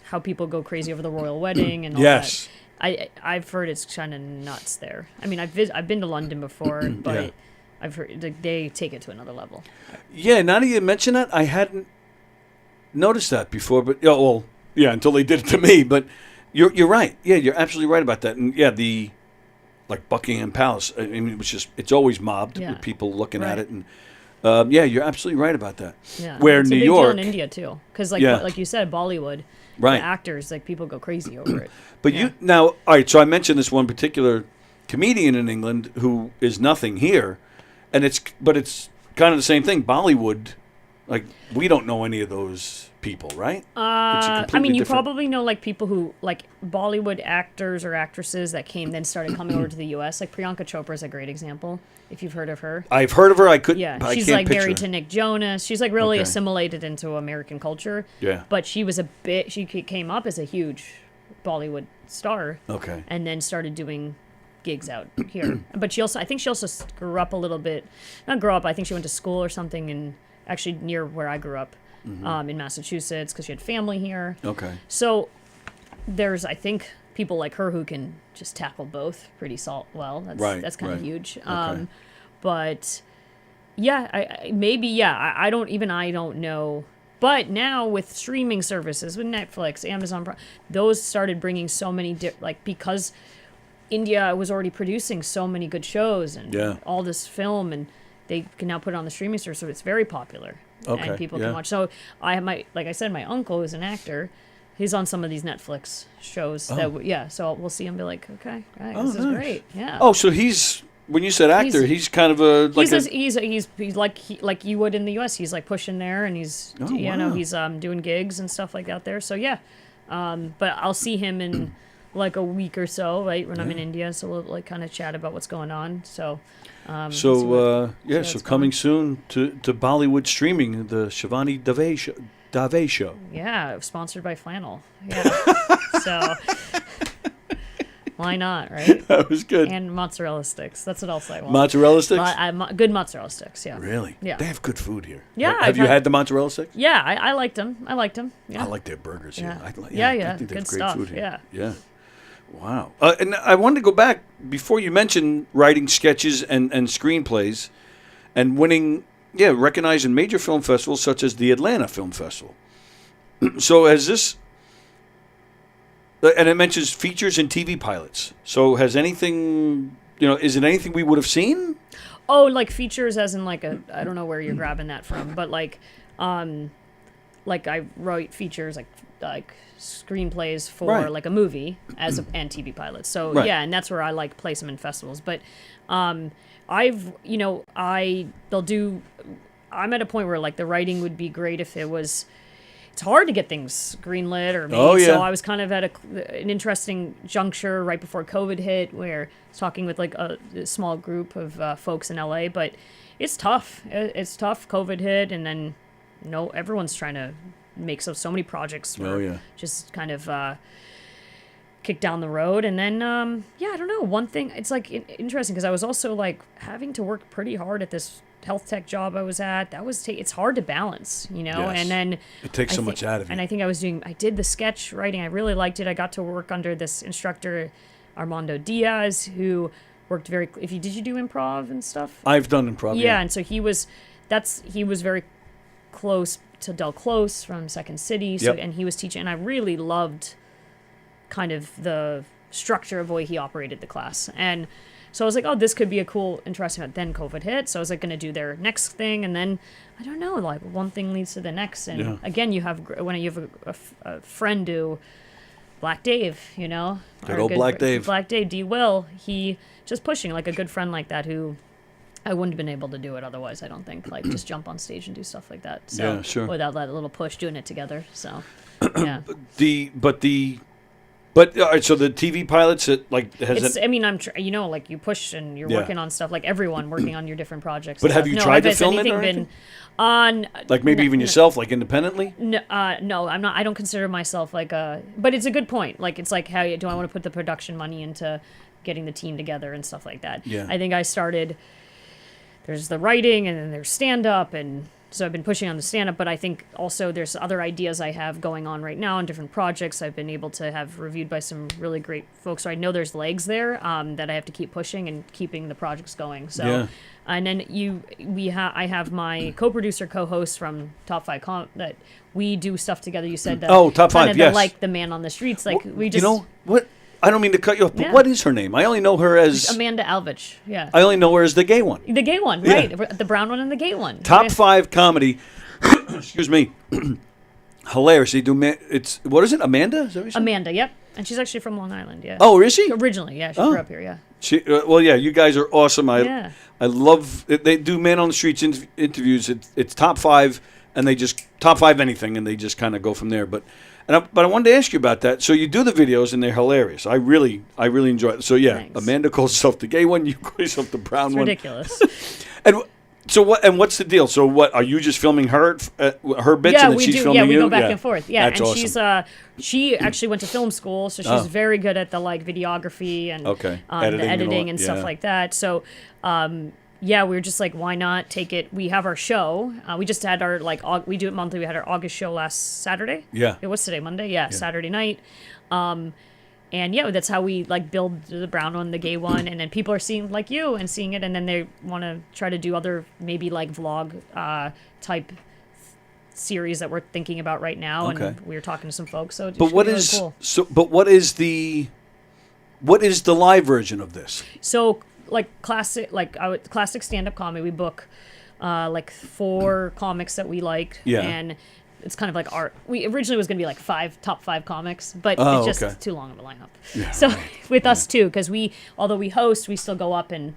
Speaker 11: how people go crazy over the royal wedding and all that. I've heard it's kind of nuts there. I mean, I've been to London before, but I've heard like, they take it to another level. Yeah,
Speaker 3: now that you mention that, I hadn't noticed that before, but until they did it to me. But you're right. Yeah, you're absolutely right about that. And the like Buckingham Palace. I mean, it's always mobbed with people looking at it. And Yeah, you're absolutely right about that.
Speaker 11: Yeah,
Speaker 3: Where
Speaker 11: it's
Speaker 3: New
Speaker 11: a big
Speaker 3: York,
Speaker 11: deal in India too, because like
Speaker 3: Yeah.
Speaker 11: like you said, Bollywood,
Speaker 3: Right.
Speaker 11: the actors, like people go crazy over it.
Speaker 3: but you now, all right. So I mentioned this one particular comedian in England who is nothing here, and it's kind of the same thing. Bollywood, like we don't know any of those people, right? It's a
Speaker 11: I
Speaker 3: completely
Speaker 11: mean, you
Speaker 3: different-
Speaker 11: probably know like people who like Bollywood actors or actresses that came then started coming over to the U.S. Like Priyanka Chopra is a great example. If you've heard of her.
Speaker 3: I've heard of her. I couldn't.
Speaker 11: Yeah,
Speaker 3: I
Speaker 11: she's
Speaker 3: can't
Speaker 11: like
Speaker 3: picture
Speaker 11: married
Speaker 3: her.
Speaker 11: to Nick Jonas. She's like really
Speaker 3: Okay.
Speaker 11: assimilated into American culture.
Speaker 3: Yeah.
Speaker 11: But she was she came up as a huge Bollywood star.
Speaker 3: Okay.
Speaker 11: And then started doing gigs out here. But I think she also grew up a little bit, not grew up, I think she went to school or something actually near where I grew up in Massachusetts because she had family here.
Speaker 3: Okay.
Speaker 11: So there's, I think, people like her who can just tackle both pretty well. That's kind of huge.
Speaker 3: Okay.
Speaker 11: But yeah, I don't know. But now with streaming services, with Netflix, Amazon Prime, those started bringing so many because India was already producing so many good shows and all this film, and they can now put it on the streaming service, so it's very popular.
Speaker 3: Okay,
Speaker 11: And people
Speaker 3: yeah.
Speaker 11: can watch. So I have like I said, my uncle is an actor. He's on some of these Netflix shows. So we'll see him and be like, okay, right, this is
Speaker 3: nice.
Speaker 11: great. Yeah.
Speaker 3: Oh, so when you said actor, he's kind of a
Speaker 11: he's like you would in the U.S. He's like pushing there, and he's he's doing gigs and stuff like that there. So yeah, but I'll see him in like a week or so, right, when I'm in India. So we'll like kind of chat about what's going on. So.
Speaker 3: So coming soon to Bollywood streaming, the Shivani Dave show.
Speaker 11: Yeah, sponsored by Flannel. Yeah. So why not, right?
Speaker 3: That was good.
Speaker 11: And mozzarella sticks. That's what else I want.
Speaker 3: Mozzarella sticks?
Speaker 11: Good mozzarella sticks, yeah.
Speaker 3: Really?
Speaker 11: Yeah.
Speaker 3: They have good food here.
Speaker 11: Yeah.
Speaker 3: Have you had the mozzarella sticks?
Speaker 11: Yeah, I liked them. Yeah.
Speaker 3: I like their burgers here.
Speaker 11: Yeah.
Speaker 3: I think they
Speaker 11: Good
Speaker 3: have great
Speaker 11: stuff.
Speaker 3: food here.
Speaker 11: Yeah.
Speaker 3: Yeah. Wow. And I wanted to go back before you mentioned writing sketches and screenplays and winning, recognized in major film festivals such as the Atlanta Film Festival. So has this, and it mentions features and TV pilots. So has anything, is it anything we would have seen?
Speaker 11: Oh, like features as in like I don't know where you're grabbing that from, but like I wrote features like screenplays for like a movie and TV pilots. So yeah, and that's where I like place them in festivals. But I'm at a point where like the writing would be great if it's hard to get things greenlit or made.
Speaker 3: Oh, yeah.
Speaker 11: So I was kind of at an interesting juncture right before COVID hit where I was talking with like a small group of folks in LA, but it's tough. It's tough. COVID hit, and then everyone's trying to make so many projects were just kind of kicked down the road. And then I don't know, one thing, it's like interesting because I was also like having to work pretty hard at this health tech job I was at. It's hard to balance,
Speaker 3: Yes.
Speaker 11: And then
Speaker 3: it takes so much out of you.
Speaker 11: and I think I did the sketch writing. I really liked it. I got to work under this instructor Armando Diaz, who worked did you do improv and stuff?
Speaker 3: I've done improv.
Speaker 11: Yeah, and so he was very close to Del Close from Second City. So and he was teaching, and I really loved kind of the structure of the way he operated the class. And so I was like, oh, this could be a cool, interesting. Then COVID hit, so I was like going to do their next thing, and then I don't know, like one thing leads to the next, and again, when you have a friend who, Black Dave,
Speaker 3: Good old Black Dave.
Speaker 11: Black Dave, D. Will, he just pushing like a good friend like that who I wouldn't have been able to do it otherwise, I don't think, like just jump on stage and do stuff like that. So,
Speaker 3: yeah, sure.
Speaker 11: Without that little push, doing it together. So, yeah.
Speaker 3: But all right, so the TV pilots,
Speaker 11: like you push and you're working on stuff, like everyone working on your different projects.
Speaker 3: But have you tried to film it or anything? Like maybe even yourself, like independently?
Speaker 11: No, I'm not. I don't consider myself like a. But it's a good point. Like it's like, how do I want to put the production money into getting the team together and stuff like that?
Speaker 3: Yeah.
Speaker 11: I think I started. There's the writing, and then there's stand up, and so I've been pushing on the stand up. But I think also there's other ideas I have going on right now in different projects. I've been able to have reviewed by some really great folks. So I know there's legs there that I have to keep pushing and keeping the projects going. So.
Speaker 3: Yeah.
Speaker 11: And then I have my co-producer, co-host from Top 5 that we do stuff together. You said that.
Speaker 3: Oh, Top 5,
Speaker 11: kind of
Speaker 3: yes.
Speaker 11: like the man on the streets, like we just.
Speaker 3: You know what? I don't mean to cut you off, but
Speaker 11: Yeah.
Speaker 3: what is her name? I only know her as
Speaker 11: Amanda Alvich. Yeah.
Speaker 3: I only know her as the gay one.
Speaker 11: The gay one,
Speaker 3: Yeah.
Speaker 11: right? The brown one and the gay one.
Speaker 3: Top
Speaker 11: Yeah.
Speaker 3: 5 comedy. Excuse me. Hilarious. They do. It's what is it? Amanda? Is that what you said?
Speaker 11: Amanda, yep. And she's actually from Long Island, yeah.
Speaker 3: Oh, is she?
Speaker 11: Originally, yeah. She
Speaker 3: Oh.
Speaker 11: grew up here, yeah.
Speaker 3: Well, yeah. You guys are awesome.
Speaker 11: Yeah.
Speaker 3: I love. They do man on the streets interviews. It's top 5, and they just top 5 anything, and they just kind of go from there. But I wanted to ask you about that. So you do the videos, and they're hilarious. I really enjoy it. So yeah,
Speaker 11: Thanks.
Speaker 3: Amanda calls herself the gay one. You call yourself the brown
Speaker 11: It's
Speaker 3: one.
Speaker 11: ridiculous.
Speaker 3: And so what? And what's the deal? So what? Are you just filming her bits,
Speaker 11: Yeah,
Speaker 3: and then
Speaker 11: we
Speaker 3: she's
Speaker 11: do.
Speaker 3: filming
Speaker 11: Yeah, we
Speaker 3: you?
Speaker 11: go back and forth. Yeah,
Speaker 3: That's
Speaker 11: and
Speaker 3: awesome.
Speaker 11: she actually went to film school, so she's
Speaker 3: Oh.
Speaker 11: very good at the videography and
Speaker 3: Okay.
Speaker 11: the
Speaker 3: Editing and all
Speaker 11: editing
Speaker 3: that,
Speaker 11: and stuff
Speaker 3: yeah.
Speaker 11: like that. So, yeah, we were just like, why not take it? We have our show. We just had our we do it monthly. We had our August show last Saturday.
Speaker 3: Yeah.
Speaker 11: It was today, Monday. Yeah, Saturday night. And yeah, that's how we build the brown one, the gay one, and then people are seeing you and seeing it, and then they want to try to do other maybe vlog type series that we're thinking about right now.
Speaker 3: Okay.
Speaker 11: And we were talking to some folks, so it's
Speaker 3: But what
Speaker 11: really
Speaker 3: is
Speaker 11: cool.
Speaker 3: But what is the live version of this?
Speaker 11: So classic classic stand up comedy. We book 4 comics that we like,
Speaker 3: Yeah.
Speaker 11: and it's kind of like art. We originally was going to be top 5 comics, but
Speaker 3: Oh,
Speaker 11: it's just
Speaker 3: okay.
Speaker 11: too long of a lineup.
Speaker 3: Yeah,
Speaker 11: So with us too, because although we host, we still go up and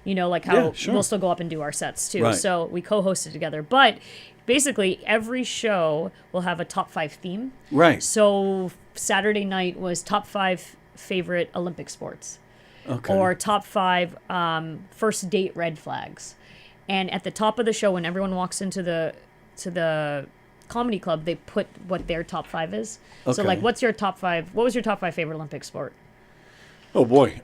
Speaker 11: how
Speaker 3: Yeah, sure.
Speaker 11: we'll still go up and do our sets too.
Speaker 3: Right.
Speaker 11: So we co-host it together, but basically every show will have a top 5 theme.
Speaker 3: Right.
Speaker 11: So Saturday night was top 5 favorite Olympic sports.
Speaker 3: Okay.
Speaker 11: Or top 5 first date red flags. And at the top of the show, when everyone walks into the comedy club, they put what their top 5 is. So
Speaker 3: Okay.
Speaker 11: what's your top 5? What was your top 5 favorite Olympic sport?
Speaker 3: Oh boy.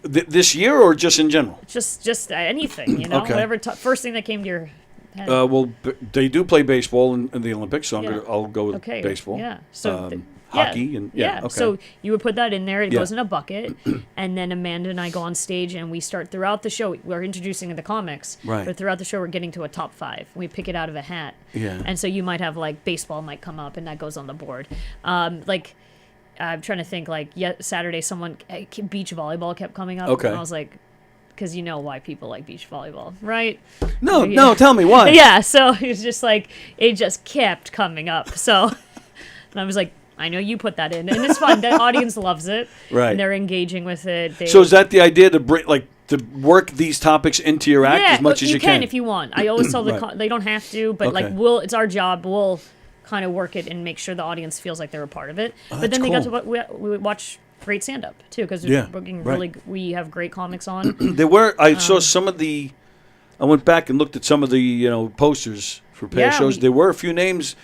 Speaker 3: This year or just in general?
Speaker 11: Just anything,
Speaker 3: Okay.
Speaker 11: whatever first thing that came to your head.
Speaker 3: Well, they do play baseball in the Olympics, so
Speaker 11: Yeah.
Speaker 3: I'll go with
Speaker 11: Okay,
Speaker 3: baseball.
Speaker 11: yeah. So
Speaker 3: hockey and okay.
Speaker 11: So you would put that in there. It
Speaker 3: Yeah.
Speaker 11: goes in a bucket, and then Amanda and I go on stage and we start throughout the show. We're introducing the comics,
Speaker 3: Right.
Speaker 11: but throughout the show we're getting to a top 5. We pick it out of a hat,
Speaker 3: Yeah.
Speaker 11: and so you might have baseball might come up and that goes on the board. I'm trying to think. Saturday, beach volleyball kept coming up.
Speaker 3: Okay.
Speaker 11: And I was like, because you know why people like beach volleyball, right?
Speaker 3: No,
Speaker 11: Yeah.
Speaker 3: no, tell me why.
Speaker 11: Yeah, so it's just it just kept coming up. So, and I was like, I know you put that in, and it's fun. The audience loves it,
Speaker 3: Right.
Speaker 11: And they're engaging with it.
Speaker 3: So is that the idea to bring to work these topics into your act as much as you
Speaker 11: can if you want. I always tell
Speaker 3: Right.
Speaker 11: they don't have to, but
Speaker 3: Okay.
Speaker 11: it's our job. We'll kind of work it and make sure the audience feels like they're a part of it.
Speaker 3: Oh,
Speaker 11: but then
Speaker 3: that's
Speaker 11: they got
Speaker 3: cool.
Speaker 11: to we watch great stand up too, because
Speaker 3: Yeah,
Speaker 11: we have great comics on.
Speaker 3: There were. I saw some of the. I went back and looked at some of the posters for past
Speaker 11: Yeah,
Speaker 3: shows. There were a few names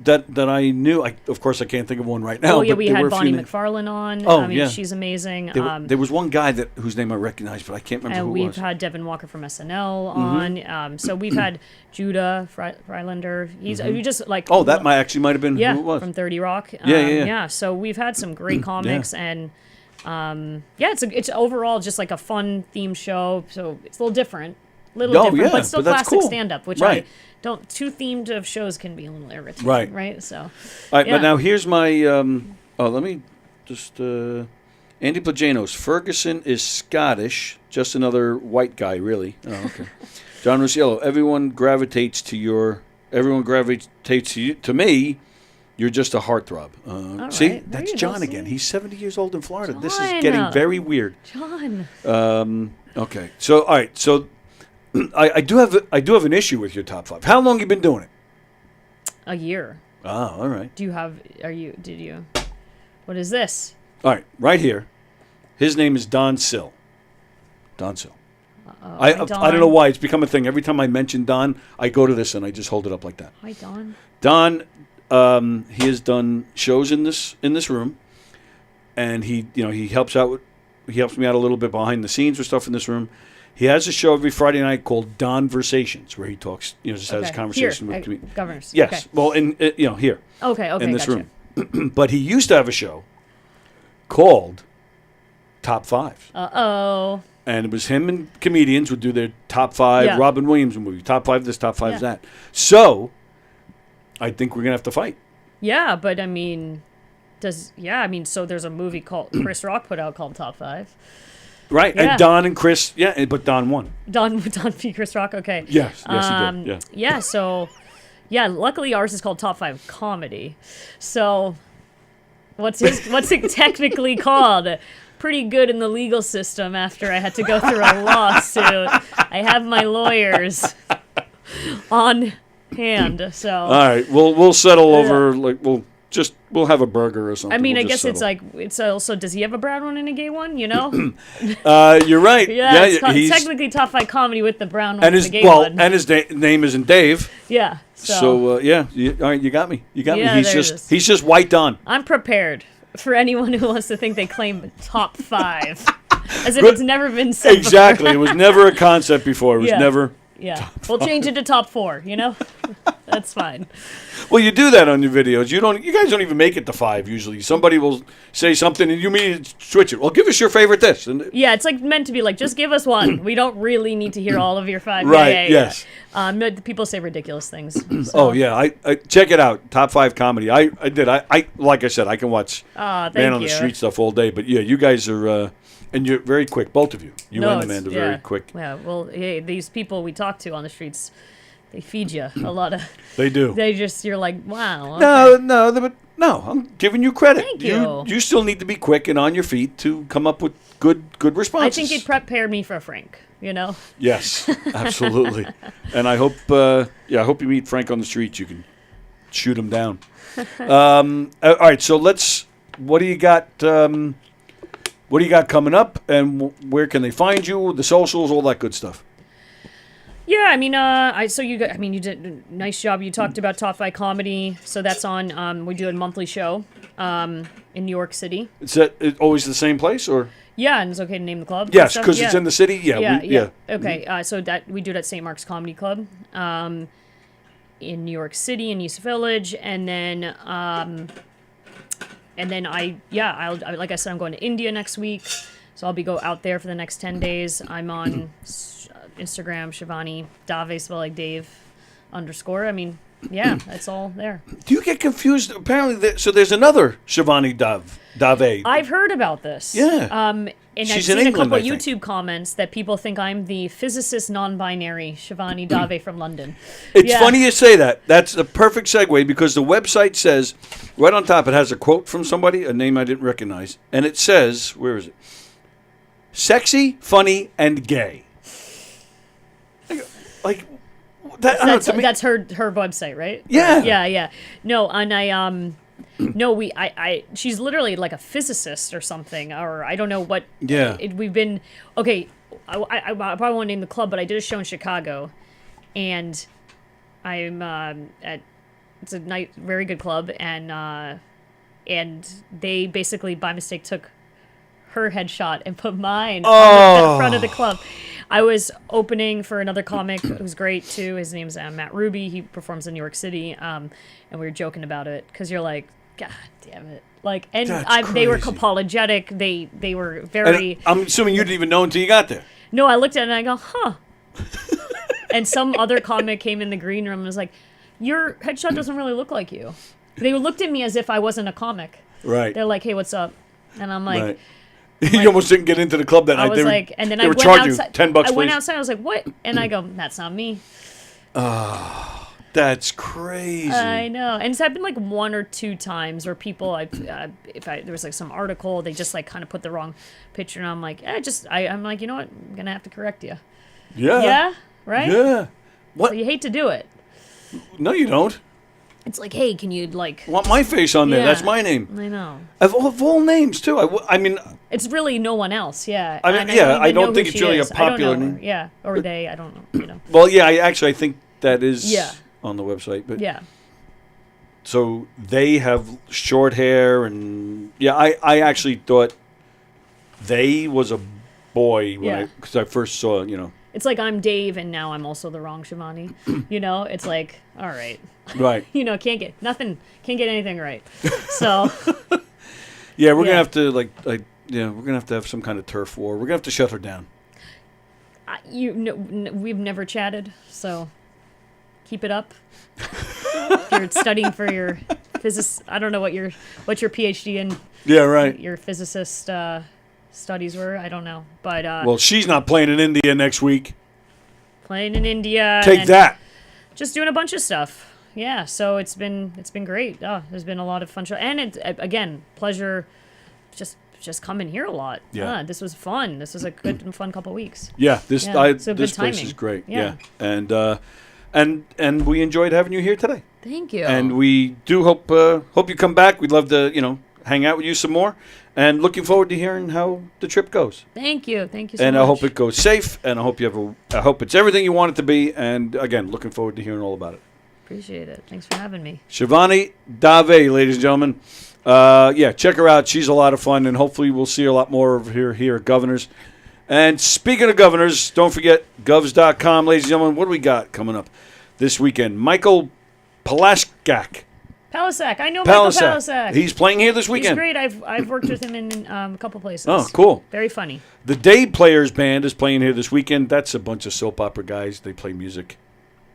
Speaker 3: that I knew. Of course, I can't think of one right now.
Speaker 11: Oh yeah,
Speaker 3: but
Speaker 11: we
Speaker 3: there were
Speaker 11: had
Speaker 3: a few
Speaker 11: Bonnie McFarlane on.
Speaker 3: Oh,
Speaker 11: I mean,
Speaker 3: yeah.
Speaker 11: she's amazing.
Speaker 3: There was one guy whose name I recognized, but I can't remember
Speaker 11: And
Speaker 3: who it
Speaker 11: we've
Speaker 3: was.
Speaker 11: had Devin Walker from SNL on. So we've had Judah Freilander. We just
Speaker 3: Oh, that might have been
Speaker 11: yeah,
Speaker 3: who it was.
Speaker 11: from 30 Rock.
Speaker 3: Yeah.
Speaker 11: So we've had some great comics and it's overall just a fun theme show. So it's a little different.
Speaker 3: Yeah,
Speaker 11: but still
Speaker 3: but that's
Speaker 11: classic
Speaker 3: cool.
Speaker 11: stand-up, which
Speaker 3: Right.
Speaker 11: I don't. Too themed of shows can be a little irritating,
Speaker 3: Right.
Speaker 11: right? So,
Speaker 3: All right,
Speaker 11: yeah.
Speaker 3: but now here's my. Let me just. Andy Plajanos. Ferguson is Scottish. Just another white guy, really. Oh, okay. John Rusciello. Everyone gravitates to you. To me, you're just a heartbrob. See,
Speaker 11: right. There
Speaker 3: that's
Speaker 11: you go,
Speaker 3: John
Speaker 11: see?
Speaker 3: again. He's 70 years old in Florida. This is
Speaker 11: John.
Speaker 3: getting very weird.
Speaker 11: John.
Speaker 3: Okay. So all right. So I do have an issue with your top 5. How long you been doing it?
Speaker 11: A year.
Speaker 3: Ah, all right.
Speaker 11: Did you? What is this?
Speaker 3: All right, right here. His name is Don Sill. Don Sill.
Speaker 11: Hi,
Speaker 3: I don't
Speaker 11: Don.
Speaker 3: know why it's become a thing. Every time I mention Don, I go to this and I just hold it up like that.
Speaker 11: Hi, Don.
Speaker 3: Don, he has done shows in this room, and he helps me out a little bit behind the scenes with stuff in this room. He has a show every Friday night called Donversations, where he talks, just has a conversation
Speaker 11: Here,
Speaker 3: with comedians.
Speaker 11: governors.
Speaker 3: Yes,
Speaker 11: Okay.
Speaker 3: well, here.
Speaker 11: Okay.
Speaker 3: in this
Speaker 11: Gotcha.
Speaker 3: room. But he used to have a show called Top 5.
Speaker 11: Uh-oh.
Speaker 3: And it was him and comedians would do their top 5
Speaker 11: Yeah.
Speaker 3: Robin Williams movie, top 5 this, top 5
Speaker 11: Yeah.
Speaker 3: that. So I think we're going to have to fight.
Speaker 11: Yeah, but I mean, I mean, so there's a movie called Chris Rock put out called Top 5.
Speaker 3: Right,
Speaker 11: Yeah.
Speaker 3: and Don and Chris, but Don won.
Speaker 11: Don beat Chris Rock, okay.
Speaker 3: Yes, he did. Yeah.
Speaker 11: Yeah, so, luckily ours is called Top 5 Comedy. So, what's it technically called? Pretty good in the legal system after I had to go through a lawsuit. I have my lawyers on hand, so.
Speaker 3: All right, we'll settle over, we'll have a burger or something.
Speaker 11: I mean,
Speaker 3: We'll
Speaker 11: I guess
Speaker 3: just settle.
Speaker 11: it's also, does he have a brown one and a gay one, you know?
Speaker 3: You're right.
Speaker 11: Yeah, it's
Speaker 3: he's,
Speaker 11: technically Top 5 Comedy with the brown one
Speaker 3: and
Speaker 11: and
Speaker 3: his
Speaker 11: the gay one.
Speaker 3: and his name isn't Dave.
Speaker 11: Yeah.
Speaker 3: So, all right, you got me.
Speaker 11: Yeah,
Speaker 3: He's
Speaker 11: there it
Speaker 3: just
Speaker 11: is.
Speaker 3: he's just white Don.
Speaker 11: I'm prepared for anyone who wants to think they claim Top 5. As if it's never been said
Speaker 3: Exactly.
Speaker 11: before.
Speaker 3: It was never a concept before. It was never.
Speaker 11: Yeah. We'll change it to Top 4, you know? That's fine.
Speaker 3: Well, you do that on your videos. You guys don't even make it to 5 usually. Somebody will say something and you immediately switch it. Well, give us your favorite this. And
Speaker 11: Yeah, it's like meant to be like, just give us one. We don't really need to hear all of your 5.
Speaker 3: Right, yes.
Speaker 11: But people say ridiculous things. So.
Speaker 3: Oh, yeah. I check it out. Top 5 Comedy. I did. I like I said, I can watch
Speaker 11: thank
Speaker 3: Man on
Speaker 11: you.
Speaker 3: the Street stuff all day. But, yeah, you guys are... and you're very quick, both of you. You and Amanda, very quick.
Speaker 11: Yeah, well, hey, these people we talk to on the streets, they feed you a lot of...
Speaker 3: They do.
Speaker 11: You're like, wow. Okay.
Speaker 3: No, I'm giving you credit.
Speaker 11: Thank you.
Speaker 3: You still need to be quick and on your feet to come up with good responses.
Speaker 11: I think it prepared me for Frank, you know?
Speaker 3: Yes, absolutely. And I hope, I hope you meet Frank on the street. You can shoot him down. All right, so what do you got? What do you got coming up, and where can they find you? The socials, all that good stuff.
Speaker 11: Yeah, I mean, you did a nice job. You talked about Top 5 Comedy, so that's on. We do a monthly show, in New York City.
Speaker 3: Is that always the same place, or?
Speaker 11: Yeah, and it's okay to name the club.
Speaker 3: Yes, because it's in the city. Yeah.
Speaker 11: Okay, so that we do it at St. Mark's Comedy Club, in New York City, in East Village, and then I'll like I said, I'm going to India next week, so I'll be out there for the next 10 days. I'm on Instagram, Shivani Dave, spelled like Dave _. I mean, yeah, it's all there.
Speaker 3: Do you get confused? Apparently, so there's another Shivani Dave.
Speaker 11: I've heard about this.
Speaker 3: Yeah.
Speaker 11: And
Speaker 3: She's
Speaker 11: I've seen
Speaker 3: in
Speaker 11: a
Speaker 3: England,
Speaker 11: couple
Speaker 3: I think.
Speaker 11: YouTube comments that people think I'm the physicist non-binary Shivani Dave from London.
Speaker 3: It's funny you say that. That's a perfect segue because the website says, right on top, it has a quote from somebody, a name I didn't recognize, and it says, where is it? Sexy, funny, and gay. Like that.
Speaker 11: That's her website, right?
Speaker 3: Yeah.
Speaker 11: Yeah. No, and she's literally like a physicist or something, or I don't know what.
Speaker 3: Yeah.
Speaker 11: We've been okay. I probably won't name the club, but I did a show in Chicago, and I'm it's a very good club, and they basically by mistake took her headshot and put mine on the front of the club. I was opening for another comic who's great too. His name's Matt Ruby. He performs in New York City, and we were joking about it because you're like, God damn it! Like, and they were apologetic. They were very.
Speaker 3: And I'm assuming you didn't even know until you got there.
Speaker 11: No, I looked at it and I go, huh. And some other comic came in the green room and was like, your headshot doesn't really look like you. They looked at me as if I wasn't a comic.
Speaker 3: Right.
Speaker 11: They're like, hey, what's up? And I'm like.
Speaker 3: Right. You almost didn't get into the club that night.
Speaker 11: I was like, and then I went outside.
Speaker 3: $10,
Speaker 11: I went
Speaker 3: please.
Speaker 11: outside. I was like, what? And I go, that's not me.
Speaker 3: Oh, that's crazy.
Speaker 11: I know, and it's happened like 1 or 2 times where people, there was like some article, they just like kind of put the wrong picture, and I'm like, I'm like, you know what? I'm gonna have to correct you.
Speaker 3: Yeah.
Speaker 11: Yeah. Right.
Speaker 3: Yeah. What?
Speaker 11: So you hate to do it.
Speaker 3: No, you don't.
Speaker 11: It's like, hey, can you like?
Speaker 3: Want my face on there?
Speaker 11: Yeah,
Speaker 3: That's my name.
Speaker 11: I know.
Speaker 3: Of all names too. I mean.
Speaker 11: It's really no one else. Yeah.
Speaker 3: I mean, I don't think it's really a popular name.
Speaker 11: Yeah, or they. I don't know. You know.
Speaker 3: Well, yeah. I think that is.
Speaker 11: Yeah.
Speaker 3: On the website, but.
Speaker 11: Yeah.
Speaker 3: So they have short hair, and I actually thought they was a boy because I first saw
Speaker 11: It's like I'm Dave, and now I'm also the wrong Shivani. It's like, all right.
Speaker 3: Right.
Speaker 11: Can't get anything right. So.
Speaker 3: Yeah, we're gonna have to we're gonna have to have some kind of turf war. We're gonna have to shut her down.
Speaker 11: We've never chatted, so keep it up. If you're studying for your I don't know what your PhD in.
Speaker 3: Yeah, right.
Speaker 11: Your physicist studies were. I don't know, but
Speaker 3: Well, she's not playing in India next week.
Speaker 11: playing in India.
Speaker 3: Take
Speaker 11: and
Speaker 3: that.
Speaker 11: Just doing a bunch of stuff. Yeah, so it's been great. Oh, there's been a lot of fun show, and again, pleasure. Just coming here a lot.
Speaker 3: Yeah.
Speaker 11: This was fun. This was a good and fun couple weeks.
Speaker 3: Yeah, this
Speaker 11: So
Speaker 3: this
Speaker 11: good
Speaker 3: place
Speaker 11: timing.
Speaker 3: is great.
Speaker 11: Yeah.
Speaker 3: And we enjoyed having you here today.
Speaker 11: Thank you.
Speaker 3: And we do hope you come back. We'd love to hang out with you some more. And looking forward to hearing how the trip goes.
Speaker 11: Thank you so
Speaker 3: and
Speaker 11: much.
Speaker 3: I hope it goes safe. And I hope it's everything you want it to be. And again, looking forward to hearing all about it.
Speaker 11: Appreciate it. Thanks for having me.
Speaker 3: Shivani Dave, ladies and gentlemen. Check her out. She's a lot of fun, and hopefully we'll see a lot more of her here at Governors. And speaking of Governors, don't forget govs.com, ladies and gentlemen. What do we got coming up this weekend? Michael Palaskak.
Speaker 11: Palasak. I know Michael Palasak.
Speaker 3: He's playing here this weekend.
Speaker 11: He's great. I've worked with him in a couple places.
Speaker 3: Oh, cool.
Speaker 11: Very funny.
Speaker 3: The Day Players Band is playing here this weekend. That's a bunch of soap opera guys. They play music.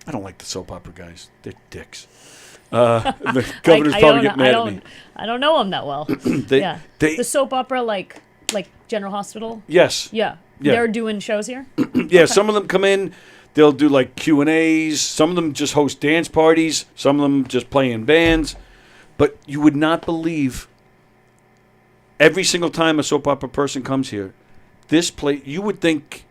Speaker 3: I don't like the soap opera guys. They're dicks. The Governor's probably getting mad at me.
Speaker 11: I don't know him that well. The soap opera, like General Hospital.
Speaker 3: Yes.
Speaker 11: Yeah.
Speaker 3: Yeah.
Speaker 11: They're doing shows here.
Speaker 3: Yeah. Okay. Some of them come in. They'll do like Q&As. Some of them just host dance parties. Some of them just play in bands. But you would not believe every single time a soap opera person comes here, this place you would think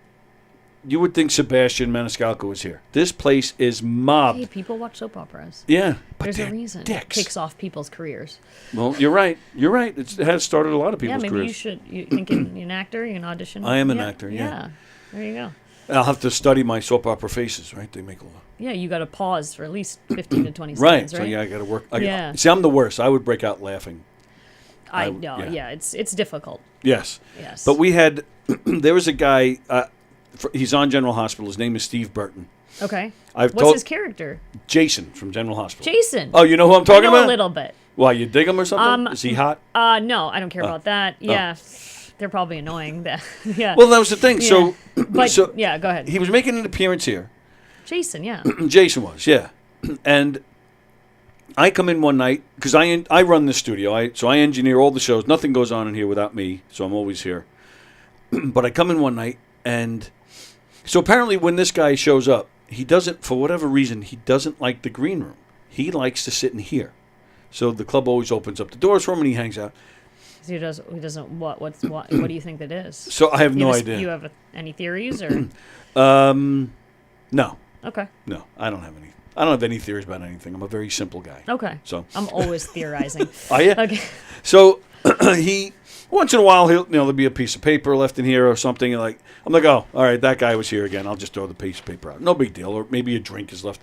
Speaker 3: Sebastian Maniscalco is here. This place is mobbed.
Speaker 11: Hey, people watch soap operas.
Speaker 3: Yeah, but
Speaker 11: there's a reason.
Speaker 3: Dicks.
Speaker 11: It kicks off people's careers.
Speaker 3: Well, you're right. It has started a lot of people's
Speaker 11: careers.
Speaker 3: careers.
Speaker 11: You should. You think you're an actor? You can audition.
Speaker 3: I am an actor. Yeah.
Speaker 11: Yeah. There you go.
Speaker 3: I'll have to study my soap opera faces, right? They make a lot.
Speaker 11: Yeah, you got to pause for at least 15 to 20
Speaker 3: right.
Speaker 11: seconds, right?
Speaker 3: So yeah, I got to work.
Speaker 11: Yeah.
Speaker 3: See, I'm the worst. I would break out laughing.
Speaker 11: I know. Yeah, it's difficult.
Speaker 3: Yes.
Speaker 11: Yes.
Speaker 3: But we had there was a guy. He's on General Hospital. His name is Steve Burton.
Speaker 11: Okay.
Speaker 3: What's
Speaker 11: his character?
Speaker 3: Jason from General Hospital.
Speaker 11: Jason.
Speaker 3: Oh, you know who I'm talking about?
Speaker 11: A little bit.
Speaker 3: Why, you dig him or something? Is he hot?
Speaker 11: No, I don't care about that. Yeah. They're probably annoying. Yeah.
Speaker 3: Well, that was the thing.
Speaker 11: Yeah.
Speaker 3: So,
Speaker 11: yeah, go ahead.
Speaker 3: He was making an appearance here.
Speaker 11: Jason, yeah.
Speaker 3: Jason was, yeah. And I come in one night because I run the studio. So I engineer all the shows. Nothing goes on in here without me, so I'm always here. But I come in one night, and so apparently when this guy shows up, he doesn't, for whatever reason, he doesn't like the green room. He likes to sit in here. So the club always opens up the doors for him, and he hangs out.
Speaker 11: He doesn't. What do you think that is?
Speaker 3: So I have no idea.
Speaker 11: You have any theories or?
Speaker 3: No.
Speaker 11: Okay.
Speaker 3: No, I don't have any. I don't have any theories about anything. I'm a very simple guy.
Speaker 11: Okay.
Speaker 3: So
Speaker 11: I'm always theorizing.
Speaker 3: Oh yeah.
Speaker 11: Okay.
Speaker 3: So he once in a while there'll be a piece of paper left in here or something. And I'm like, oh, all right, that guy was here again. I'll just throw the piece of paper out. No big deal. Or maybe a drink is left.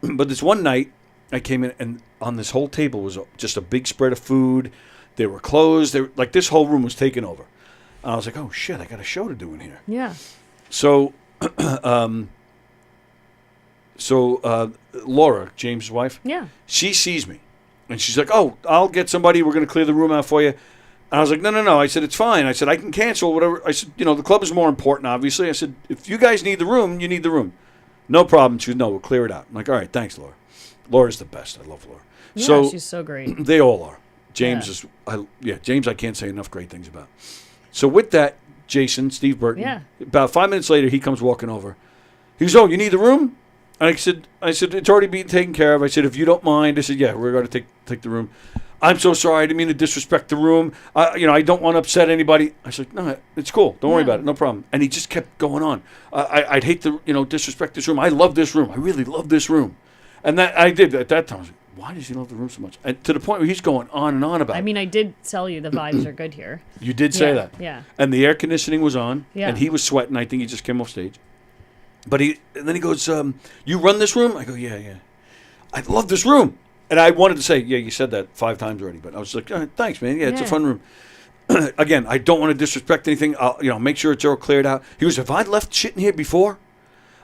Speaker 3: But this one night, I came in and on this whole table was just a big spread of food. They were closed. This whole room was taken over. And I was like, oh shit, I got a show to do in here.
Speaker 11: Yeah.
Speaker 3: So, Laura, James' wife,
Speaker 11: yeah,
Speaker 3: she sees me, and she's like, "Oh, I'll get somebody. We're going to clear the room out for you." And I was like, "No." I said, "It's fine." I said, "I can cancel whatever." I said, "The club is more important, obviously." I said, "If you guys need the room, you need the room. No problem." She said, "No, we'll clear it out." I'm like, "All right, thanks, Laura." Laura's the best. I love Laura.
Speaker 11: Yeah,
Speaker 3: so,
Speaker 11: she's so great.
Speaker 3: They all are. James James, I can't say enough great things about. So with that, Jason, Steve Burton.
Speaker 11: Yeah.
Speaker 3: About 5 minutes later, he comes walking over. He goes, "Oh, you need the room?" And I said, "It's already being taken care of." I said, "If you don't mind." I said, "Yeah, we're going to take the room." "I'm so sorry. I didn't mean to disrespect the room. I don't want to upset anybody." I said, "No, it's cool. Don't worry about it. No problem." And he just kept going on. I'd hate to, disrespect this room. I love this room. I really love this room. And that I did at that time. I was like, why does he love the room so much? And to the point where he's going on and on about it.
Speaker 11: I mean, I did tell you the vibes are good here.
Speaker 3: You did say that.
Speaker 11: Yeah.
Speaker 3: And the air conditioning was on.
Speaker 11: Yeah.
Speaker 3: And he was sweating. I think he just came off stage. But and then he goes, "You run this room?" I go, "Yeah. I love this room." And I wanted to say, "Yeah, you said that 5 times already." But I was like, "Thanks, man. Yeah, it's a fun room." Again, I don't want to disrespect anything. I'll make sure it's all cleared out. He goes, "Have I left shit in here before?"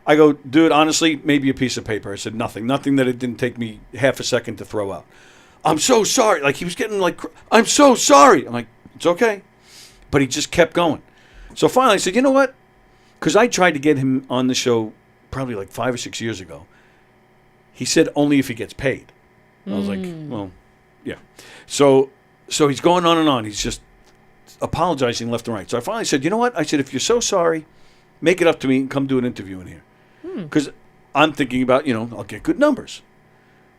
Speaker 3: I go, "Dude, honestly, maybe a piece of paper." I said, Nothing that it didn't take me half a second to throw out. "I'm so sorry." Like, he was getting like, "I'm so sorry." I'm like, "It's okay." But he just kept going. So finally I said, "You know what?" Because I tried to get him on the show probably like 5 or 6 years ago. He said only if he gets paid. I was like, well, Yeah. So he's going on and on. He's just apologizing left and right. So I finally said, you know what? I said, if you're so sorry, make it up to me and come do an interview in here. Because I'm thinking about, I'll get good numbers.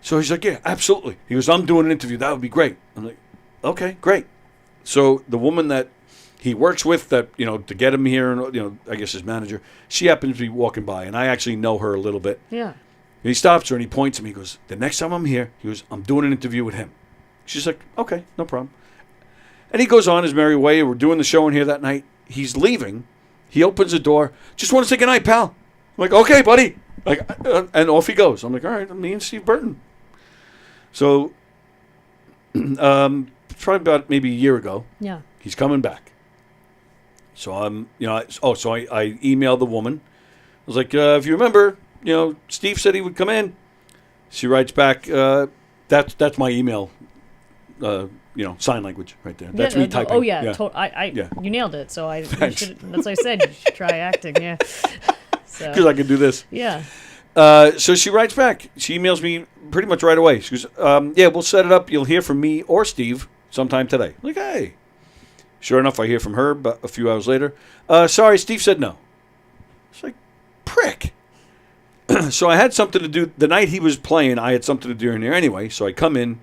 Speaker 3: So he's like, yeah, absolutely. He goes, I'm doing an interview. That would be great. I'm like, okay, great. So the woman that he works with that, to get him here, and I guess his manager, she happens to be walking by, and I actually know her a little bit.
Speaker 11: Yeah.
Speaker 3: And he stops her and he points at me. He goes, the next time I'm here, he goes, I'm doing an interview with him. She's like, okay, no problem. And he goes on his merry way. We're doing the show in here that night. He's leaving. He opens the door. Just want to say goodnight, pal. I'm like, okay, buddy. And off he goes. I'm like, all right, me and Steve Burton. So, probably about maybe a year ago.
Speaker 11: Yeah.
Speaker 3: He's coming back. So I emailed the woman. I was like, if you remember, Steve said he would come in. She writes back, that's my email, sign lanlanguage right there. That's me typing.
Speaker 11: Oh yeah, you nailed it. So that's what I said. You should try acting. Yeah.
Speaker 3: Because I can do this.
Speaker 11: Yeah.
Speaker 3: So she writes back. She emails me pretty much right away. She goes, yeah, we'll set it up. You'll hear from me or Steve sometime today. I'm like, hey. Sure enough, I hear from her but a few hours later. Sorry, Steve said no. It's like, prick. So I had something to do. The night he was playing, I had something to do in there anyway. So I come in,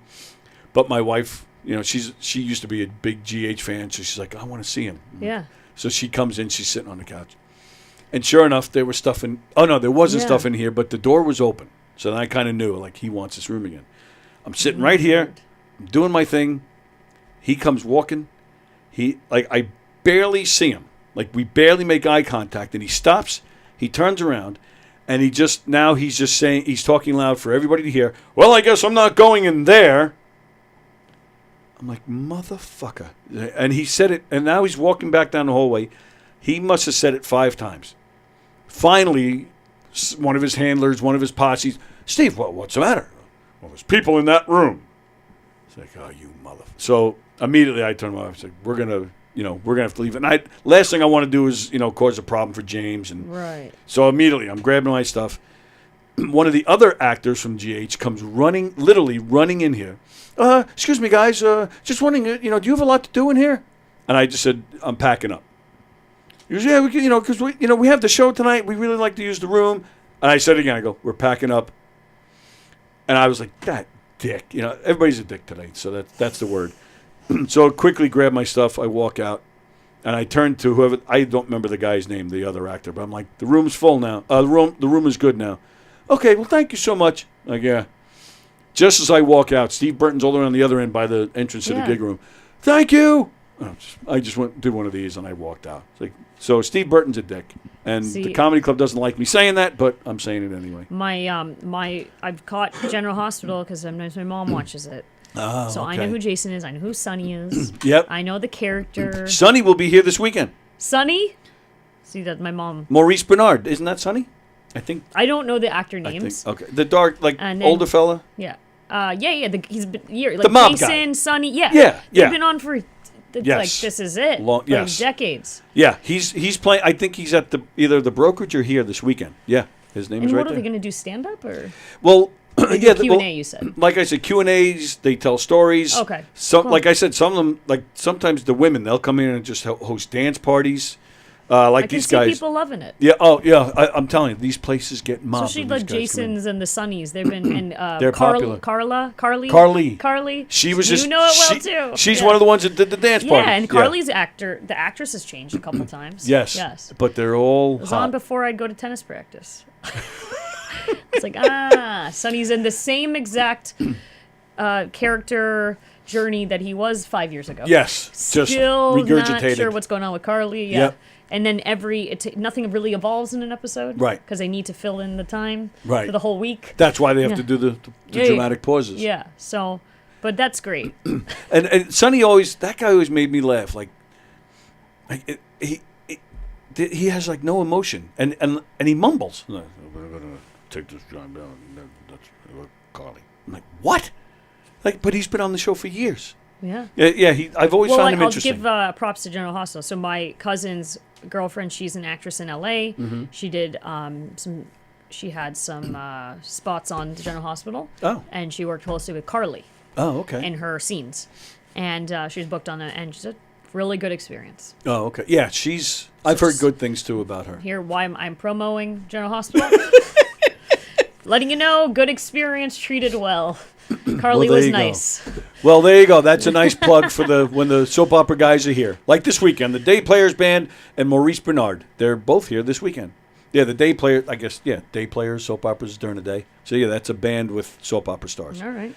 Speaker 3: but my wife, she used to be a big GH fan. So she's like, I want to see him.
Speaker 11: Yeah.
Speaker 3: So she comes in. She's sitting on the couch. And sure enough, there was stuff in. Oh, no, there wasn't stuff in here, but the door was open. So then I kind of knew, like, he wants this room again. I'm sitting right here. I'm doing my thing. He comes walking. I barely see him. Like, we barely make eye contact. And he stops. He turns around. And he's just saying, he's talking loud for everybody to hear. Well, I guess I'm not going in there. I'm like, motherfucker. And he said it. And now he's walking back down the hallway. He must have said it 5 times. Finally, one of his handlers, one of his posses, Steve, what's the matter? Well, there's people in that room. It's like, oh, you motherfucker. So immediately I turned to my wife and said, we're gonna have to leave. And last thing I want to do is, cause a problem for James. And
Speaker 11: right.
Speaker 3: So immediately I'm grabbing my stuff. One of the other actors from GH comes literally running in here. Excuse me, guys. Just wondering, do you have a lot to do in here? And I just said, I'm packing up. He goes, yeah, because we have the show tonight. We really like to use the room. And I said again, I go, we're packing up. And I was like, that dick. Everybody's a dick today, so that's the word. So I quickly grab my stuff. I walk out, and I turn to whoever. I don't remember the guy's name, the other actor, but I'm like, the room's full now. The room is good now. Okay, well, thank you so much. Like, yeah. Just as I walk out, Steve Burton's all around the other end by the entrance to the gig room. Thank you. I just did one of these, and I walked out. It's like, so Steve Burton's a dick, and the comedy club doesn't like me saying that, but I'm saying it anyway.
Speaker 11: I've caught General Hospital because sometimes my mom watches it.
Speaker 3: Oh,
Speaker 11: so
Speaker 3: okay.
Speaker 11: I know who Jason is. I know who Sonny is.
Speaker 3: Yep.
Speaker 11: I know the character.
Speaker 3: Sonny will be here this weekend.
Speaker 11: Sonny? See, that my mom.
Speaker 3: Maurice Bernard, isn't that Sonny? I think.
Speaker 11: I don't know the actor names.
Speaker 3: Okay, the dark, older fella.
Speaker 11: Yeah. Yeah. He's been
Speaker 3: the mob
Speaker 11: Jason,
Speaker 3: guy.
Speaker 11: Sonny. Yeah.
Speaker 3: Yeah.
Speaker 11: They've been on for. It's
Speaker 3: yes.
Speaker 11: like this is it.
Speaker 3: Yes.
Speaker 11: Decades.
Speaker 3: Yeah, he's playing. I think he's at either the brokerage or here this weekend. Yeah, his name is right there.
Speaker 11: And what are they going to do? Stand up or?
Speaker 3: Well, yeah,
Speaker 11: Q&A. You said.
Speaker 3: Like I said, Q&As. They tell stories.
Speaker 11: Okay.
Speaker 3: So,
Speaker 11: cool.
Speaker 3: Like I said, some of them, like sometimes the women, they'll come in and just host dance parties. Like these guys.
Speaker 11: I can see people loving it.
Speaker 3: Yeah. Oh, yeah. I'm telling you, these places get mobbed.
Speaker 11: Especially the Jasons and the Sonnies. They've been and
Speaker 3: they're popular.
Speaker 11: Carly.
Speaker 3: She was
Speaker 11: you know it well too.
Speaker 3: She's one of the ones that did the dance party.
Speaker 11: Yeah, and Carly's the actress has changed a couple times.
Speaker 3: Yes. But they're all
Speaker 11: it was
Speaker 3: hot.
Speaker 11: on before I'd go to tennis practice. It's like Sonny's in the same exact character journey that he was 5 years ago.
Speaker 3: Yes, just
Speaker 11: still
Speaker 3: regurgitated.
Speaker 11: Not sure what's going on with Carly. Yeah.
Speaker 3: Yep.
Speaker 11: And then nothing really evolves in an episode.
Speaker 3: Right.
Speaker 11: Because they need to fill in the time
Speaker 3: right.
Speaker 11: for the whole week.
Speaker 3: That's why they have to do the dramatic pauses.
Speaker 11: Yeah. So, but that's great.
Speaker 3: and Sonny that guy always made me laugh. Like he has like no emotion, and he mumbles. We're gonna take this job down. That's Carly. I'm like, what? Like, but he's been on the show for years.
Speaker 11: Yeah.
Speaker 3: Yeah. I've always found him interesting.
Speaker 11: I'll give props to General Hospital. So my cousin's girlfriend, she's an actress in LA.
Speaker 3: Mm-hmm.
Speaker 11: She did She had some spots on the General Hospital.
Speaker 3: Oh.
Speaker 11: And she worked closely with Carly.
Speaker 3: Oh, okay.
Speaker 11: in her scenes, and she was booked on that, and she's a really good experience.
Speaker 3: Oh, okay. Yeah, I've heard good things too about her.
Speaker 11: Here, why I'm promoting General Hospital. Letting you know, good experience, treated well. Carly was nice.
Speaker 3: Well, there you go. That's a nice plug for when the soap opera guys are here. Like this weekend, the Day Players Band and Maurice Bernard. They're both here this weekend. Yeah, the Day Players, I guess, Day Players, soap operas during the day. So, yeah, that's a band with soap opera stars.
Speaker 11: All right.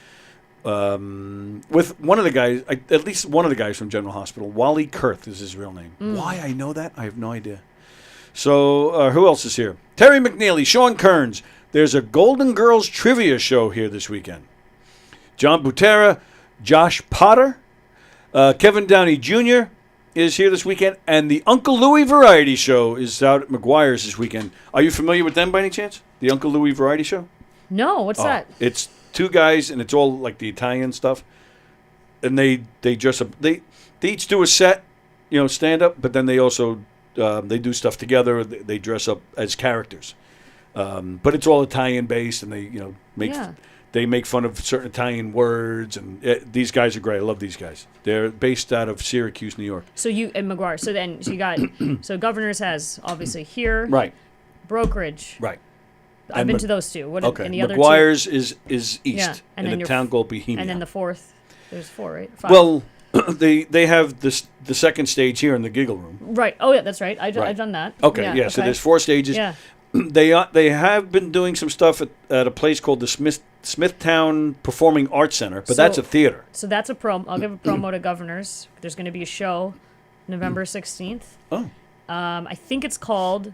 Speaker 3: With one of the guys, at least one of the guys from General Hospital, Wally Kurth is his real name. Why I know that, I have no idea. So, who else is here? Terry McNeely, Sean Kearns. There's a Golden Girls trivia show here this weekend. John Butera, Josh Potter, Kevin Downey Jr. is here this weekend, and the Uncle Louie Variety Show is out at McGuire's this weekend. Are you familiar with them by any chance? The Uncle Louie Variety Show?
Speaker 11: No, what's that?
Speaker 3: It's two guys, and it's all like the Italian stuff. And they dress up. They each do a set, stand up, but then they also they do stuff together. They dress up as characters. But it's all Italian based, and they make fun of certain Italian words, and these guys are great. I love these guys. They're based out of Syracuse, New York.
Speaker 11: So you and McGuire. So then you got Governors has obviously here,
Speaker 3: right?
Speaker 11: Brokerage,
Speaker 3: right?
Speaker 11: I've been to those two. What
Speaker 3: okay?
Speaker 11: And the other
Speaker 3: McGuire's
Speaker 11: two?
Speaker 3: is east,
Speaker 11: yeah, and then
Speaker 3: the town called Bohemia.
Speaker 11: And then the fourth, there's four, right? Five.
Speaker 3: Well, they have the second stage here in the Giggle Room.
Speaker 11: Right. Oh yeah, that's right. I've done that.
Speaker 3: Okay. Yeah. So there's 4 stages.
Speaker 11: Yeah.
Speaker 3: They have been doing some stuff at a place called the Smithtown Performing Arts Center, but that's a theater.
Speaker 11: So that's a promo. I'll give a promo to Governors. There's going to be a show, November 16th.
Speaker 3: Oh.
Speaker 11: I think it's called.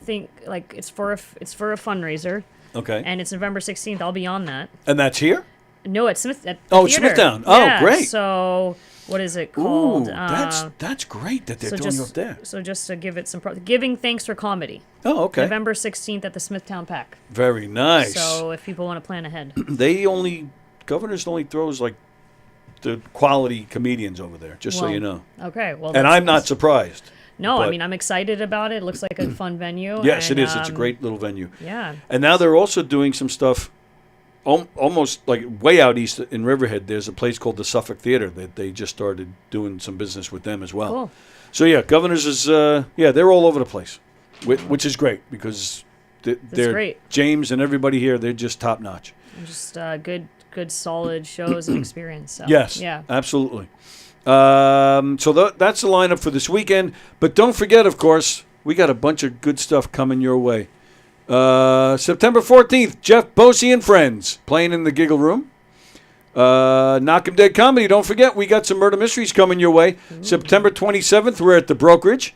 Speaker 11: It's for a fundraiser.
Speaker 3: Okay.
Speaker 11: And it's November 16th. I'll be on that.
Speaker 3: And that's here?
Speaker 11: No, it's Smith. At
Speaker 3: it's Smithtown. Oh,
Speaker 11: yeah,
Speaker 3: great.
Speaker 11: So what is it called?
Speaker 3: Ooh, that's great that they're doing it up there.
Speaker 11: So just to give it some giving thanks for comedy.
Speaker 3: Oh, okay.
Speaker 11: November 16th at the Smithtown Pack.
Speaker 3: Very nice.
Speaker 11: So if people want to plan ahead.
Speaker 3: Governors only throws like the quality comedians over there, just so you know.
Speaker 11: Okay. Well.
Speaker 3: And I'm not surprised.
Speaker 11: No, I mean, I'm excited about it. It looks like a fun venue.
Speaker 3: Yes, it is. It's a great little venue.
Speaker 11: Yeah.
Speaker 3: And now they're also doing some stuff almost like way out east in Riverhead. There's a place called the Suffolk Theater that they just started doing some business with them as well.
Speaker 11: Cool.
Speaker 3: So, yeah, Governors is, they're all over the place, which is great because they're great. James and everybody here, they're just top notch.
Speaker 11: Just good, solid shows and experience. So.
Speaker 3: Yes.
Speaker 11: Yeah.
Speaker 3: Absolutely. So that's the lineup for this weekend. But don't forget, of course, we got a bunch of good stuff coming your way. September 14th, Jeff Bosey and Friends playing in the Giggle Room. Knockem Dead Comedy. Don't forget, we got some murder mysteries coming your way. Ooh. September 27th, we're at the Brokerage.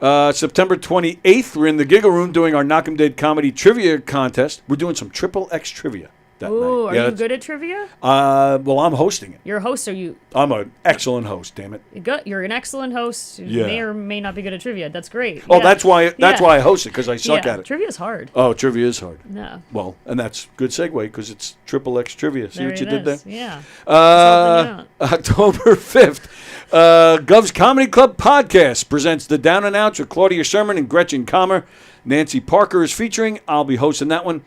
Speaker 3: September 28th, we're in the Giggle Room doing our Knockem Dead Comedy Trivia Contest. We're doing some XXX trivia.
Speaker 11: Ooh, are you good at trivia?
Speaker 3: Well, I'm hosting it.
Speaker 11: You're a host, are you?
Speaker 3: I'm an excellent host, damn it.
Speaker 11: You're an excellent host. You may or may not be good at trivia. That's great.
Speaker 3: Oh, that's why I host it, because I suck at it.
Speaker 11: Trivia's hard.
Speaker 3: Oh, trivia is hard.
Speaker 11: Yeah.
Speaker 3: Well, and that's good segue, because it's XXX Trivia. See what you did there?
Speaker 11: Yeah.
Speaker 3: October 5th, Gov's Comedy Club Podcast presents The Down and Outs with Claudia Sherman and Gretchen Kammer. Nancy Parker is featuring. I'll be hosting that one.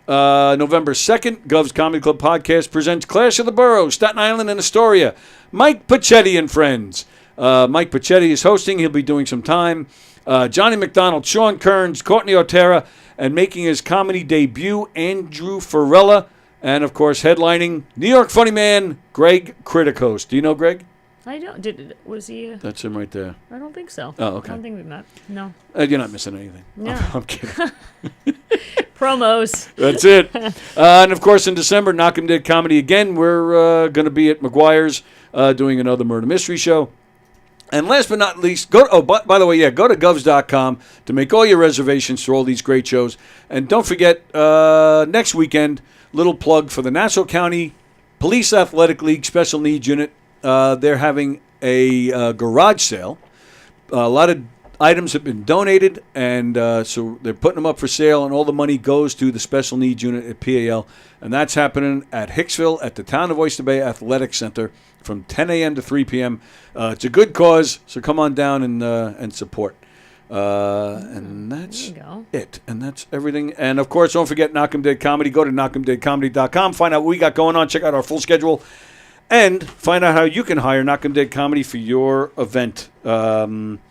Speaker 3: November 2nd, Gov's Comedy Club Podcast presents Clash of the Boroughs, Staten Island and Astoria. Mike Pachetti and Friends. Mike Pachetti is hosting. He'll be doing some time. Johnny McDonald, Sean Kearns, Courtney Otera, and making his comedy debut, Andrew Farella. And, of course, headlining New York funny man, Greg Criticos. Do you know Greg?
Speaker 11: I don't. Was he?
Speaker 3: That's him right there.
Speaker 11: I don't think so.
Speaker 3: Oh, okay.
Speaker 11: I don't think we've met. No.
Speaker 3: You're not missing anything.
Speaker 11: No.
Speaker 3: I'm kidding.
Speaker 11: Promos.
Speaker 3: That's it. And, of course, in December, Knockem Dead Comedy again. We're going to be at McGuire's doing another murder mystery show. And last but not least, by the way, go to govs.com to make all your reservations for all these great shows. And don't forget, next weekend, little plug for the Nassau County Police Athletic League Special Needs Unit. They're having a garage sale. A lot of items have been donated, and so they're putting them up for sale, and all the money goes to the Special Needs Unit at PAL. And that's happening at Hicksville at the Town of Oyster Bay Athletic Center from 10 a.m. to 3 p.m. It's a good cause, so come on down and support. And that's
Speaker 11: There you go.
Speaker 3: it. And that's everything. And, of course, don't forget Knockem Dead Comedy. Go to knockemdeadcomedy.com. Find out what we got going on. Check out our full schedule. And find out how you can hire Knockem Dead Comedy for your event. Corporate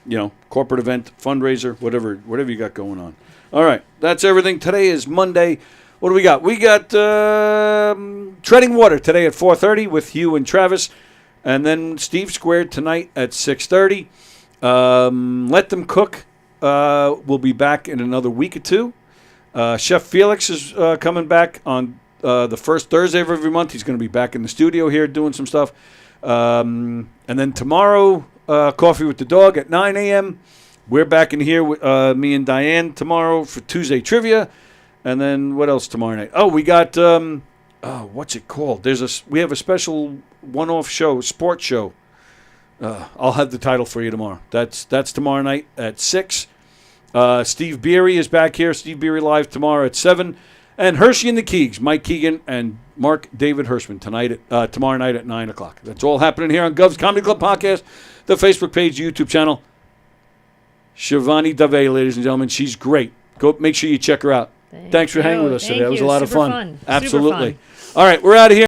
Speaker 3: event, fundraiser, whatever you got going on. All right. That's everything. Today is Monday. What do we got? We got Treading Water today at 4:30 with Hugh and Travis. And then Steve Squared tonight at 6:30. Let Them Cook will be back in another week or two. Chef Felix is coming back on the first Thursday of every month. He's going to be back in the studio here doing some stuff. And then tomorrow, Coffee with the Dog at 9 a.m. We're back in here with me and Diane tomorrow for Tuesday Trivia. And then what else tomorrow night? Oh, we got, what's it called? We have a special one-off show, sports show. I'll have the title for you tomorrow. That's tomorrow night at 6. Steve Beery is back here. Steve Beery live tomorrow at 7. And Hershey and the Keegs, Mike Keegan and Mark David Hirschman tomorrow night at 9 o'clock. That's all happening here on Gov's Comedy Club Podcast, the Facebook page, the YouTube channel. Shivani Dave, ladies and gentlemen. She's great. Go make sure you check her out. Thanks for hanging with us today. That was a lot of fun.
Speaker 11: Super fun.
Speaker 3: Absolutely.
Speaker 11: Super fun.
Speaker 3: All right, we're out of here.